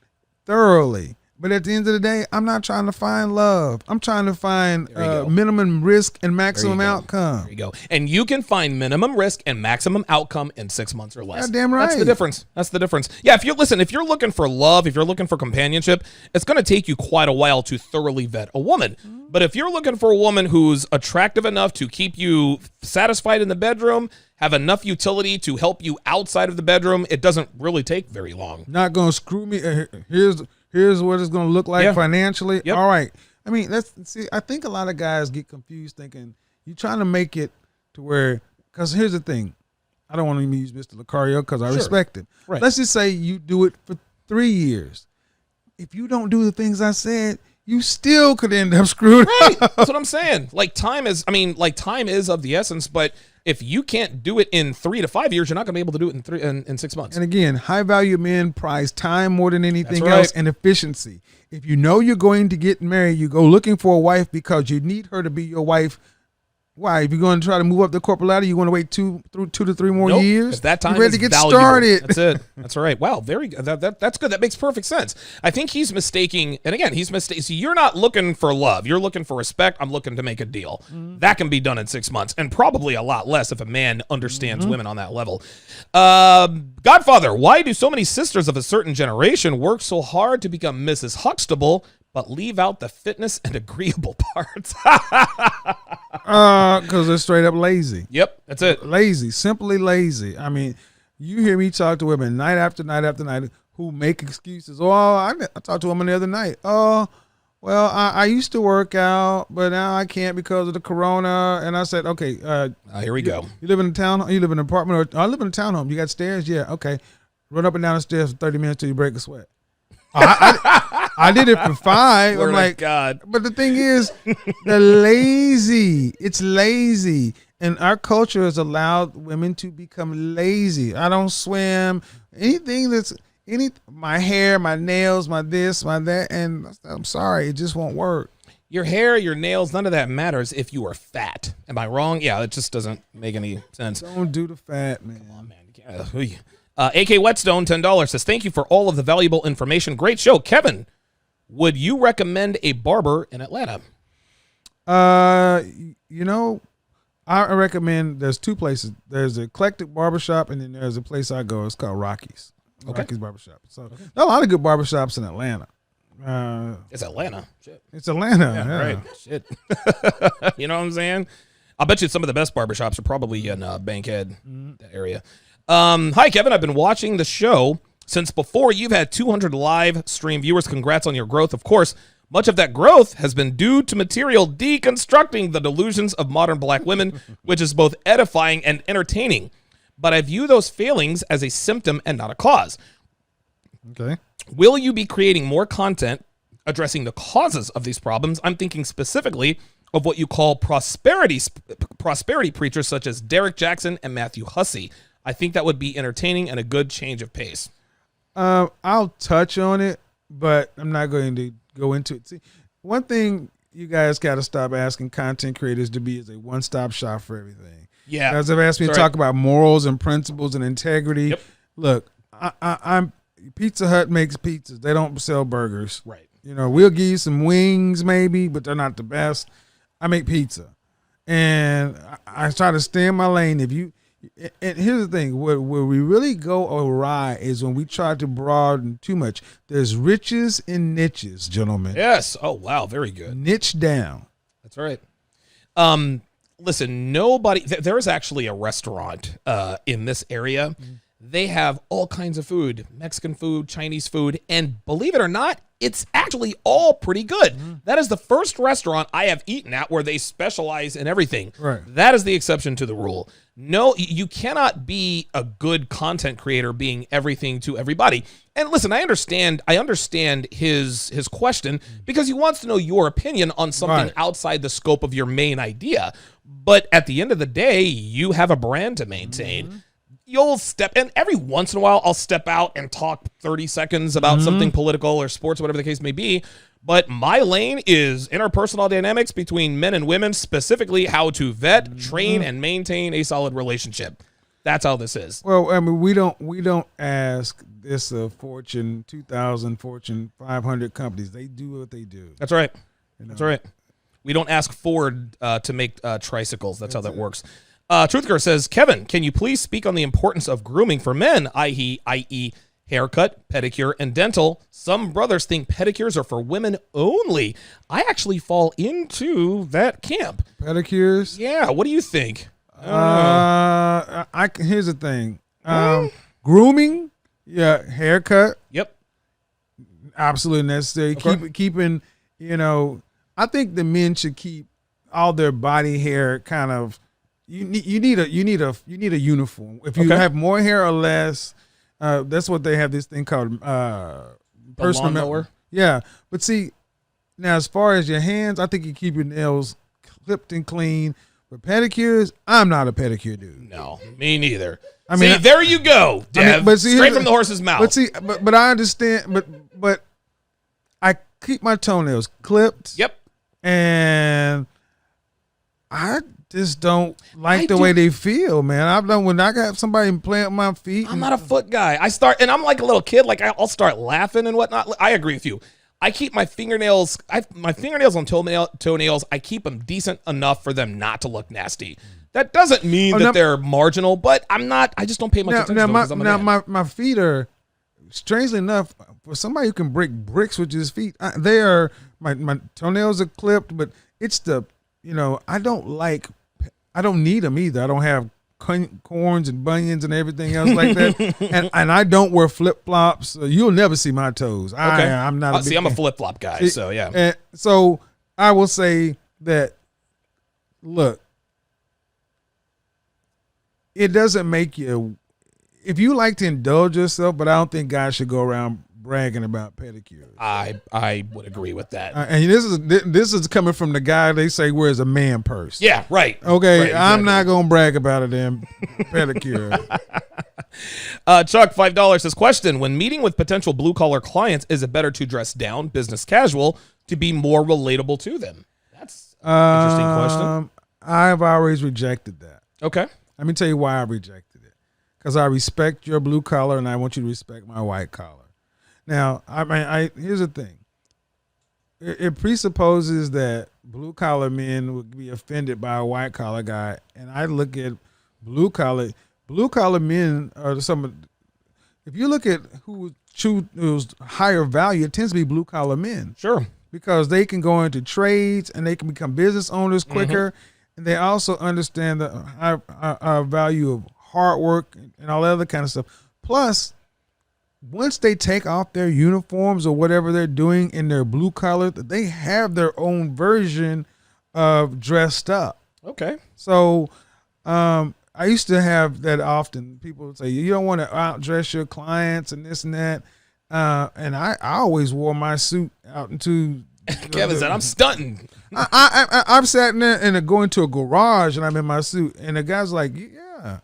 thoroughly. But at the end of the day, I'm not trying to find love. I'm trying to find go. minimum risk and maximum outcome. There you go. And you can find minimum risk and maximum outcome in 6 months or less. Goddamn right. That's the difference. That's the difference. Yeah, if you're looking for love, if you're looking for companionship, it's going to take you quite a while to thoroughly vet a woman. But if you're looking for a woman who's attractive enough to keep you satisfied in the bedroom, have enough utility to help you outside of the bedroom, it doesn't really take very long. Not going to screw me. Here's what it's going to look like financially. Yep. All right. I mean, I think a lot of guys get confused thinking you're trying to make it to where, because here's the thing. I don't want to even use Mr. Lucario because I respect him. Right. Let's just say you do it for 3 years. If you don't do the things I said, you still could end up screwed up. That's what I'm saying. Time is of the essence, but if you can't do it in 3 to 5 years, you're not going to be able to do it in 6 months. And again, high value men prize time more than anything That's right. else, and efficiency. If you know you're going to get married, you go looking for a wife because you need her to be your wife. Why? If you're going to try to move up the corporate ladder, you want to wait 2 to 3 more years. If that time you're ready is to get valuable. started. That's it. That's all right. Wow, very good. That's good. That makes perfect sense. I think he's mistaking, and again, he's mistaking. So you're not looking for love. You're looking for respect. I'm looking to make a deal. That can be done in 6 months, and probably a lot less if a man understands women on that level. Godfather, why do so many sisters of a certain generation work so hard to become Mrs. Huxtable, but leave out the fitness and agreeable parts? Because they're straight up lazy. Yep, that's it. Lazy, simply lazy. I mean, you hear me talk to women night after night after night who make excuses. Oh, I talked to a woman the other night. Oh, well, I used to work out, but now I can't because of the corona. And I said, okay. Here we go. You live in a town? You live in an apartment? Or I live in a townhome. You got stairs? Yeah, okay. Run up and down the stairs for 30 minutes till you break a sweat. I did it for 5. I'm like, God. But the thing is, they're lazy. It's lazy. And our culture has allowed women to become lazy. I don't swim. My hair, my nails, my this, my that. And I'm sorry, it just won't work. Your hair, your nails, none of that matters if you are fat. Am I wrong? Yeah, it just doesn't make any sense. Don't do the fat, man. Come on, man. You can't, AK Whetstone, $10 says, thank you for all of the valuable information. Great show. Kevin, would you recommend a barber in Atlanta? I recommend, there's 2 places. There's the Eclectic Barbershop, and then there's a place I go. It's called Rocky's. Okay. Rocky's Barbershop. So there are a lot of good barbershops in Atlanta. It's Atlanta. Shit. It's Atlanta. Yeah. Right. Shit. You know what I'm saying? I'll bet you some of the best barbershops are probably in Bankhead, that area. Hi, Kevin. I've been watching the show since before you've had 200 live stream viewers. Congrats on your growth. Of course, much of that growth has been due to material deconstructing the delusions of modern black women, which is both edifying and entertaining. But I view those failings as a symptom and not a cause. Okay. Will you be creating more content addressing the causes of these problems? I'm thinking specifically of what you call prosperity preachers such as Derek Jackson and Matthew Hussey. I think that would be entertaining and a good change of pace. I'll touch on it, but I'm not going to go into it. See, one thing you guys got to stop asking content creators to be is a one-stop shop for everything. Yeah. Guys have asked me to talk about morals and principles and integrity. Yep. Look, I'm Pizza Hut makes pizzas. They don't sell burgers. Right. We'll give you some wings maybe, but they're not the best. I make pizza, and I try to stay in my lane. And here's the thing, where we really go awry is when we try to broaden too much. There's riches in niches, gentlemen. Yes. Oh, wow. Very good. Niche down. That's right. Listen, there is actually a restaurant in this area. They have all kinds of food, Mexican food, Chinese food, and believe it or not, it's actually all pretty good. That is the first restaurant I have eaten at where they specialize in everything. Right. That is the exception to the rule. No, you cannot be a good content creator being everything to everybody. And listen, I understand his question because he wants to know your opinion on something outside the scope of your main idea. But at the end of the day, you have a brand to maintain. You'll step in every once in a while. I'll step out and talk 30 seconds about something political or sports, whatever the case may be. But my lane is interpersonal dynamics between men and women, specifically how to vet, train, and maintain a solid relationship. That's how this is. Well, I mean, we don't ask this Fortune 2000, Fortune 500 companies. They do what they do. That's right. You know? That's right. We don't ask Ford to make tricycles. That's how that works. Truthker says, Kevin, can you please speak on the importance of grooming for men, i.e., haircut, pedicure, and dental? Some brothers think pedicures are for women only. I actually fall into that camp. Pedicures? Yeah. What do you think? Here's the thing. Grooming, yeah, haircut, Yep. absolutely necessary. Okay. Keeping, I think the men should keep all their body hair kind of. You need a uniform. If you have more hair or less, that's what they have this thing called personal lawnmower? Yeah, but see, now as far as your hands, I think you keep your nails clipped and clean. But pedicures, I'm not a pedicure dude. No, me neither. I mean, there you go, Dev. but see, straight from the horse's mouth. But see, but I understand. But I keep my toenails clipped. Yep. And I just don't like the way they feel, man. I've done when I got somebody playing my feet. I'm not a foot guy. And I'm like a little kid. Like I'll start laughing and whatnot. I agree with you. I keep my fingernails. My fingernails on toenails. I keep them decent enough for them not to look nasty. That doesn't mean that they're marginal, but I'm not. I just don't pay much attention to them because I'm a man. My feet are, strangely enough, for somebody who can break bricks with his feet. They are my toenails are clipped, but it's the I don't need them either. I don't have corns and bunions and everything else like that, and I don't wear flip flops. So you'll never see my toes. Okay. I'm not. I'm a flip flop guy. So yeah. And so I will say that. Look, it doesn't make you. If you like to indulge yourself, but I don't think guys should go around bragging about pedicures. I would agree with that. And this is coming from the guy they say wears a man purse. Yeah, right. Okay, right, exactly. I'm not gonna brag about it in pedicure. Chuck, $5 says, question: when meeting with potential blue collar clients, is it better to dress down, business casual, to be more relatable to them? That's an interesting question. I've always rejected that. Okay. Let me tell you why I rejected it. Because I respect your blue collar and I want you to respect my white collar. Now, here's the thing. It presupposes that blue collar men would be offended by a white collar guy, and I look at blue collar men are some of. If you look at who's higher value, it tends to be blue collar men. Sure. Because they can go into trades and they can become business owners quicker, and they also understand the high value of hard work and all that other kind of stuff. Plus, once they take off their uniforms or whatever they're doing in their blue collar, they have their own version of dressed up. Okay. So I used to have that often. People would say, you don't want to outdress your clients and this and that. And I always wore my suit out into. Kevin said, I'm stunting. I've sat in there and go into a garage and I'm in my suit. And the guy's like, yeah.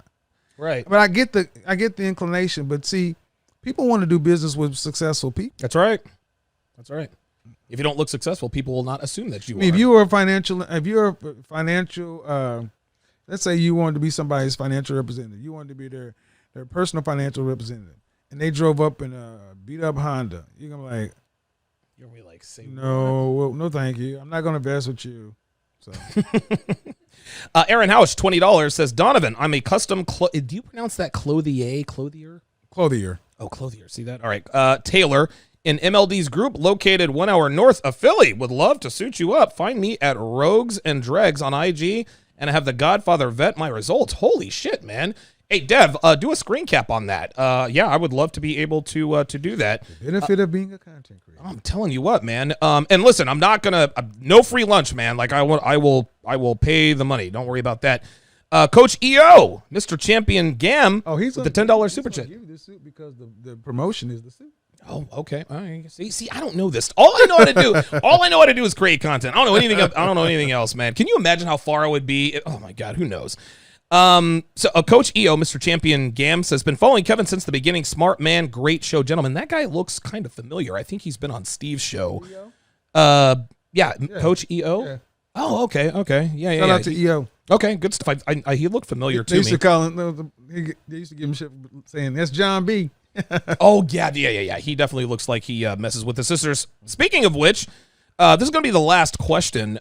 Right. But I get the inclination. But see, people want to do business with successful people. That's right. That's right. If you don't look successful, people will not assume that you are. If you're a financial, let's say you wanted to be somebody's financial representative, you wanted to be their personal financial representative, and they drove up in a beat up Honda, you're gonna be like, you're gonna be like, say no, thank you, I'm not gonna invest with you. So, Aaron House, $20 says, Donovan, I'm a custom. Do you pronounce that clothier? Oh, clothier. See that? All right. Taylor, in MLD's group located 1 hour north of Philly. Would love to suit you up. Find me at Rogues and Dregs on IG, and I have the Godfather vet my results. Holy shit, man. Hey, Dev, do a screen cap on that. Yeah, I would love to be able to do that. The benefit of being a content creator. I'm telling you what, man. And listen, I'm not gonna no free lunch, man. Like I will pay the money. Don't worry about that. Coach EO, Mr. Champion Gam, he's with the $10 super chat. Give you the suit because the promotion is the suit. Oh, okay. All right. See, I don't know this. All I know how to do is create content. I don't know anything else, man. Can you imagine how far I would be? Oh my God, who knows? So Coach EO, Mr. Champion Gam, says, been following Kevin since the beginning. Smart man, great show, gentlemen. That guy looks kind of familiar. I think he's been on Steve's show. Yeah, Coach EO. Yeah. Oh, okay. Yeah. Shout out to EO. Okay, good stuff. He looked familiar to me. They used to call him. They used to give him shit saying that's John B. Oh, yeah. He definitely looks like he messes with the sisters. Speaking of which, this is going to be the last question.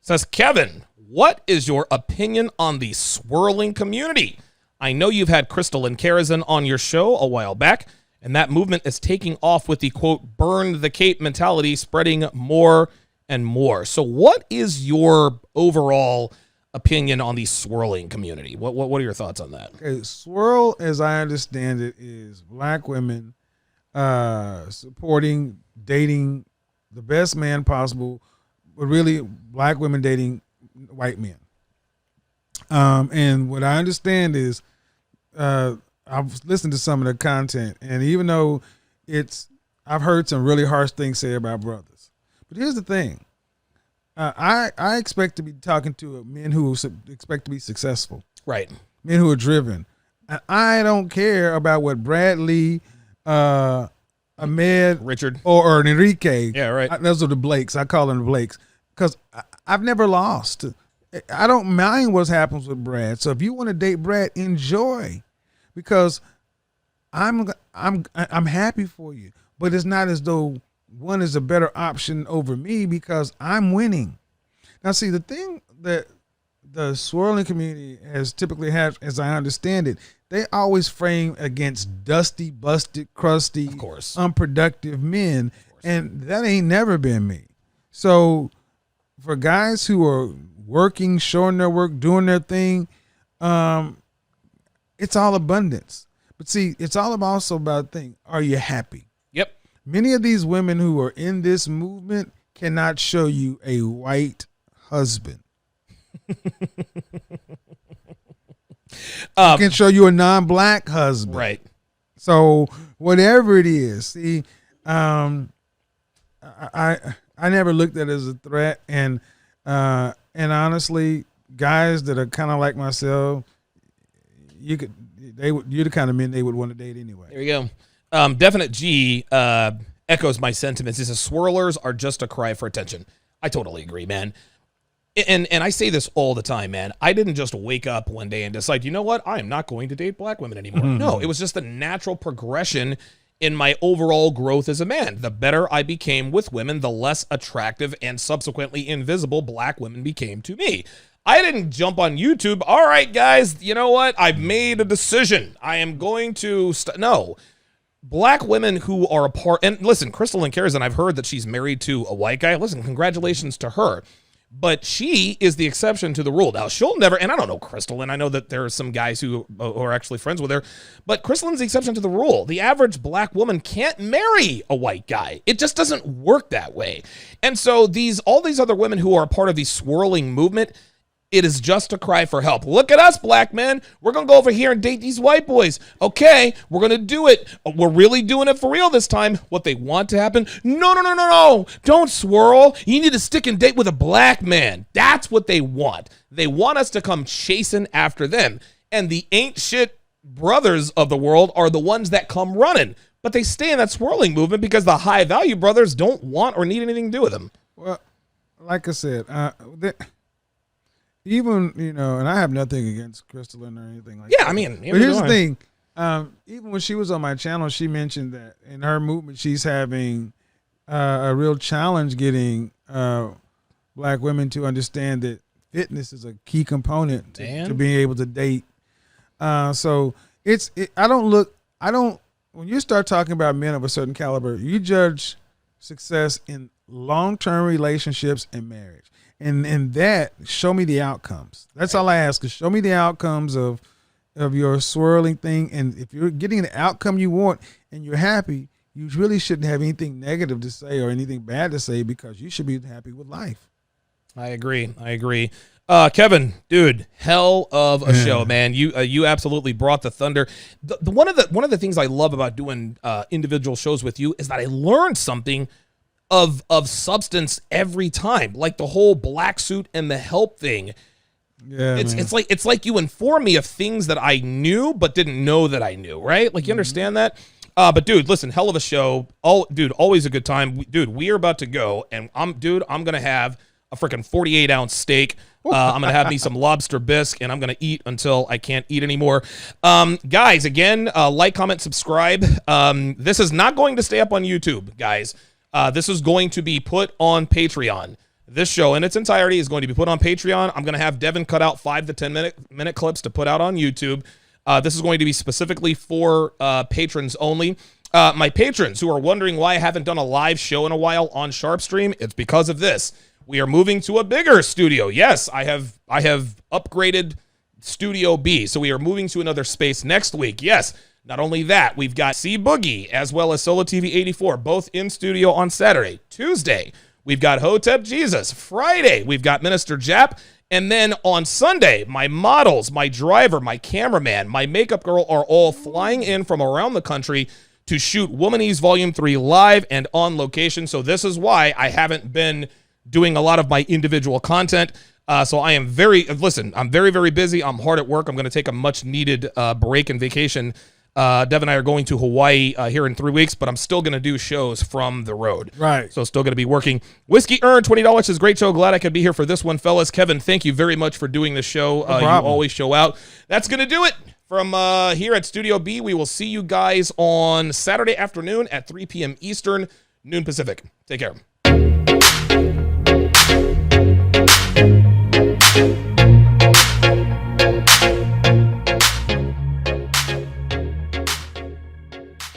Says, Kevin, what is your opinion on the swirling community? I know you've had Crystal and Karazin on your show a while back, and that movement is taking off with the, quote, burn the cape mentality spreading more and more. So what is your overall opinion on the swirling community? What are your thoughts on that? Okay, swirl, as I understand it, is black women supporting, dating the best man possible, but really black women dating white men. And what I understand is, I've listened to some of the content, and even though I've heard some really harsh things said about brothers. But here's the thing. I expect to be talking to men who expect to be successful. Right. Men who are driven. And I don't care about what Bradley, Ahmed, Richard, or Enrique. Yeah, right. Those are the Blakes. I call them the Blakes because I've never lost. I don't mind what happens with Brad. So if you want to date Brad, enjoy, because I'm happy for you. But it's not as though one is a better option over me because I'm winning. Now, see, the thing that the swirling community has typically had, as I understand it, they always frame against dusty, busted, crusty, of course, unproductive men, and that ain't never been me. So for guys who are working, showing their work, doing their thing, it's all abundance. But see, it's all also about thing. Are you happy? Yep. Many of these women who are in this movement cannot show you a white husband. Can show you a non-black husband. Right. So whatever it is, see, I never looked at it as a threat, and honestly, guys that are kind of like myself, you're the kind of men they would want to date anyway. There you go. Definite G echoes my sentiments. He says swirlers are just a cry for attention. I totally agree, man. And I say this all the time, man. I didn't just wake up one day and decide, you know what? I am not going to date black women anymore. No, it was just a natural progression in my overall growth as a man. The better I became with women, the less attractive and subsequently invisible black women became to me. I didn't jump on YouTube. All right, guys, you know what? I've made a decision. I am going to no. Black women who are a part, and listen, Crystal and Karazin, I've heard that she's married to a white guy. Listen, congratulations to her. But she is the exception to the rule. Now, she'll never, and I don't know Crystal, and I know that there are some guys who are actually friends with her, but Crystal's the exception to the rule. The average black woman can't marry a white guy. It just doesn't work that way. And so all these other women who are a part of the swirling movement, it is just a cry for help. Look at us, black men. We're going to go over here and date these white boys. Okay, we're going to do it. We're really doing it for real this time. What they want to happen? No. Don't swirl. You need to stick and date with a black man. That's what they want. They want us to come chasing after them. And the ain't shit brothers of the world are the ones that come running. But they stay in that swirling movement because the high value brothers don't want or need anything to do with them. Well, like I said, even, and I have nothing against Crystalline or anything like that. Yeah, I mean, but here's the thing. Even when she was on my channel, she mentioned that in her movement, she's having a real challenge getting black women to understand that fitness is a key component to being able to date. So when you start talking about men of a certain caliber, you judge success in long-term relationships and marriage. And that, show me the outcomes. That's all I ask is show me the outcomes of your swirling thing. And if you're getting the outcome you want and you're happy, you really shouldn't have anything negative to say or anything bad to say because you should be happy with life. I agree. Kevin, dude, hell of a show, man. You absolutely brought the thunder. One of the things I love about doing individual shows with you is that I learned something of substance every time, like the whole black suit and the help thing. Yeah, it's like you inform me of things that I knew but didn't know that I knew, right? Like, you understand that? But dude, listen, hell of a show. Always a good time. Dude, we are about to go, and I'm gonna have a freaking 48-ounce steak. I'm going to have me some lobster bisque, and I'm going to eat until I can't eat anymore. Guys, again, like, comment, subscribe. This is not going to stay up on YouTube, guys. This is going to be put on Patreon. This show in its entirety is going to be put on Patreon. I'm going to have Devin cut out 5 to 10 minute clips to put out on YouTube. This is going to be specifically for patrons only. My patrons who are wondering why I haven't done a live show in a while on Sharpstream, it's because of this. We are moving to a bigger studio. Yes, I have upgraded Studio B, so we are moving to another space next week. Yes, not only that, we've got C Boogie as well as Solo TV 84, both in studio on Saturday. Tuesday, we've got Hotep Jesus. Friday, we've got Minister Jap. And then on Sunday, my models, my driver, my cameraman, my makeup girl are all flying in from around the country to shoot Womanese Volume 3 live and on location. So this is why I haven't been doing a lot of my individual content. So I am I'm very, very busy. I'm hard at work. I'm going to take a much needed break and vacation. Dev and I are going to Hawaii here in 3 weeks, but I'm still going to do shows from the road. Right. So still going to be working. Whiskey earned $20 is great show. Glad I could be here for this one, fellas. Kevin, thank you very much for doing the show. You always show out. That's going to do it from here at Studio B. We will see you guys on Saturday afternoon at 3 p.m. Eastern, noon Pacific. Take care.